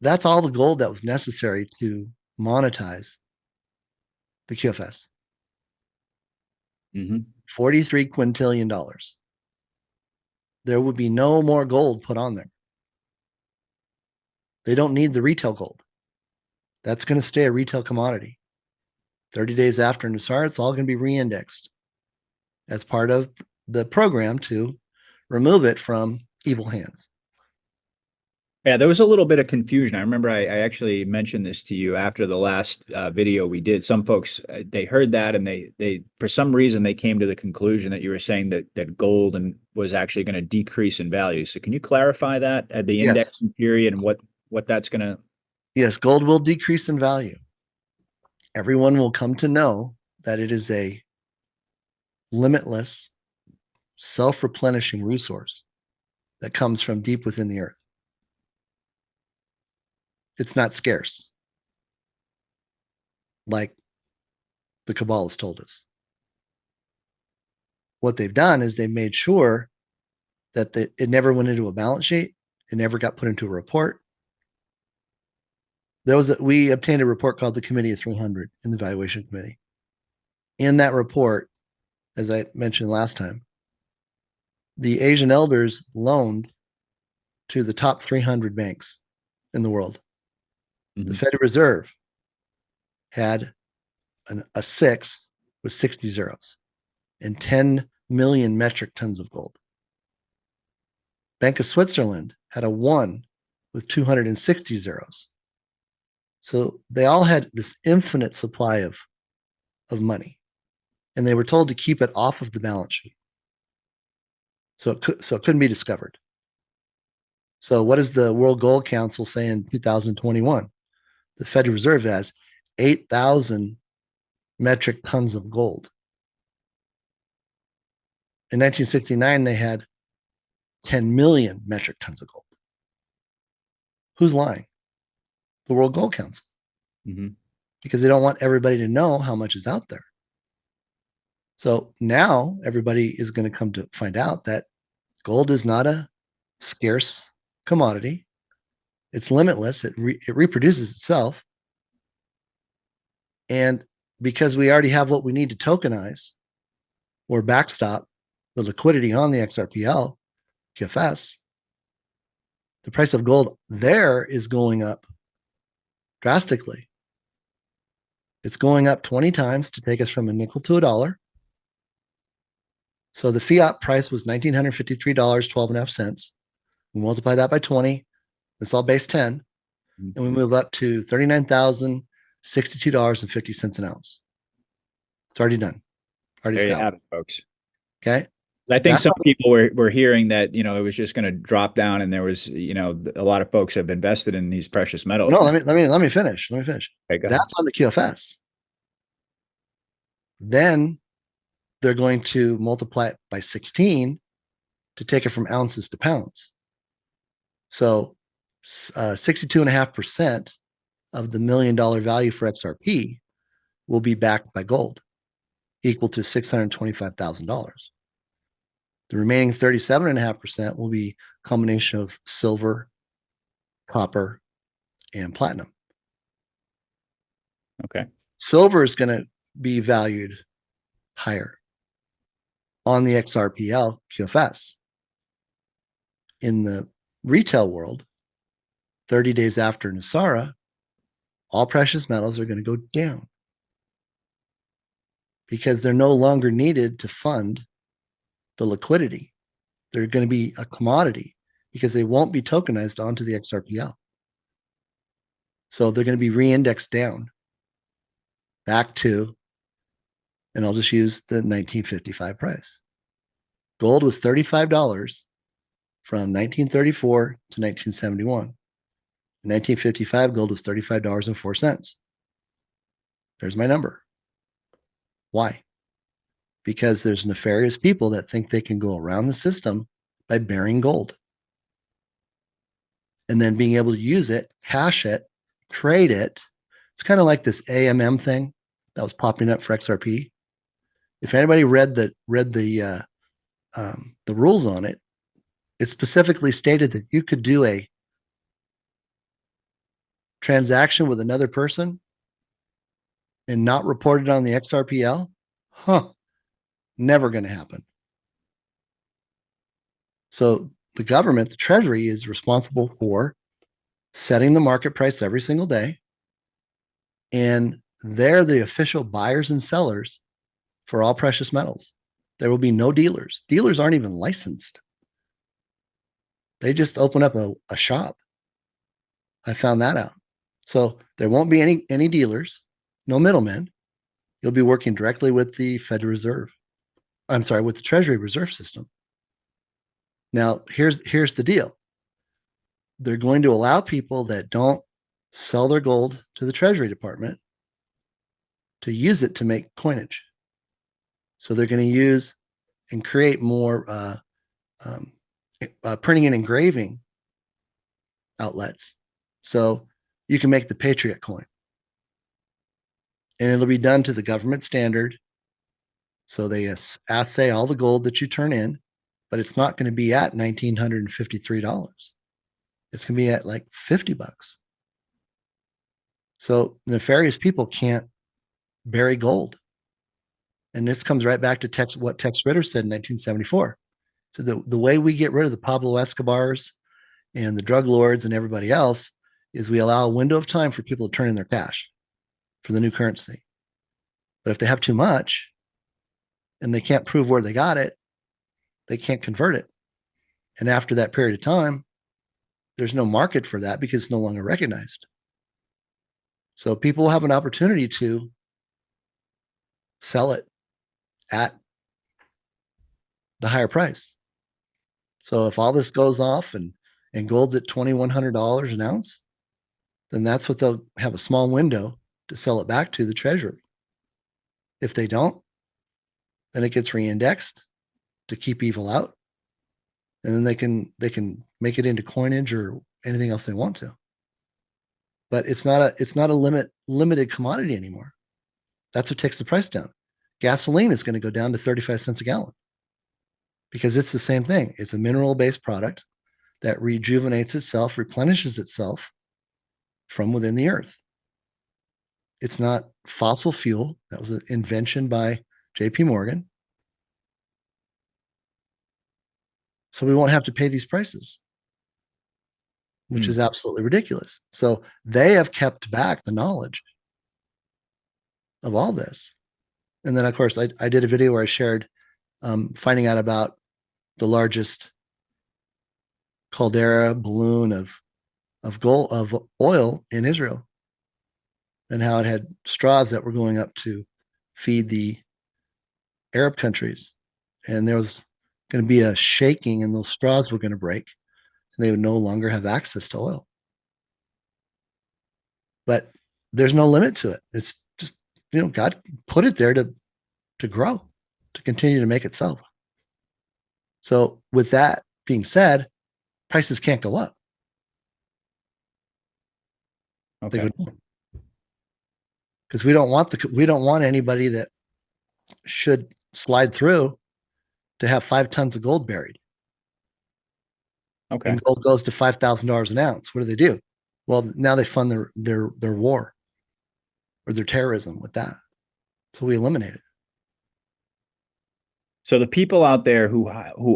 That's all the gold that was necessary to monetize the QFS. Mm-hmm. $43 quintillion. There would be no more gold put on there. They don't need the retail gold. That's going to stay a retail commodity. 30 days after NESARA, it's all going to be re-indexed as part of the program to remove it from evil hands. Yeah, there was a little bit of confusion. I remember I actually mentioned this to you after the last video we did. Some folks, they heard that and they for some reason they came to the conclusion that you were saying that gold was actually going to decrease in value. So can you clarify that at the indexing period and what that's going to? Yes, gold will decrease in value. Everyone will come to know that it is a limitless, self-replenishing resource that comes from deep within the earth. It's not scarce, like the Kabbalists told us. What they've done is they've made sure that it never went into a balance sheet. It never got put into a report. We obtained a report called the Committee of 300 in the Valuation Committee. In that report, as I mentioned last time, the Asian elders loaned to the top 300 banks in the world. Mm-hmm. The Federal Reserve had a 6 with 60 zeros and 10 million metric tons of gold. Bank of Switzerland had a 1 with 260 zeros. So they all had this infinite supply of money, and they were told to keep it off of the balance sheet. So it couldn't be discovered. So what does the World Gold Council say in 2021? The Federal Reserve has 8,000 metric tons of gold. In 1969, they had 10 million metric tons of gold. Who's lying? The World Gold Council. Mm-hmm. Because they don't want everybody to know how much is out there. So now everybody is going to come to find out that gold is not a scarce commodity. It's limitless. It reproduces itself. And because we already have what we need to tokenize or backstop the liquidity on the XRPL, QFS, the price of gold there is going up drastically. It's going up 20 times to take us from a nickel to $1. So the fiat price was $1,953.12.5. We multiply that by 20. It's all base 10. And we move up to $39,062.50 an ounce. It's already done. Already There you established. have it, folks. Okay. I think some people were hearing that, it was just going to drop down, and there was, a lot of folks have invested in these precious metals. No, let me finish. Okay, that's on the QFS. Then they're going to multiply it by 16 to take it from ounces to pounds. So 62.5% of the $1 million value for XRP will be backed by gold, equal to $625,000. The remaining 37.5% will be a combination of silver, copper, and platinum. Okay. Silver is going to be valued higher on the XRPL QFS. In the retail world, 30 days after NESARA, all precious metals are going to go down because they're no longer needed to fund the liquidity. They're going to be a commodity because they won't be tokenized onto the XRPL. So they're going to be re-indexed down back to, and I'll just use the 1955 price. Gold was $35 from 1934 to 1971. In 1955, gold was $35.04. There's my number. Why? Because there's nefarious people that think they can go around the system by burying gold and then being able to use it, cash it, trade it. It's kind of like this AMM thing that was popping up for XRP. If anybody read the rules on it, it specifically stated that you could do a transaction with another person and not report it on the XRPL. Never going to happen. So the government, the Treasury, is responsible for setting the market price every single day. And they're the official buyers and sellers for all precious metals. There will be no dealers. Dealers aren't even licensed. They just open up a shop. I found that out. So there won't be any dealers, no middlemen. You'll be working directly with the Federal Reserve. I'm sorry, with the Treasury Reserve System. Now, here's the deal. They're going to allow people that don't sell their gold to the Treasury Department to use it to make coinage. So they're going to use and create more printing and engraving outlets. So you can make the Patriot coin. And it'll be done to the government standard. So they assay all the gold that you turn in, but it's not going to be at $1,953. It's going to be at like $50. So nefarious people can't bury gold. And this comes right back to what Tex Ritter said in 1974. So the way we get rid of the Pablo Escobars and the drug lords and everybody else is we allow a window of time for people to turn in their cash for the new currency. But if they have too much and they can't prove where they got it, they can't convert it. And after that period of time, there's no market for that because it's no longer recognized. So people will have an opportunity to sell it at the higher price. So if all this goes off and gold's at $2,100 an ounce, then that's what they'll have a small window to sell it back to the treasury. If they don't, then it gets reindexed to keep evil out. And then they can make it into coinage or anything else they want to. But it's not a limited commodity anymore. That's what takes the price down. Gasoline is going to go down to 35 cents a gallon because it's the same thing. It's a mineral-based product that rejuvenates itself, replenishes itself from within the earth. It's not fossil fuel. That was an invention by JP Morgan. So we won't have to pay these prices, which is absolutely ridiculous. So they have kept back the knowledge of all this. And then, of course, I did a video where I shared finding out about the largest caldera balloon of gold, of oil in Israel, and how it had straws that were going up to feed the Arab countries. And there was going to be a shaking and those straws were going to break and they would no longer have access to oil. But there's no limit to it. It's just, God put it there to grow, to continue to make itself. So with that being said, prices can't go up. Okay. Because we don't want anybody that should slide through to have 5 tons of gold buried. Okay. And gold goes to $5,000 an ounce. What do? Well, now they fund their war or their terrorism with that. So we eliminate it. So the people out there who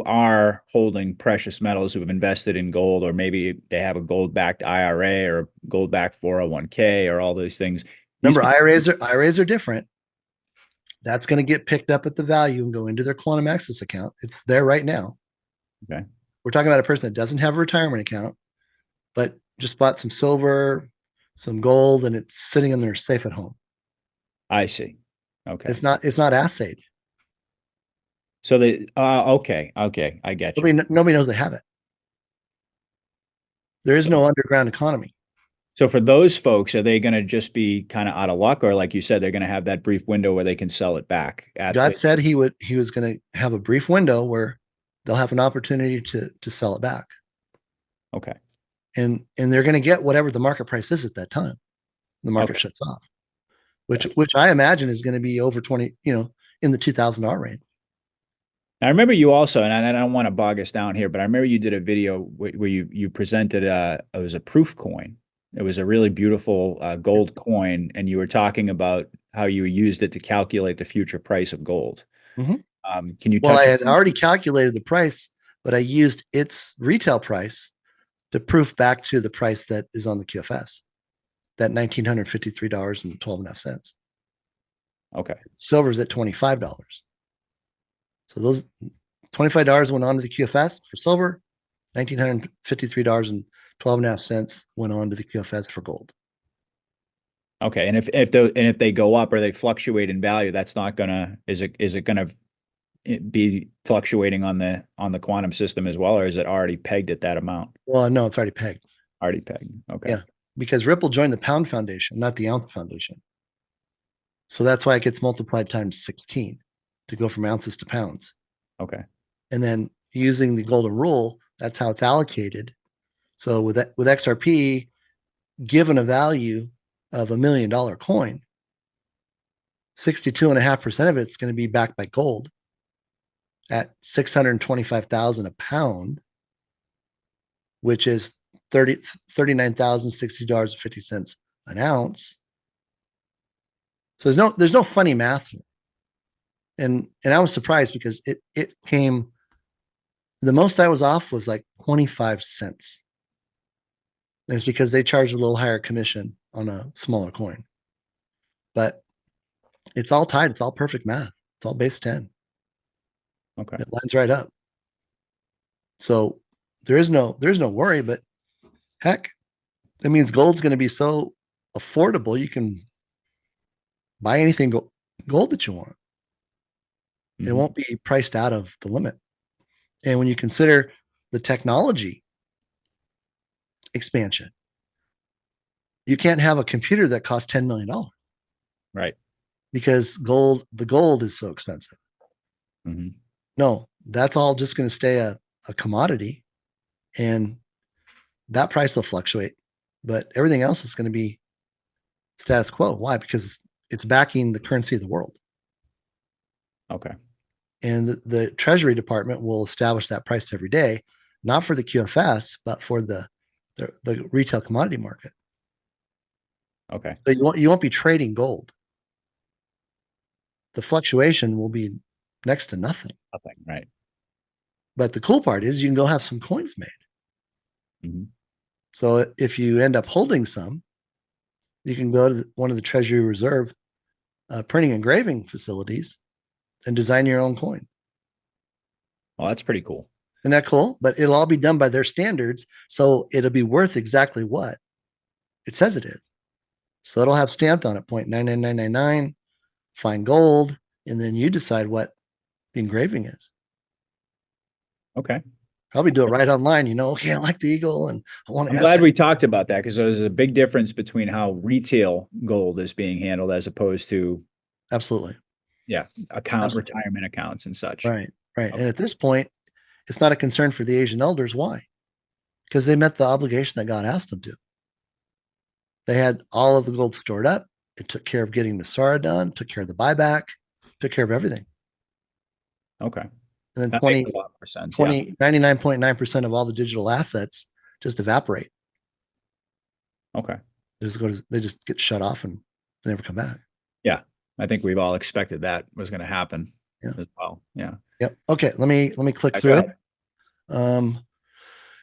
are holding precious metals, who have invested in gold, or maybe they have a gold-backed IRA or gold-backed 401k or all those things. Remember, IRAs are different. That's going to get picked up at the value and go into their quantum access account. It's there right now. Okay. We're talking about a person that doesn't have a retirement account, but just bought some silver, some gold, and it's sitting in their safe at home. I see. Okay. It's not assayed. So they, okay, I get you. Nobody knows they have it. There is no underground economy. So for those folks, are they going to just be kind of out of luck, or like you said, they're going to have that brief window where they can sell it back? God said he was going to have a brief window where they'll have an opportunity to sell it back. Okay. And they're going to get whatever the market price is at that time. The market shuts off, which I imagine is going to be over 20, in the $2,000 range. I remember you also, and I don't want to bog us down here, but I remember you did a video where you presented it was a proof coin. It was a really beautiful gold coin, and you were talking about how you used it to calculate the future price of gold. Mm-hmm. Can you? Well, I had already calculated the price, but I used its retail price to proof back to the price that is on the QFS, that $1,953.12. Okay. Silver's at $25. So those $25 went on to the QFS for silver, $1,953.12 went on to the QFS for gold. Okay, and if they go up or they fluctuate in value, that's not gonna is it gonna be fluctuating on the quantum system as well, or is it already pegged at that amount? Well, no, it's already pegged. Already pegged. Okay. Yeah, because Ripple joined the Pound Foundation, not the Ounce Foundation. So that's why it gets multiplied times 16 to go from ounces to pounds. Okay. And then using the golden rule, that's how it's allocated. So with XRP, given a value of $1 million coin, 62.5% of it's going to be backed by gold at 625,000 a pound, which is $39,060.50 an ounce. So there's no funny math here. And I was surprised because it came, the most I was off was like 25 cents. And it's because they charge a little higher commission on a smaller coin. But it's all tied. It's all perfect math. It's all base 10. Okay. It lines right up. So there's no worry, but heck, that means gold's going to be so affordable you can buy anything gold that you want. It won't be priced out of the limit. And when you consider the technology expansion, You can't have a computer that costs $10 million Right. because the gold is so expensive. Mm-hmm. No, that's all just going to stay a commodity, and that price will fluctuate, but everything else is going to be status quo. Why? Because it's backing the currency of the world. Okay. And the Treasury Department will establish that price every day, not for the QFS, but for the retail commodity market. Okay. So you won't be trading gold. The fluctuation will be next to nothing. Nothing. Right. But the cool part is you can go have some coins made. Mm-hmm. So if you end up holding some, you can go to one of the Treasury Reserve printing and engraving facilities and design your own coin. Well, that's pretty cool. Isn't that cool? But it'll all be done by their standards. So it'll be worth exactly what it says it is. So it'll have stamped on it 0.99999, fine gold, and then you decide what the engraving is. Okay. Probably do it right online. Okay, I like the eagle and I want to I'm glad we talked about that because there's a big difference between how retail gold is being handled as opposed to, absolutely. retirement accounts and such. Right. Right. Okay. And at this point, it's not a concern for the Asian elders. Why? Because they met the obligation that God asked them to. They had all of the gold stored up. It took care of getting NESARA done, took care of the buyback, took care of everything. Okay. And then That 20, makes a lot more sense. 99.9% of all the digital assets just evaporate. Yeah. Okay. They just get shut off and they never come back. Yeah. I think we've all expected that was going to happen as well. Yeah. Yep. Okay. Let me click through it.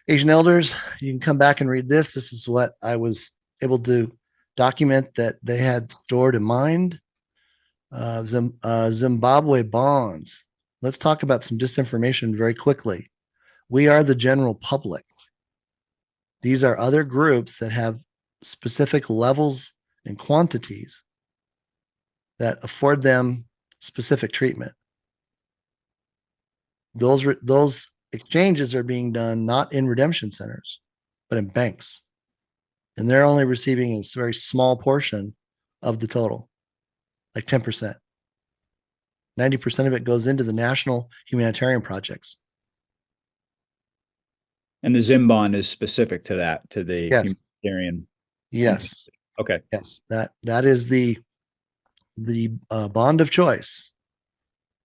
Asian elders, you can come back and read this. This is what I was able to document that they had stored in mind. Zimbabwe bonds. Let's talk about some disinformation very quickly. We are the general public. These are other groups that have specific levels and quantities that afford them specific treatment. Those exchanges are being done not in redemption centers, but in banks. And they're only receiving a very small portion of the total, like 10%. 90% of it goes into the national humanitarian projects. And the Zim bond is specific to that, to the humanitarian. Yes. Okay. Yes. That is the bond of choice.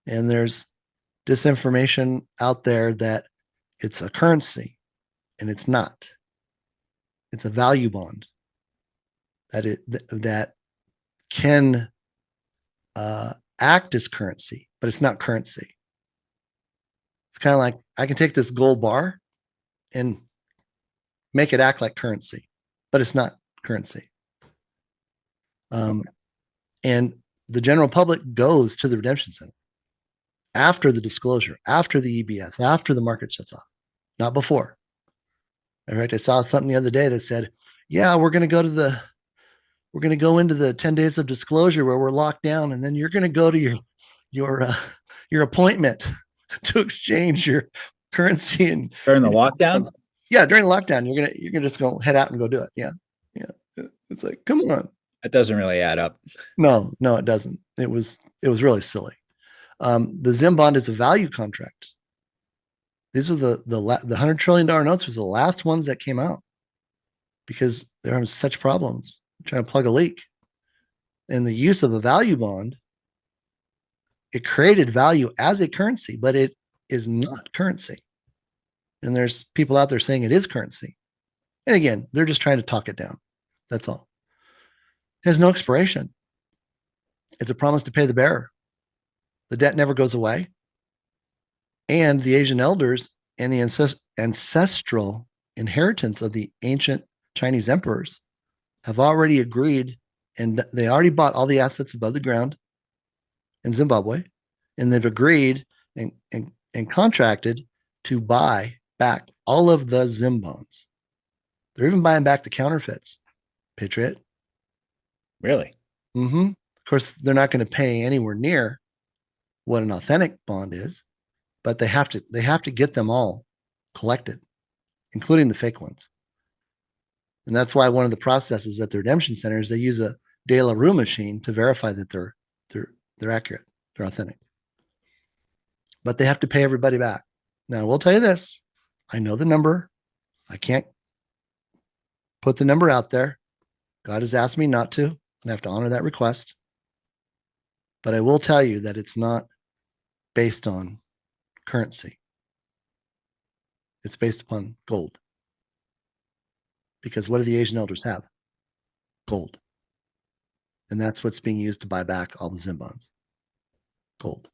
And there's disinformation out there that it's a currency, and it's not. It's a value bond that can act as currency, but it's not currency. It's kind of like I can take this gold bar and make it act like currency, but it's not currency. And the general public goes to the redemption center after the disclosure, after the EBS, after the market shuts off, not before. All right. I saw something the other day that said, yeah, we're going to go into the 10 days of disclosure where we're locked down. And then you're going to go to your appointment to exchange your currency and during the lockdown. Yeah. During the lockdown, you're going to just go head out and go do it. Yeah. Yeah. It's like, come on. It doesn't really add up. No, it doesn't. It was really silly. The Zim bond is a value contract. These are the $100 trillion notes was the last ones that came out because they're having such problems trying to plug a leak. And the use of a value bond, it created value as a currency, but it is not currency. And there's people out there saying it is currency. And again, they're just trying to talk it down. That's all. It has no expiration. It's a promise to pay the bearer. The debt never goes away. And the Asian elders and the ancestral inheritance of the ancient Chinese emperors have already agreed, and they already bought all the assets above the ground in Zimbabwe, and they've agreed and contracted to buy back all of the Zim bonds. They're even buying back the counterfeits, Patriot. Really? Mm-hmm. Of course, they're not going to pay anywhere near what an authentic bond is, but they have to get them all collected, including the fake ones. And that's why one of the processes at the redemption centers, they use a De La Rue machine to verify that they're accurate, they're authentic. But they have to pay everybody back. Now, I will tell you this. I know the number. I can't put the number out there. God has asked me not to, and I have to honor that request. But I will tell you that it's not based on currency. It's based upon gold. Because what do the Asian elders have? Gold. And that's what's being used to buy back all the Zim bonds. Gold.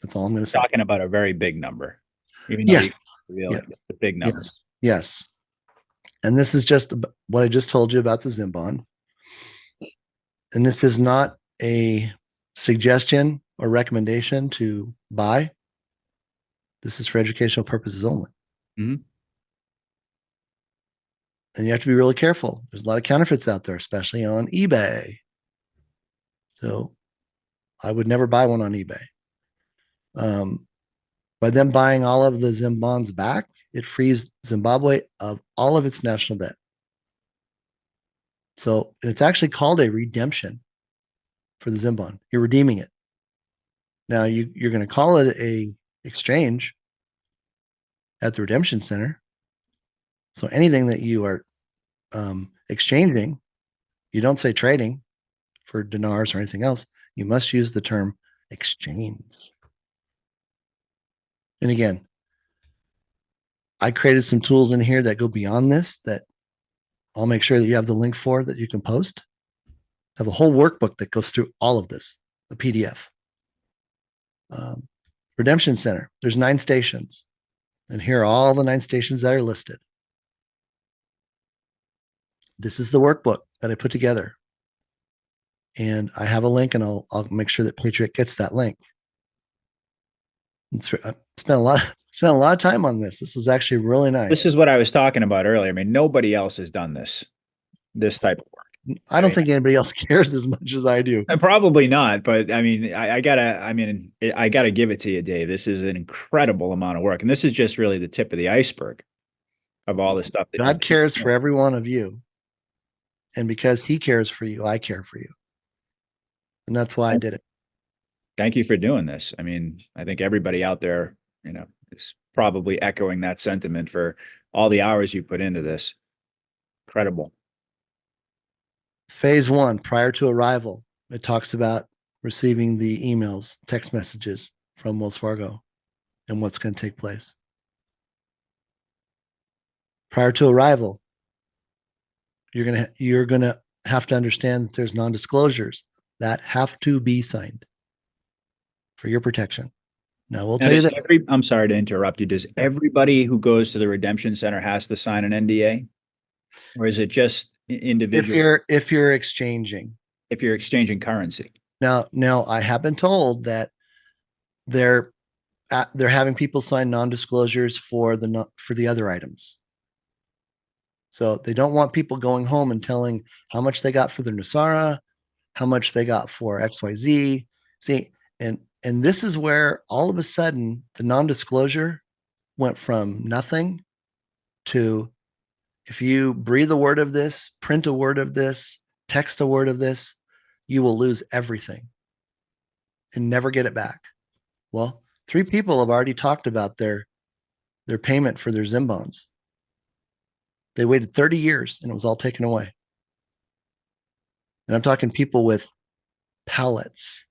That's all I'm going to say. Talking about a very big number, even though yes. you reveal it's a big number. Yes. Yes. And this is just what I just told you about the Zim bond. And this is not a suggestion or recommendation to buy. This is for educational purposes only. Mm-hmm. And you have to be really careful. There's a lot of counterfeits out there, especially on eBay. So I would never buy one on eBay. By them buying all of the Zim bonds back, it frees Zimbabwe of all of its national debt. So it's actually called a redemption for the Zim bond. You're redeeming it. Now you're going to call it a exchange at the redemption center. So anything that you are exchanging, you don't say trading for dinars or anything else. You must use the term exchange. And again, I created some tools in here that go beyond this that I'll make sure that you have the link for that you can post. I have a whole workbook that goes through all of this, a PDF. Redemption Center, there's 9 stations. And here are all the 9 stations that are listed. This is the workbook that I put together. And I have a link, and I'll make sure that Patriot gets that link. I spent a lot of time on this. This was actually really nice. This is what I was talking about earlier. I mean, nobody else has done this type of work. I don't think anybody else cares as much as I do. Probably not, but I mean, I gotta give it to you, Dave. This is an incredible amount of work, and this is just really the tip of the iceberg of all the stuff that God cares for every one of you, and because He cares for you, I care for you, and that's why I did it. Thank you for doing this. I mean, I think everybody out there, is probably echoing that sentiment for all the hours you put into this. Incredible. Phase 1, prior to arrival, it talks about receiving the emails, text messages from Wells Fargo and what's going to take place. Prior to arrival, you're going to have to understand that there's non-disclosures that have to be signed for your protection. Now, we'll tell you this. I'm sorry to interrupt you. Does everybody who goes to the redemption center has to sign an NDA? Or is it just individual? If you're exchanging. If you're exchanging currency. Now I have been told that they're having people sign non-disclosures for the other items. So they don't want people going home and telling how much they got for their NESARA, how much they got for XYZ. See, and this is where all of a sudden the non-disclosure went from nothing to, if you breathe a word of this, print a word of this, text a word of this, you will lose everything and never get it back. Well, 3 people have already talked about their payment for their Zim bonds. They waited 30 years and it was all taken away. And I'm talking people with pallets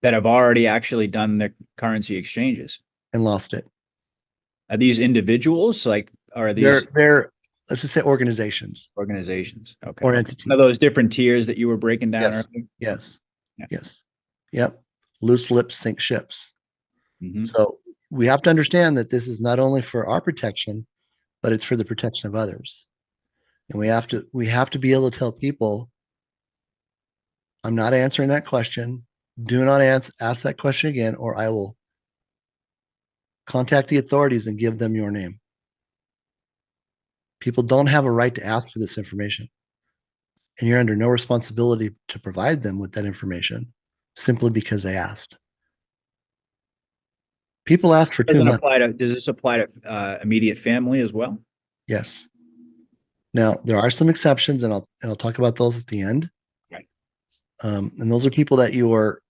that have already actually done their currency exchanges and lost it. Are these individuals? Like, are these? They're let's just say organizations. Organizations. Okay. Or entities. Are those different tiers that you were breaking down? Yes. Earlier? Yes. Yeah. Yes. Yep. Loose lips sink ships. Mm-hmm. So we have to understand that this is not only for our protection, but it's for the protection of others. And we have to be able to tell people, I'm not answering that question. Do not ask that question again, or I will contact the authorities and give them your name. People don't have a right to ask for this information. And you're under no responsibility to provide them with that information simply because they asked. People ask for 2 months. Does this apply to immediate family as well? Yes. Now, there are some exceptions, and I'll talk about those at the end. Right. And those are people that you are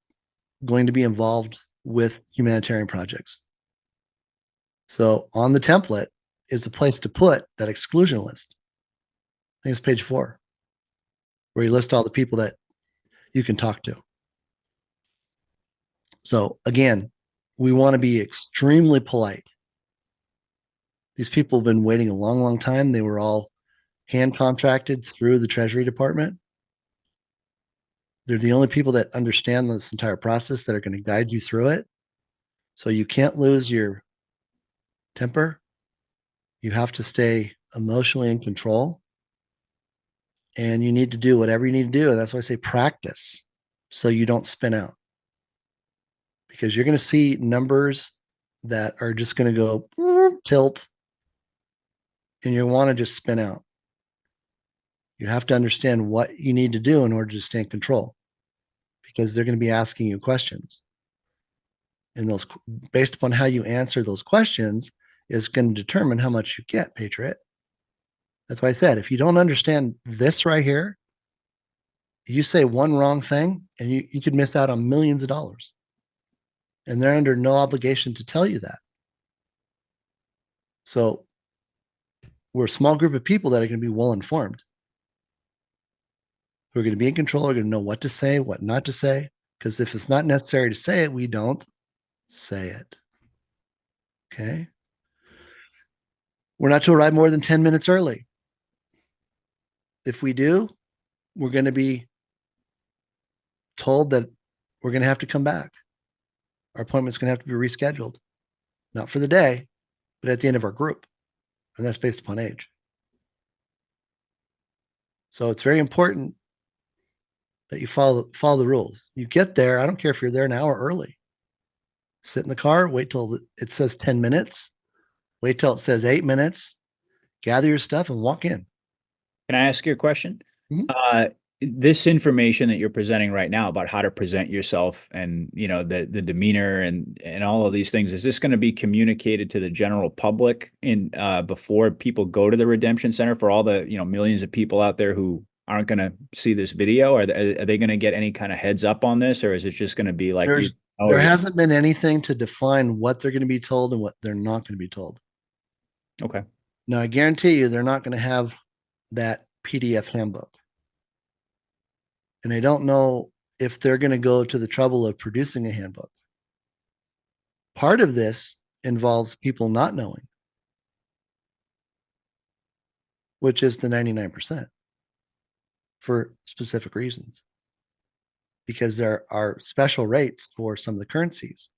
going to be involved with humanitarian projects. So on the template is a place to put that exclusion list. I think it's page 4, where you list all the people that you can talk to. So again, we want to be extremely polite. These people have been waiting a long, long time. They were all hand contracted through the Treasury Department. They're the only people that understand this entire process that are going to guide you through it. So you can't lose your temper. You have to stay emotionally in control. And you need to do whatever you need to do. And that's why I say practice so you don't spin out. Because you're going to see numbers that are just going to go tilt, and you want to just spin out. You have to understand what you need to do in order to stay in control, because they're going to be asking you questions. And those, based upon how you answer those questions, is going to determine how much you get, Patriot. That's why I said, if you don't understand this right here, you say one wrong thing and you could miss out on millions of dollars. And they're under no obligation to tell you that. So we're a small group of people that are going to be well informed, who are going to be in control, are going to know what to say, what not to say. Because if it's not necessary to say it, we don't say it. Okay. We're not to arrive more than 10 minutes early. If we do, we're going to be told that we're going to have to come back. Our appointment's going to have to be rescheduled, not for the day, but at the end of our group. And that's based upon age. So it's very important that you follow the rules. You get there, I don't care if you're there an hour early. Sit in the car, wait till it says 10 minutes, wait till it says 8 minutes, gather your stuff and walk in. Can I ask you a question? Mhm. This information that you're presenting right now about how to present yourself and, you know, the demeanor and all of these things, is this going to be communicated to the general public in before people go to the Redemption Center, for all the, you know, millions of people out there who aren't going to see this video? Are they going to get any kind of heads up on this, or is it just going to be like, There hasn't been anything to define what they're going to be told and what they're not going to be told. Okay. Now, I guarantee you they're not going to have that PDF handbook. And I don't know if they're going to go to the trouble of producing a handbook. Part of this involves people not knowing, which is the 99%, for specific reasons. Because there are special rates for some of the currencies.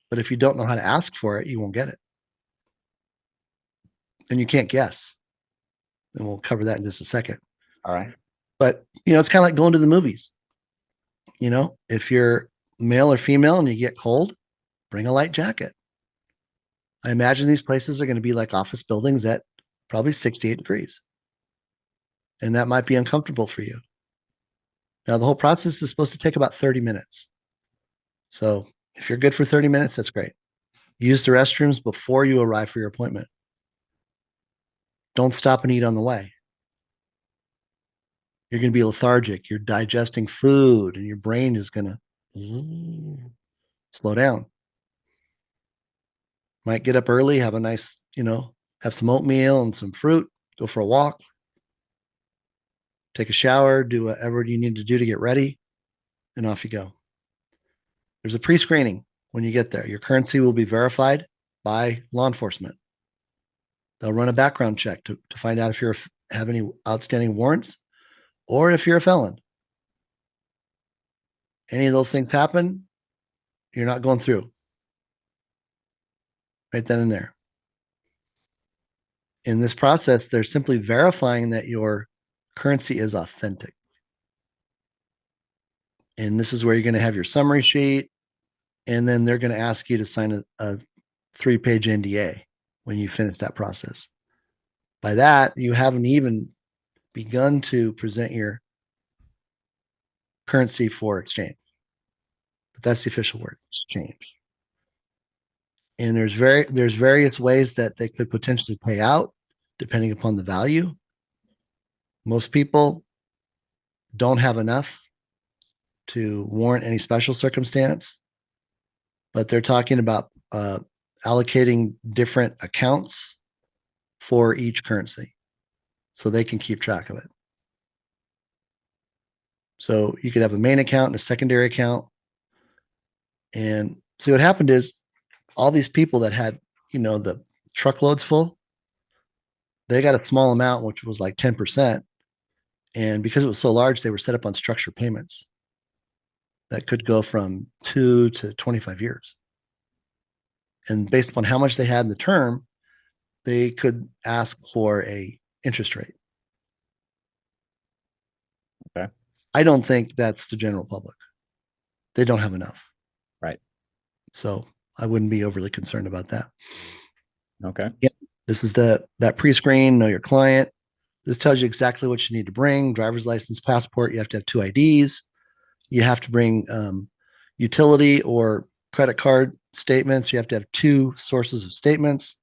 But if you don't know how to ask for it, you won't get it. And you can't guess. And we'll cover that in just a second. All right. But, you know, it's kind of like going to the movies. You know, if you're male or female and you get cold, bring a light jacket. I imagine these places are going to be like office buildings at probably 68 degrees. And that might be uncomfortable for you. Now, the whole process is supposed to take about 30 minutes. So if you're good for 30 minutes, that's great. Use the restrooms before you arrive for your appointment. Don't stop and eat on the way. You're going to be lethargic. You're digesting food and your brain is going to slow down. Might get up early, have a nice, you know, have some oatmeal and some fruit, go for a walk, take a shower, do whatever you need to do to get ready, and off you go. There's a pre-screening when you get there. Your currency will be verified by law enforcement. They'll run a background check to find out if you have any outstanding warrants or if you're a felon. Any of those things happen, you're not going through. Right then and there. In this process, they're simply verifying that your currency is authentic. And this is where you're going to have your summary sheet. And then they're going to ask you to sign a 3-page NDA when you finish that process. By that, you haven't even begun to present your currency for exchange. But that's the official word, exchange. And there's various ways that they could potentially pay out depending upon the value. Most people don't have enough to warrant any special circumstance, but they're talking about allocating different accounts for each currency so they can keep track of it. So you could have a main account and a secondary account. And see, what happened is all these people that had, the truckloads full, they got a small amount, which was like 10%. And because it was so large, they were set up on structured payments that could go from 2 to 25 years. And based upon how much they had in the term, they could ask for a interest rate. Okay. I don't think that's the general public. They don't have enough. Right. So I wouldn't be overly concerned about that. Okay. Yeah. This is that pre-screen, know your client. This tells you exactly what you need to bring: driver's license, passport. You have to have 2 IDs. You have to bring utility or credit card statements. You have to have 2 sources of statements.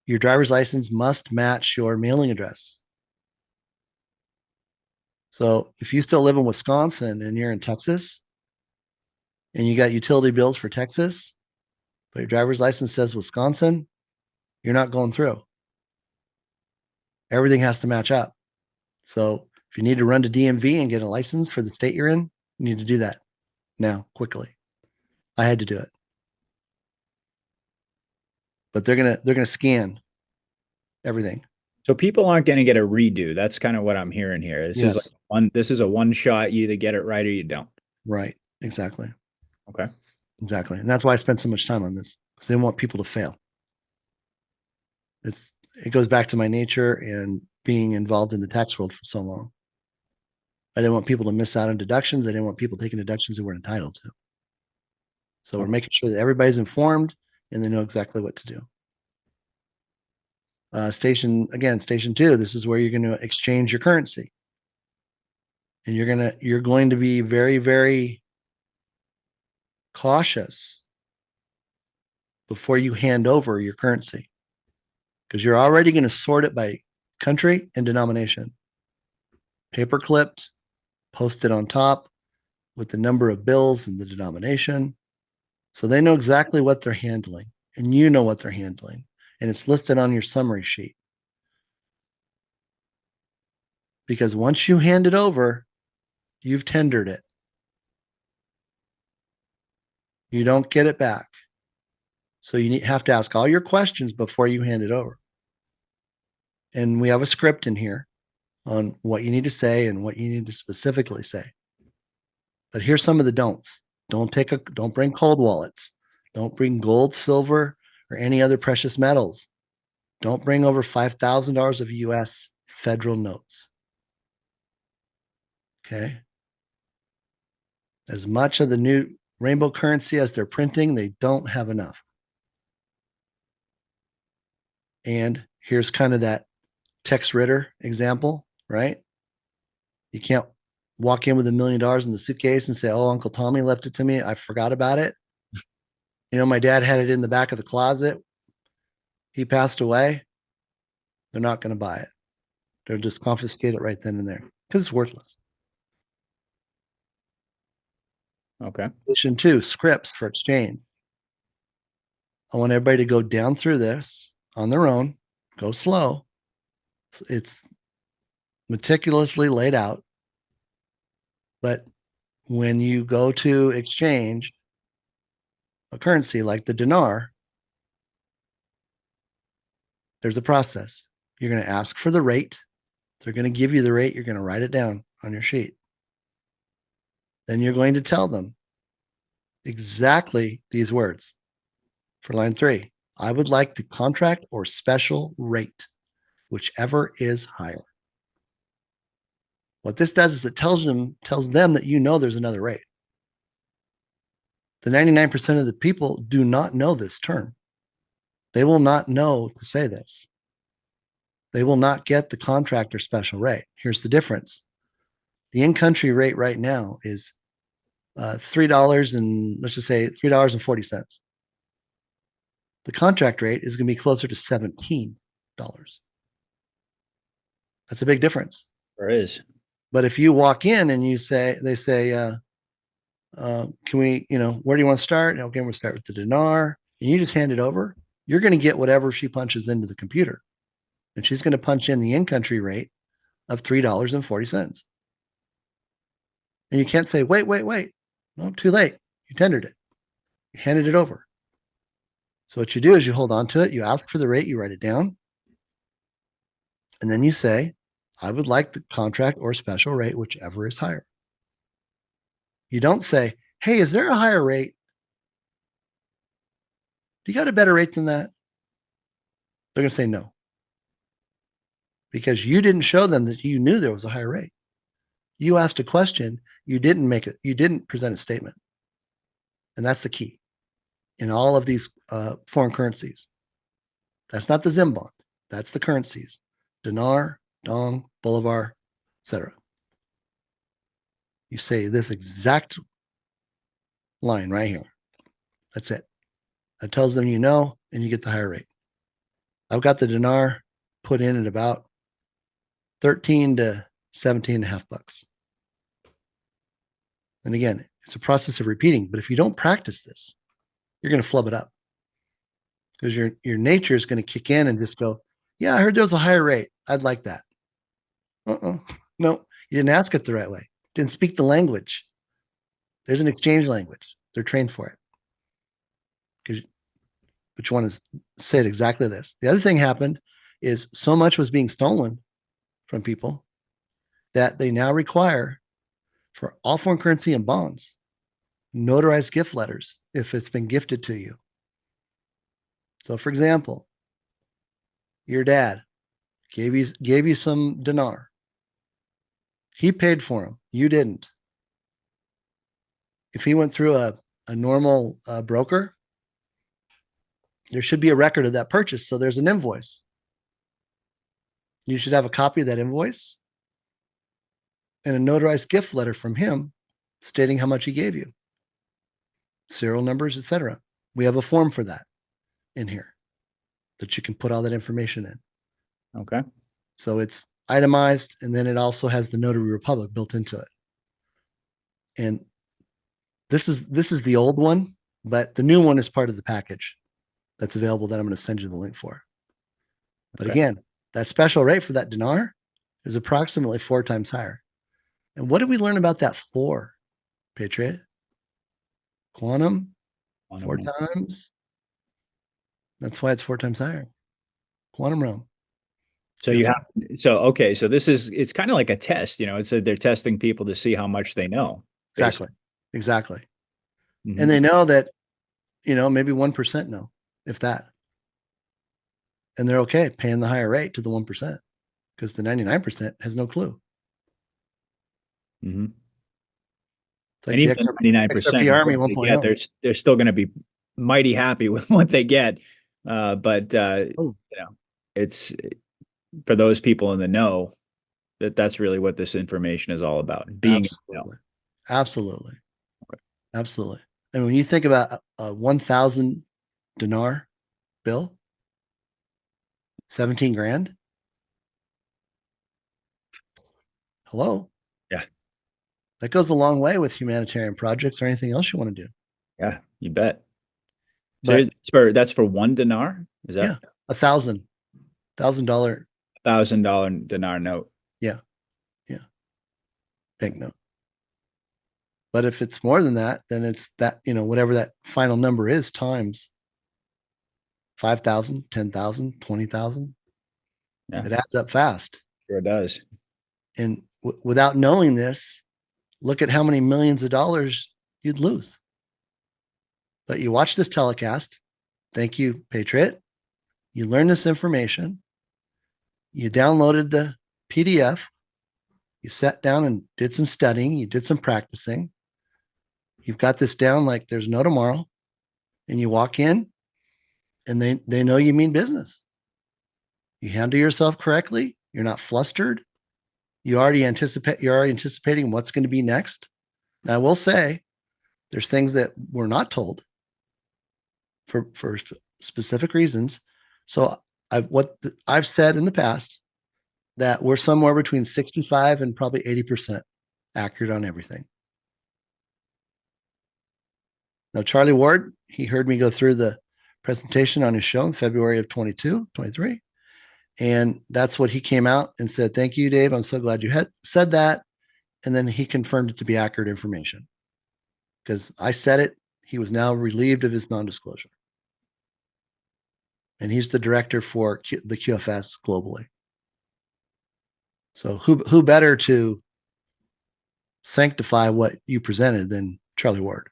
Your driver's license must match your mailing address. So if you still live in Wisconsin and you're in Texas and you got utility bills for Texas, but your driver's license says Wisconsin, you're not going through. Everything has to match up. So if you need to run to DMV and get a license for the state you're in, you need to do that now, quickly. I had to do it. But they're gonna scan everything. So people aren't going to get a redo. That's kind of what I'm hearing here. Yes. This is a one shot. You either get it right or you don't. Right. Exactly. Okay. Exactly. And that's why I spent so much time on this, because they want people to fail. It goes back to my nature and being involved in the tax world for so long. I didn't want people to miss out on deductions. I didn't want people taking deductions they weren't entitled to. So we're making sure that everybody's informed and they know exactly what to do. Station 2, this is where you're going to exchange your currency. And you're going to be very, very cautious before you hand over your currency, because you're already going to sort it by country and denomination. Paper clipped, posted on top with the number of bills and the denomination. So they know exactly what they're handling, and you know what they're handling, and it's listed on your summary sheet. Because once you hand it over, you've tendered it. You don't get it back. So you have to ask all your questions before you hand it over. And we have a script in here on what you need to say and what you need to specifically say. But here's some of the don'ts. Don't bring cold wallets. Don't bring gold, silver, or any other precious metals. Don't bring over $5,000 of US federal notes. Okay. As much of the new rainbow currency as they're printing, they don't have enough. And here's kind of that Tex Ritter example, right? You can't walk in with $1 million in the suitcase and say, "Oh, Uncle Tommy left it to me. I forgot about it. My dad had it in the back of the closet. He passed away." They're not going to buy it. They'll just confiscate it right then and there because it's worthless. Okay. Addition 2, scripts for exchange. I want everybody to go down through this on their own. Go slow. It's meticulously laid out. But when you go to exchange a currency like the dinar, there's a process. You're going to ask for the rate. They're going to give you the rate. You're going to write it down on your sheet. Then you're going to tell them exactly these words. For line 3, I would like the contract or special rate, whichever is higher. What this does is it tells them that there's another rate. The 99% of the people do not know this term. They will not know to say this. They will not get the contract or special rate. Here's the difference. The in-country rate right now is $3 and let's just say $3.40. The contract rate is going to be closer to $17. That's a big difference. There is. But if you walk in and they say, can we, where do you want to start? Okay, we'll start with the dinar, and you just hand it over. You're going to get whatever she punches into the computer, and she's going to punch in the in-country rate of $3.40. And you can't say, wait. No, too late. You tendered it. You handed it over. So what you do is you hold on to it. You ask for the rate. You write it down. And then you say, I would like the contract or special rate, whichever is higher. You don't say, hey, is there a higher rate? Do you got a better rate than that? They're going to say no. Because you didn't show them that you knew there was a higher rate. You asked a question, you didn't present a statement. And that's the key in all of these foreign currencies. That's not the Zim bond. That's the currencies. Dinar, dong, bolivar, etc. You say this exact line right here. That's it. That tells them and you get the higher rate. I've got the dinar put in at about 13 to 17 and a half bucks. And again, it's a process of repeating, but if you don't practice this, you're going to flub it up because your nature is going to kick in and just go, yeah, I heard there was a higher rate. I'd like that. No, you didn't ask it the right way. Didn't speak the language. There's an exchange language. They're trained for it. But you want to say it exactly this. The other thing happened is so much was being stolen from people that they now require for all foreign currency and bonds, notarized gift letters if it's been gifted to you. So for example, your dad gave you some dinar. He paid for them. You didn't. If he went through a normal broker, there should be a record of that purchase. So there's an invoice. You should have a copy of that invoice and a notarized gift letter from him stating how much he gave you, serial numbers, etc. We have a form for that in here that you can put all that information in. Okay. So it's itemized, and then it also has the Notary Republic built into it. And this is the old one, but the new one is part of the package that's available that I'm going to send you the link for. But again, that special rate for that dinar is approximately 4 times higher. And what did we learn about that for, Patriot? Quantum, 4 times. That's why it's 4 times higher. Quantum realm. So okay. So it's kind of like a test, it's they're testing people to see how much they know. Basically. Exactly. Mm-hmm. And they know that, maybe 1% know, if that. And they're okay paying the higher rate to the 1% because the 99% has no clue. Mm-hmm. It's like the 99% XRP Army 1.0. They're still going to be mighty happy with what they get. It's for those people in the know that's really what this information is all about. Being Absolutely. And when you think about a 1,000 dinar bill, 17 grand. Hello. Yeah. That goes a long way with humanitarian projects or anything else you want to do. Yeah, you bet. So that's for 1 dinar? Is that? Yeah, $1,000 $1,000 dinar note. Yeah. Banknote. But if it's more than that, then it's that, whatever that final number is times 5,000, 10,000, 20,000. Yeah. It adds up fast. Sure it does. And without knowing this, look at how many millions of dollars you'd lose. But you watch this telecast. Thank you, Patriot. You learned this information. You downloaded the PDF. You sat down and did some studying. You did some practicing. You've got this down like there's no tomorrow. And you walk in and they know you mean business. You handle yourself correctly. You're not flustered. You're already anticipating what's going to be next. Now, I will say there's things that we're not told for specific reasons. So what I've said in the past that we're somewhere between 65 and probably 80% accurate on everything. Now, Charlie Ward, he heard me go through the presentation on his show in February of 23. And that's what he came out and said, thank you, Dave. I'm so glad you had said that. And then he confirmed it to be accurate information because I said it. He was now relieved of his non-disclosure. And he's the director for the QFS globally. So who better to sanctify what you presented than Charlie Ward?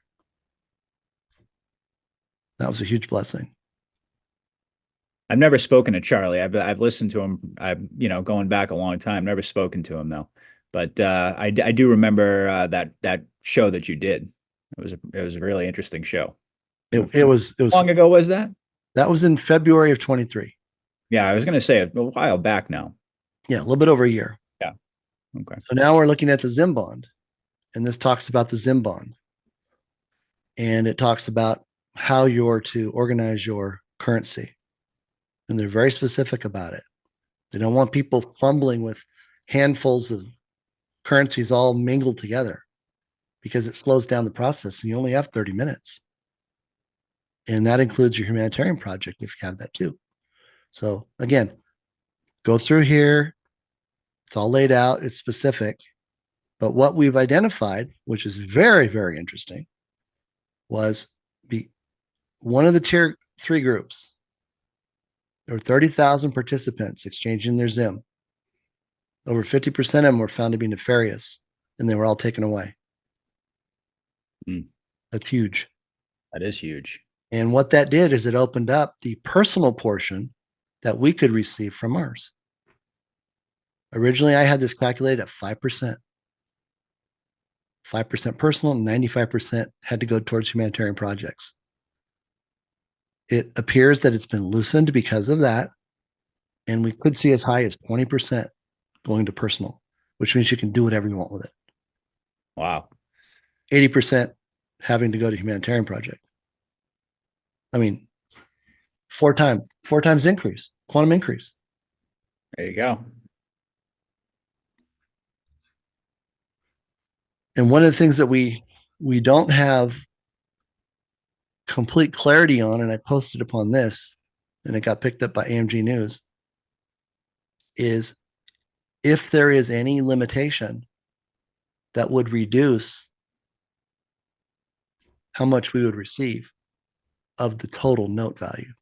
That was a huge blessing. I've never spoken to Charlie. I've listened to him. Going back a long time. Never spoken to him though. But I do remember that show that you did. It was a really interesting show. It was How long ago was that? That was in February of 23. Yeah, I was going to say a while back now. Yeah, a little bit over a year. Yeah. Okay. So now we're looking at the Zim bond, and this talks about the Zim bond, and it talks about how you're to organize your currency, and they're very specific about it. They don't want people fumbling with handfuls of currencies all mingled together because it slows down the process, and you only have 30 minutes. And that includes your humanitarian project if you have that too. So again, go through here. It's all laid out. It's specific. But what we've identified, which is very, very interesting, was one of the tier 3 groups. There were 30,000 participants exchanging their Zim. Over 50% of them were found to be nefarious, and they were all taken away. That's huge. That is huge. And what that did is it opened up the personal portion that we could receive from ours. Originally, I had this calculated at 5%. 5% personal, 95% had to go towards humanitarian projects. It appears that it's been loosened because of that. And we could see as high as 20% going to personal, which means you can do whatever you want with it. Wow. 80% having to go to humanitarian project. I mean, four times increase, quantum increase. There you go. And one of the things that we don't have complete clarity on, and I posted upon this, and it got picked up by AMG News, is if there is any limitation that would reduce how much we would receive of the total note value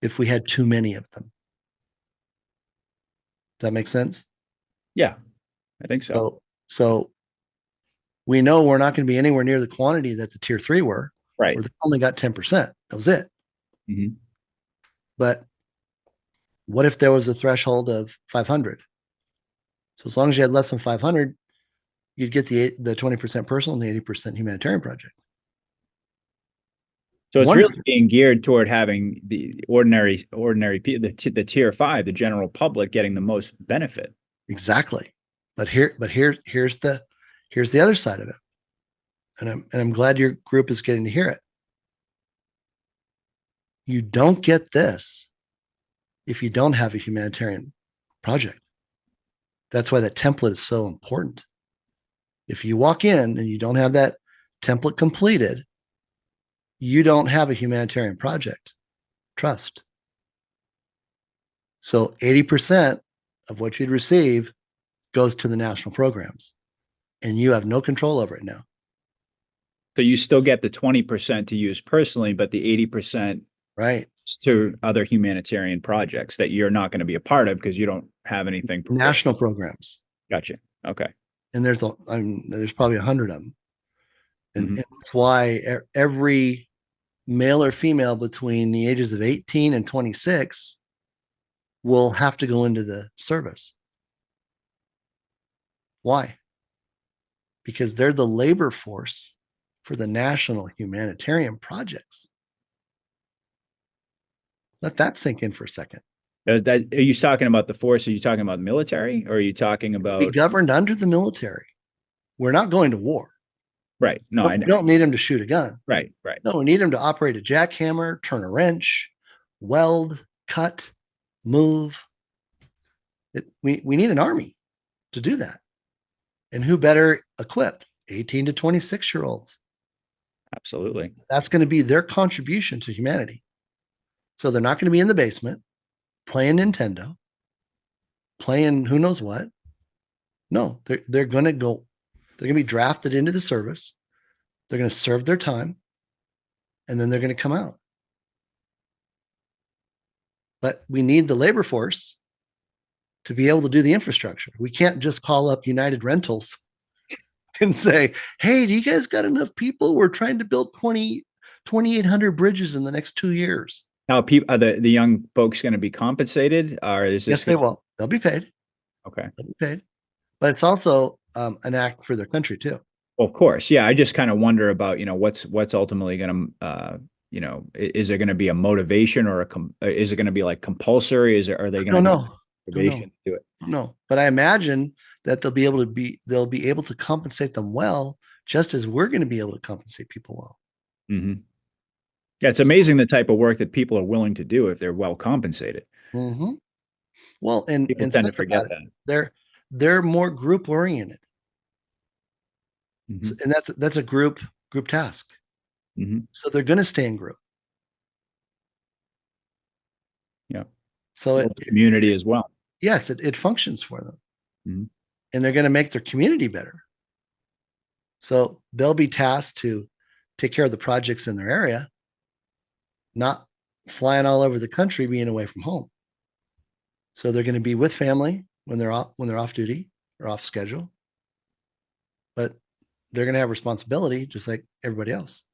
if we had too many of them. Does that make sense? Yeah, I think so. So we know we're not going to be anywhere near the quantity that the tier 3 were. Right. Where they only got 10%. That was it. Mm-hmm. But what if there was a threshold of 500? So as long as you had less than 500, you'd get the 20% personal and the 80% humanitarian project. So it's really being geared toward having the ordinary the tier 5, the general public, getting the most benefit. Exactly. But here's the other side of it. And I'm glad your group is getting to hear it. You don't get this if you don't have a humanitarian project. That's why that template is so important. If you walk in and you don't have that template completed, you don't have a humanitarian project. Trust. So 80% of what you'd receive goes to the national programs, and you have no control over it now. So you still get the 20% to use personally, but the 80% right to other humanitarian projects that you're not going to be a part of because you don't have anything. National programs. Gotcha. Okay. And there's probably 100 of them. And that's why every male or female between the ages of 18 and 26 will have to go into the service. Why? Because they're the labor force for the national humanitarian projects. Let that sink in for a second. Are you talking about the force? Are you talking about the military? Or are you talking about... Be governed under the military. We're not going to war. Right. No, I know. We don't need them to shoot a gun. Right. No, we need them to operate a jackhammer, turn a wrench, weld, cut, move. We need an army to do that. And who better equipped? 18 to 26-year-olds. Absolutely. That's going to be their contribution to humanity. So they're not going to be in the basement playing Nintendo, playing who knows what. No, they're going to go, they're going to be drafted into the service. They're going to serve their time, and then they're going to come out. But we need the labor force to be able to do the infrastructure. We can't just call up United Rentals and say, hey, do you guys got enough people? We're trying to build 2,800 bridges in the next 2 years. Now, people, are the young folks going to be compensated, or is this? Yes, they will. They'll be paid. Okay. They'll be paid. But it's also an act for their country too. Well, of course. Yeah. I just kind of wonder about, what's ultimately going to, is there going to be a motivation, or is it going to be like compulsory? Are they going to No, motivation to do it? no. But I imagine that they'll be able to compensate them well, just as we're going to be able to compensate people well. Mm-hmm. Yeah, it's amazing the type of work that people are willing to do if they're well compensated. Mm-hmm. Well, and People tend to forget that. They're more group oriented, Mm-hmm. and that's a group task. Mm-hmm. So they're going to stay in group. Yeah. So community as well. Yes, it functions for them, mm-hmm. and they're going to make their community better. So they'll be tasked to take care of the projects in their area, not flying all over the country, being away from home. So they're going to be with family when they're off duty or off schedule, but they're going to have responsibility just like everybody else.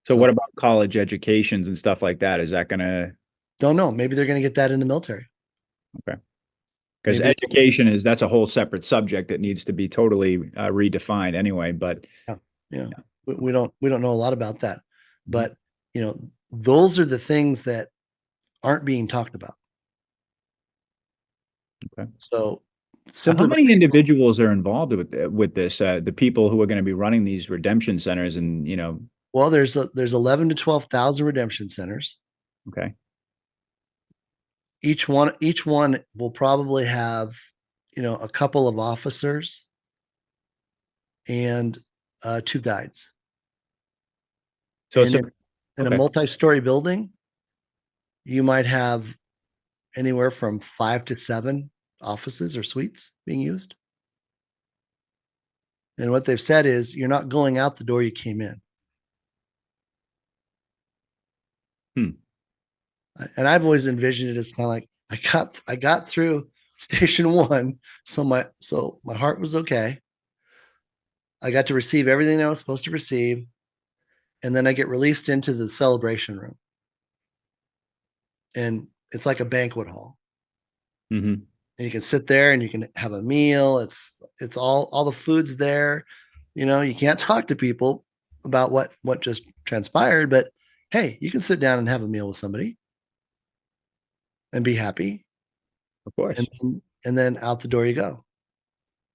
So what about college educations and stuff like that? Is that going to? Don't know. Maybe they're going to get that in the military. Okay. Because education that's a whole separate subject that needs to be totally redefined anyway. But yeah. We don't know a lot about that, but those are the things that aren't being talked about. Okay. So how many individuals are involved with this? The people who are going to be running these redemption centers, and well, there's 11 to 12,000 redemption centers. Okay. Each one will probably have a couple of officers and 2 guides. So in a multi-story building, you might have anywhere from 5 to 7 offices or suites being used. And what they've said is you're not going out the door you came in. And I've always envisioned it as kind of like I got through station 1, so my heart was okay. I got to receive everything I was supposed to receive, and then I get released into the celebration room, and it's like a banquet hall. Mm-hmm. And you can sit there and you can have a meal. It's all the food's there. You can't talk to people about what just transpired, but hey, you can sit down and have a meal with somebody and be happy. Of course. And then out the door you go.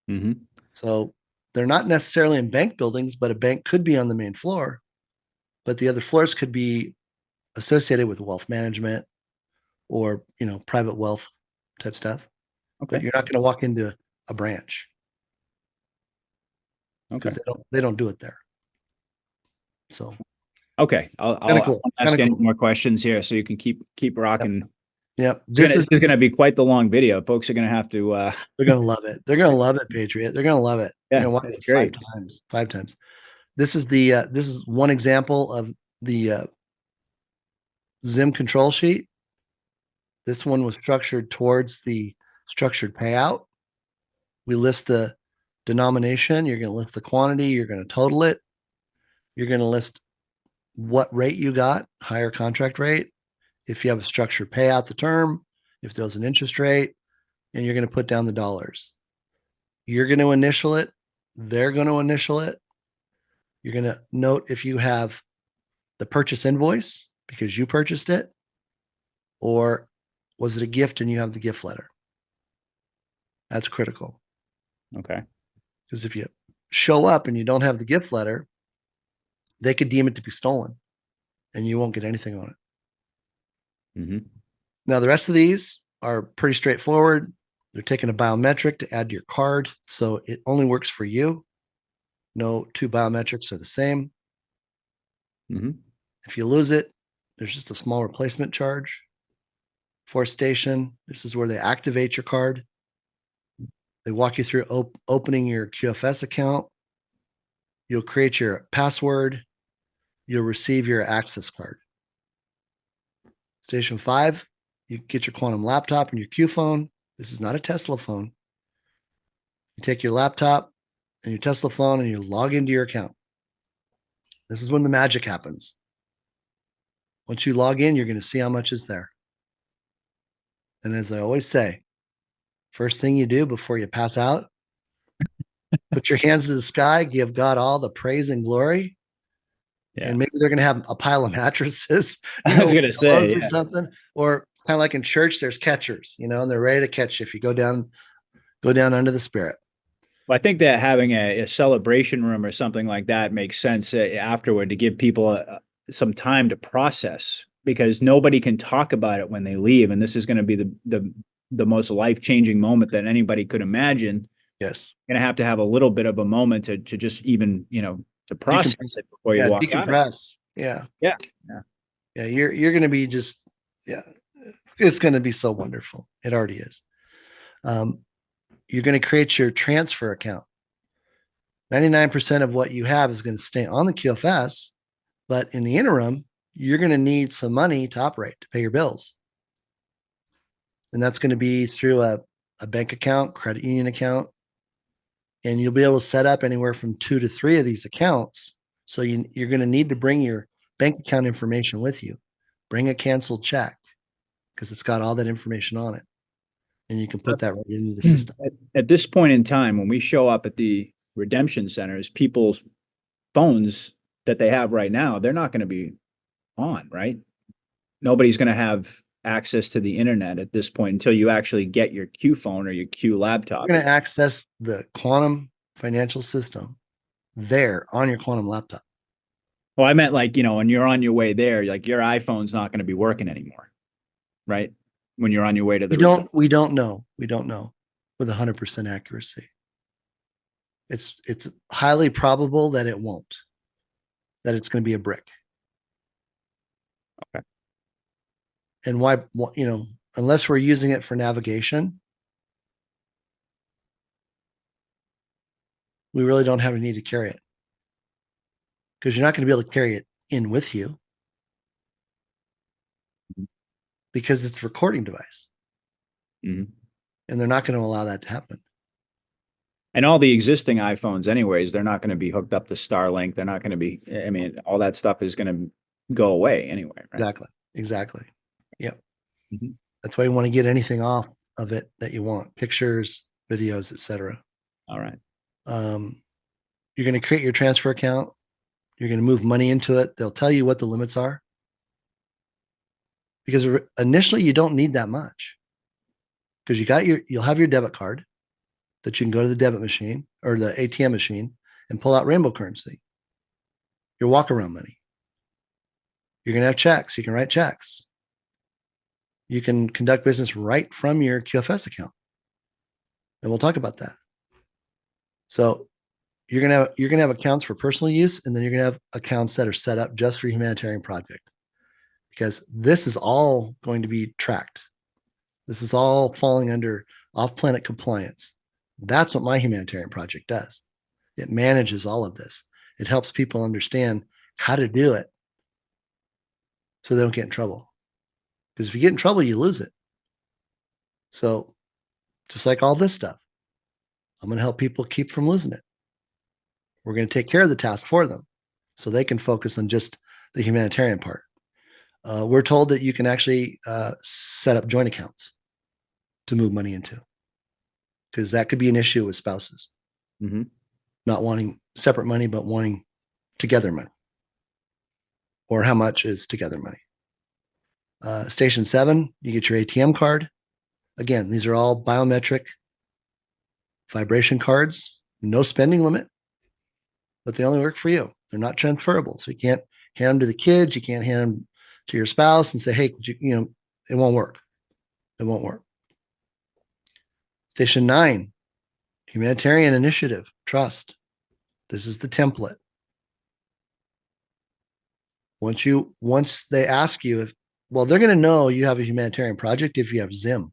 Mm-hmm. So they're not necessarily in bank buildings, but a bank could be on the main floor, but the other floors could be associated with wealth management or private wealth type stuff. Okay. But you're not going to walk into a branch. Okay. Because they don't do it there. So okay, I'll ask any more questions here, so you can keep rocking. Yeah, this is going to be quite the long video. Folks are going to have to. They're going to love it. They're going to love it, Patriot. They're going to love it. Yeah, they're going to watch it great. 5 times. This is one example of the Zim control sheet. This one was structured towards the structured payout. We list the denomination. You're going to list the quantity. You're going to total it. You're going to list what rate you got, higher contract rate. If you have a structured payout the term, if there's an interest rate, and you're going to put down the dollars. You're going to initial it. They're going to initial it. You're going to note if you have the purchase invoice because you purchased it, or was it a gift and you have the gift letter? That's critical. Okay. Because if you show up and you don't have the gift letter, they could deem it to be stolen and you won't get anything on it. Mm-hmm. Now, the rest of these are pretty straightforward. They're taking a biometric to add to your card, so it only works for you. No two biometrics are the same. If you lose it, there's just a small replacement charge. Fourth station, this is where they activate your card. They walk you through opening your QFS account. You'll create your password. You'll receive your access card. Station 5, you get your quantum laptop and your Q phone. This is not a Tesla phone. You take your laptop and your Tesla phone and you log into your account. This is when the magic happens. Once you log in, you're going to see how much is there. And as I always say, first thing you do before you pass out, put your hands to the sky, give God all the praise and glory. Yeah. And maybe they're going to have a pile of mattresses. I was going to say, or something, or kind of like in church, there's catchers, and they're ready to catch you if you go down under the Spirit. Well, I think that having a celebration room or something like that makes sense afterward to give people some time to process, because nobody can talk about it when they leave, and this is going to be the most life-changing moment that anybody could imagine. Yes, going to have a little bit of a moment to just even to process it before you walk out. Decompress. Yeah. You're going to be just it's going to be so wonderful. It already is. You're going to create your transfer account. 99% of what you have is going to stay on the QFS, but in the interim, you're going to need some money to operate, to pay your bills. And that's going to be through a bank account, credit union account. And you'll be able to set up anywhere from 2 to 3 of these accounts. So you're going to need to bring your bank account information with you. Bring a canceled check because it's got all that information on it. And you can put that right into the system. At this point in time, when we show up at the redemption centers, people's phones that they have right now, they're not going to be on, right? Nobody's going to have access to the internet at this point until you actually get your Q phone or your Q laptop. You're going to access the quantum financial system there on your quantum laptop. Well, I meant like, when you're on your way there, like your iPhone's not going to be working anymore, right? When you're on your way to the we don't know with 100% accuracy. It's highly probable that it won't, that it's going to be a brick. Okay. And why, unless we're using it for navigation, we really don't have a need to carry it, because you're not going to be able to carry it in with you, because it's a recording device. Mm-hmm. And they're not going to allow that to happen. And all the existing iPhones anyways, they're not going to be hooked up to Starlink. They're not going to be, all that stuff is going to go away anyway. Right? Exactly. Yep. Mm-hmm. That's why you want to get anything off of it that you want: pictures, videos, etc. All right. You're going to create your transfer account. You're going to move money into it. They'll tell you what the limits are, because initially you don't need that much, because you'll have your debit card that you can go to the debit machine or the ATM machine and pull out rainbow currency, your walk around money. You're going to have checks. You can write checks. You can conduct business right from your QFS account. And we'll talk about that. So you're going to have accounts for personal use, and then you're going to have accounts that are set up just for humanitarian project, because this is all going to be tracked. This is all falling under off-planet compliance. That's what my humanitarian project does. It manages all of this. It helps people understand how to do it so they don't get in trouble. Because if you get in trouble, you lose it. So just like all this stuff, I'm going to help people keep from losing it. We're going to take care of the task for them so they can focus on just the humanitarian part. We're told that you can actually set up joint accounts to move money into, because that could be an issue with spouses. Mm-hmm. Not wanting separate money, but wanting together money. Or how much is together money. Station 7, you get your ATM card. Again, these are all biometric vibration cards, no spending limit, but they only work for you. They're not transferable. So you can't hand them to the kids. You can't hand them to your spouse and say, hey, it won't work. It won't work. Station 9, humanitarian initiative, trust. This is the template. Once they ask you if, well, they're going to know you have a humanitarian project if you have ZIM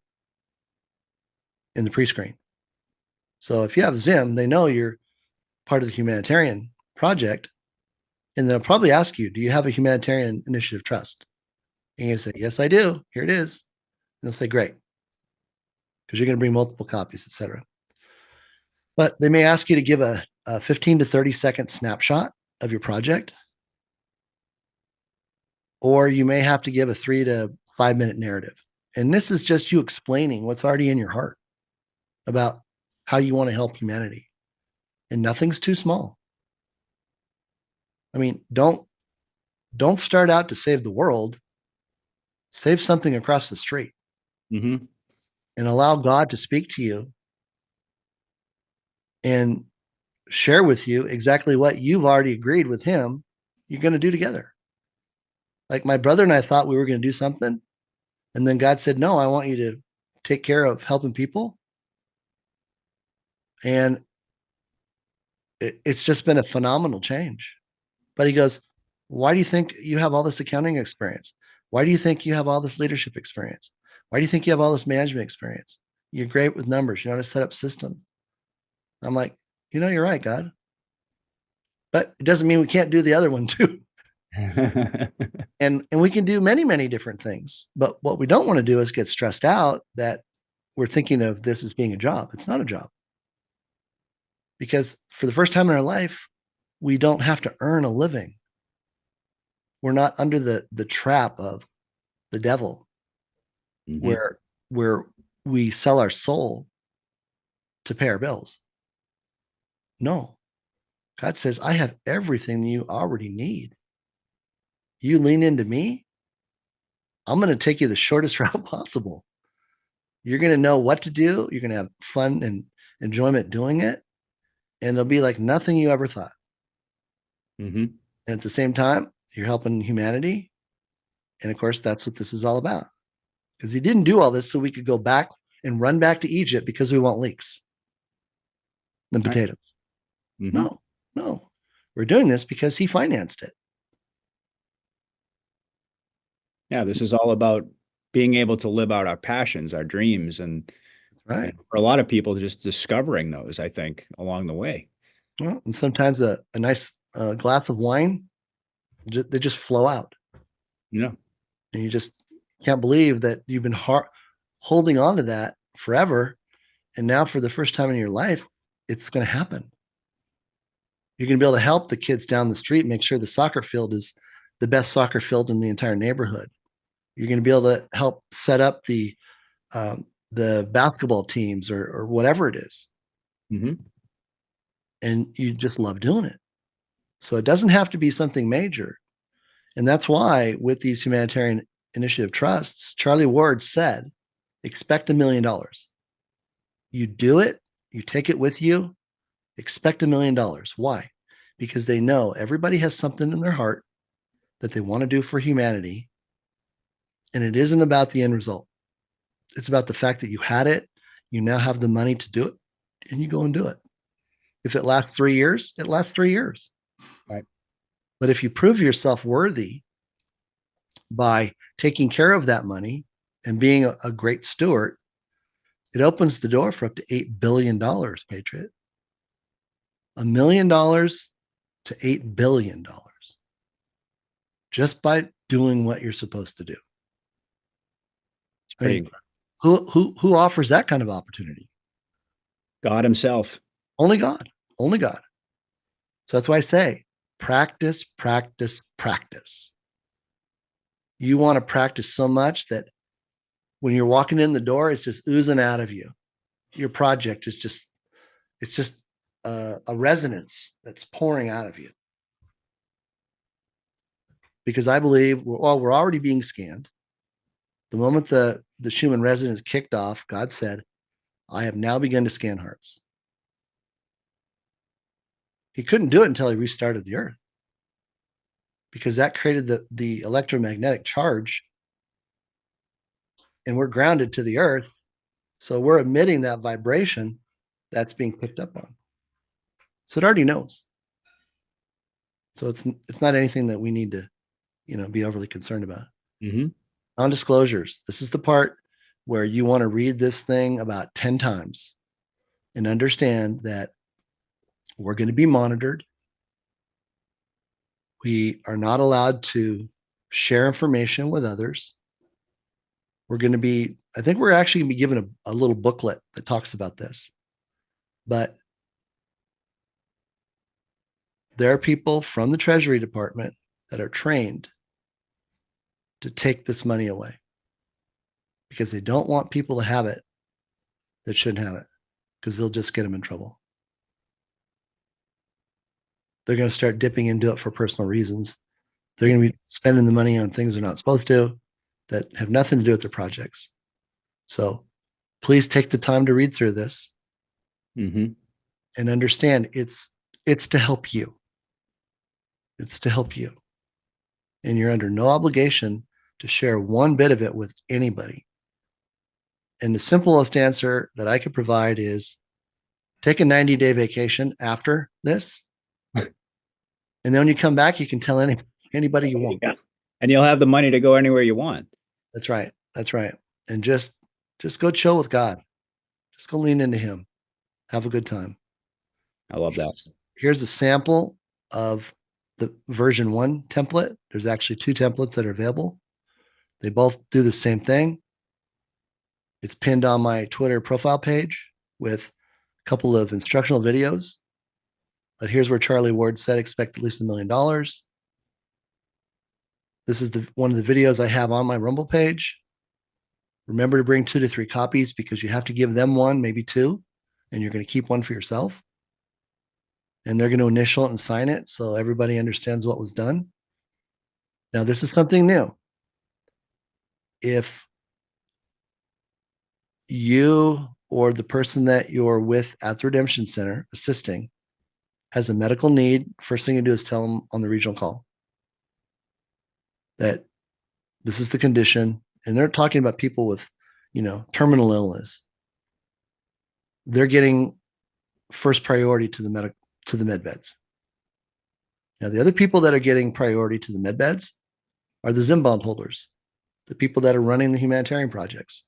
in the pre-screen. So if you have ZIM, they know you're part of the humanitarian project, and they'll probably ask you, do you have a humanitarian initiative trust? And you say, yes, I do. Here it is. And they'll say, great, because you're going to bring multiple copies, etc. But they may ask you to give a 15 to 30-second snapshot of your project, or you may have to give a 3 to 5 minute narrative. And this is just you explaining what's already in your heart about how you want to help humanity. And nothing's too small. I mean, don't start out to save the world. Save something across the street, Mm-hmm. and allow God to speak to you and share with you exactly what you've already agreed with him you're going to do together. Like my brother and I thought we were going to do something, and then God said, no, I want you to take care of helping people. And it's just been a phenomenal change. But he goes, why do you think you have all this accounting experience? Why do you think you have all this leadership experience? Why do you think you have all this management experience? You're great with numbers. You know how to set up systems. I'm like, you're right, God. But it doesn't mean we can't do the other one too. And we can do many, many different things. But what we don't want to do is get stressed out that we're thinking of this as being a job. It's not a job. Because for the first time in our life, we don't have to earn a living. We're not under the trap of the devil, Mm-hmm. where we sell our soul to pay our bills. No. God says, I have everything you already need. You lean into me, I'm going to take you the shortest route possible. You're going to know what to do. You're going to have fun and enjoyment doing it. And it'll be like nothing you ever thought. Mm-hmm. And at the same time, you're helping humanity. And of course, that's what this is all about. Because he didn't do all this so we could go back and run back to Egypt because we want leeks and potatoes. Right. Mm-hmm. No. We're doing this because he financed it. Yeah, this is all about being able to live out our passions, our dreams, and Right. for a lot of people, just discovering those, I think, along the way. Well, and sometimes a nice glass of wine, they just flow out. Yeah. And you just can't believe that you've been holding on to that forever. And now for the first time in your life, it's going to happen. You're going to be able to help the kids down the street, make sure the soccer field is the best soccer field in the entire neighborhood. You're going to be able to help set up the basketball teams or whatever it is. Mm-hmm. And you just love doing it. So it doesn't have to be something major. And that's why with these humanitarian initiative trusts, Charlie Ward said, expect $1 million. You do it, you take it with you, expect $1 million. Why? Because they know everybody has something in their heart that they want to do for humanity. And it isn't about the end result. It's about the fact that you had it, you now have the money to do it, and you go and do it. If it lasts 3 years, it lasts 3 years. Right. But if you prove yourself worthy by taking care of that money and being a great steward, it opens the door for up to $8 billion, Patriot. $1 million to $8 billion just by doing what you're supposed to do. It's pretty incredible. Who offers that kind of opportunity? God himself. Only God. Only God. So that's why I say practice, practice, practice. You want to practice so much that when you're walking in the door, it's just oozing out of you. Your project is just, it's just a resonance that's pouring out of you. Because I believe we're already being scanned. The moment the Schumann resonance kicked off, God said, I have now begun to scan hearts. He couldn't do it until he restarted the earth, because that created the electromagnetic charge, and we're grounded to the earth. So we're emitting that vibration that's being picked up on. So it already knows. So it's not anything that we need to, be overly concerned about. Mm-hmm. Non-disclosures. This is the part where you want to read this thing about 10 times and understand that we're going to be monitored. We are not allowed to share information with others. I think we're actually going to be given a little booklet that talks about this. But there are people from the Treasury Department that are trained to take this money away because they don't want people to have it that shouldn't have it because they'll just get them in trouble. They're going to start dipping into it for personal reasons. They're going to be spending the money on things they're not supposed to that have nothing to do with their projects. So please take the time to read through this and understand it's to help you. It's to help you. And you're under no obligation to share one bit of it with anybody. And the simplest answer that I could provide is take a 90-day vacation after this. And then when you come back, you can tell anybody you want. Yeah. And you'll have the money to go anywhere you want. That's right. That's right. And just go chill with God. Just go lean into him. Have a good time. I love that. Here's a sample of the version 1 template. There's actually 2 templates that are available. They both do the same thing. It's pinned on my Twitter profile page with a couple of instructional videos. But here's where Charlie Ward said expect at least $1 million. This is one of the videos I have on my Rumble page. Remember to bring 2 to 3 copies because you have to give them 1, maybe 2, and you're going to keep 1 for yourself. And they're going to initial it and sign it so everybody understands what was done. Now, this is something new. If you or the person that you're with at the Redemption Center assisting has a medical need, first thing you do is tell them on the regional call that this is the condition. And they're talking about people with, terminal illness. They're getting first priority to the med beds. Now, the other people that are getting priority to the med beds are the Zim bond holders, the people that are running the humanitarian projects.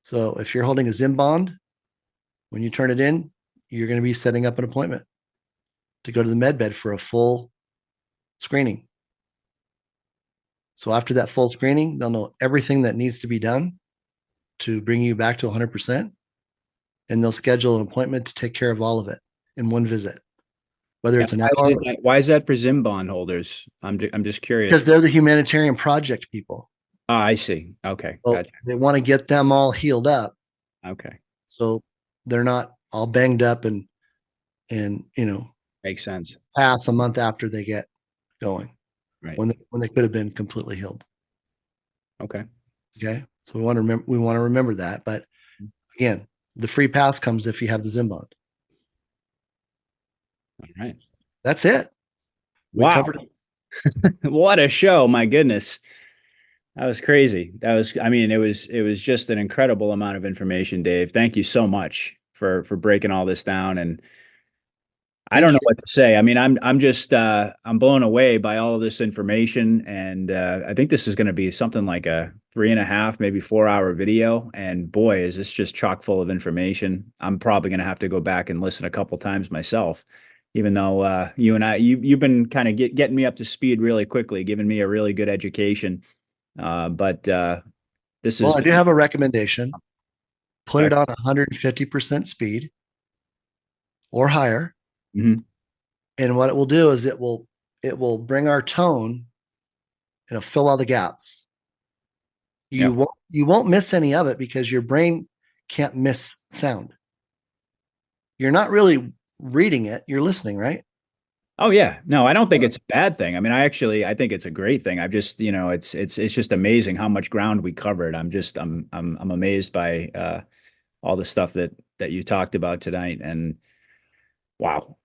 So if you're holding a Zim bond, when you turn it in, you're going to be setting up an appointment to go to the med bed for a full screening. So after that full screening, they'll know everything that needs to be done to bring you back to 100%. And they'll schedule an appointment to take care of all of it in one visit, whether it's an hour. Why is that for Zim bond holders? I'm just curious. Because they're the humanitarian project people. Oh, I see. Okay. So gotcha. they want to get them all healed up. Okay. So they're not all banged up and makes sense. Pass a month after they get going. Right. When they could have been completely healed. Okay. Okay. So we want to remember that. But again, the free pass comes if you have the Zim bond. All right. That's it. Wow. What a show. My goodness. That was crazy. It was just an incredible amount of information, Dave. Thank you so much for breaking all this down. And I don't know what to say. I mean, I'm just I'm blown away by all of this information. And I think this is going to be something like a 3.5, maybe 4-hour video. And boy, is this just chock full of information. I'm probably going to have to go back and listen a couple times myself, even though you've been kind of getting me up to speed really quickly, giving me a really good education. But this is. Well, I do have a recommendation. Put it on 150% speed or higher. Mm-hmm. And what it will do is it will bring our tone and it'll fill all the gaps. You won't miss any of it because your brain can't miss sound. You're not really reading it, you're listening, right? Oh yeah. No, I don't think it's a bad thing. I mean, I think it's a great thing. I've just, it's just amazing how much ground we covered. I'm amazed by all the stuff that you talked about tonight. And wow.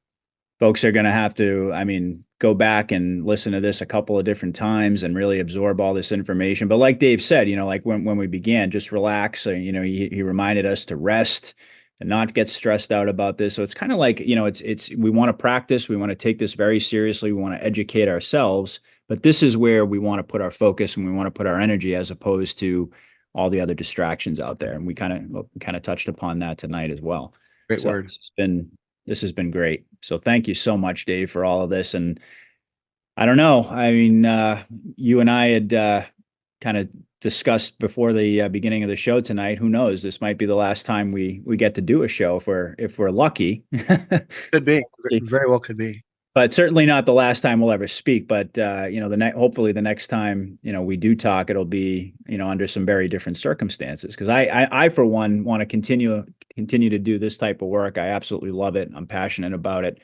folks are going to have to, I mean, go back and listen to this a couple of different times and really absorb all this information. But like Dave said, like when we began, just relax. He reminded us to rest and not get stressed out about this. So it's kind of like, we want to practice. We want to take this very seriously. We want to educate ourselves, but this is where we want to put our focus and we want to put our energy as opposed to all the other distractions out there. And we kind of touched upon that tonight as well. Great So word. this has been great. So thank you so much, Dave, for all of this. And I don't know. I mean, you and I had kind of discussed before the beginning of the show tonight. Who knows? This might be the last time we get to do a show if we're lucky. Could be. Very well could be. But certainly not the last time we'll ever speak. But hopefully the next time we do talk, it'll be under some very different circumstances. Because I for one want to continue to do this type of work. I absolutely love it. I'm passionate about it,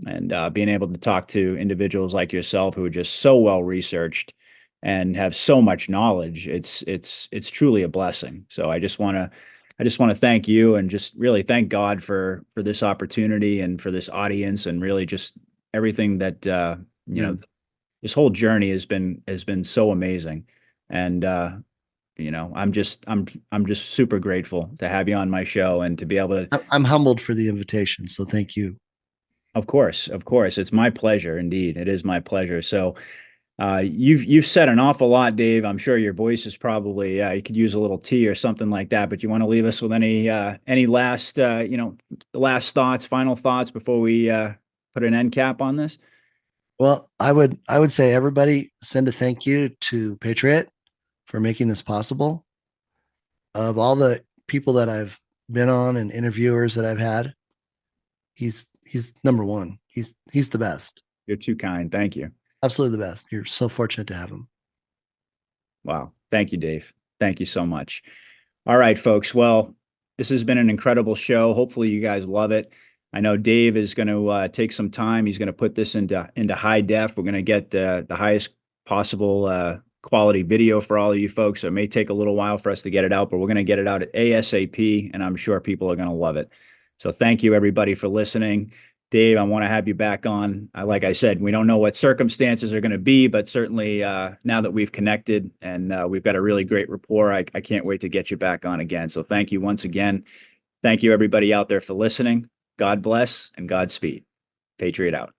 and being able to talk to individuals like yourself who are just so well researched and have so much knowledge, it's truly a blessing. So I just want to thank you and just really thank God for this opportunity and for this audience and really just everything that this whole journey has been so amazing. And I'm just super grateful to have you on my show and to be able to. I'm humbled for the invitation, so thank you. Of course, it's my pleasure. Indeed, it is my pleasure. So you've said an awful lot, Dave. I'm sure your voice is probably you could use a little tea or something like that. But you want to leave us with any last last thoughts, final thoughts before we put an end cap on this? Well, I would say everybody send a thank you to Patriot for making this possible. Of all the people that I've been on and interviewers that I've had, he's number one. He's the best. You're too kind. Thank you. Absolutely the best. You're so fortunate to have him. Wow. Thank you, Dave. Thank you so much. All right, folks. Well, this has been an incredible show. Hopefully you guys love it. I know Dave is going to take some time. He's going to put this into high def. We're going to get the highest possible quality video for all of you folks. So it may take a little while for us to get it out, but we're going to get it out at ASAP, and I'm sure people are going to love it. So thank you, everybody, for listening. Dave, I want to have you back on. Like I said, we don't know what circumstances are going to be, but certainly now that we've connected and we've got a really great rapport, I can't wait to get you back on again. So thank you once again. Thank you, everybody out there, for listening. God bless and Godspeed. Patriot out.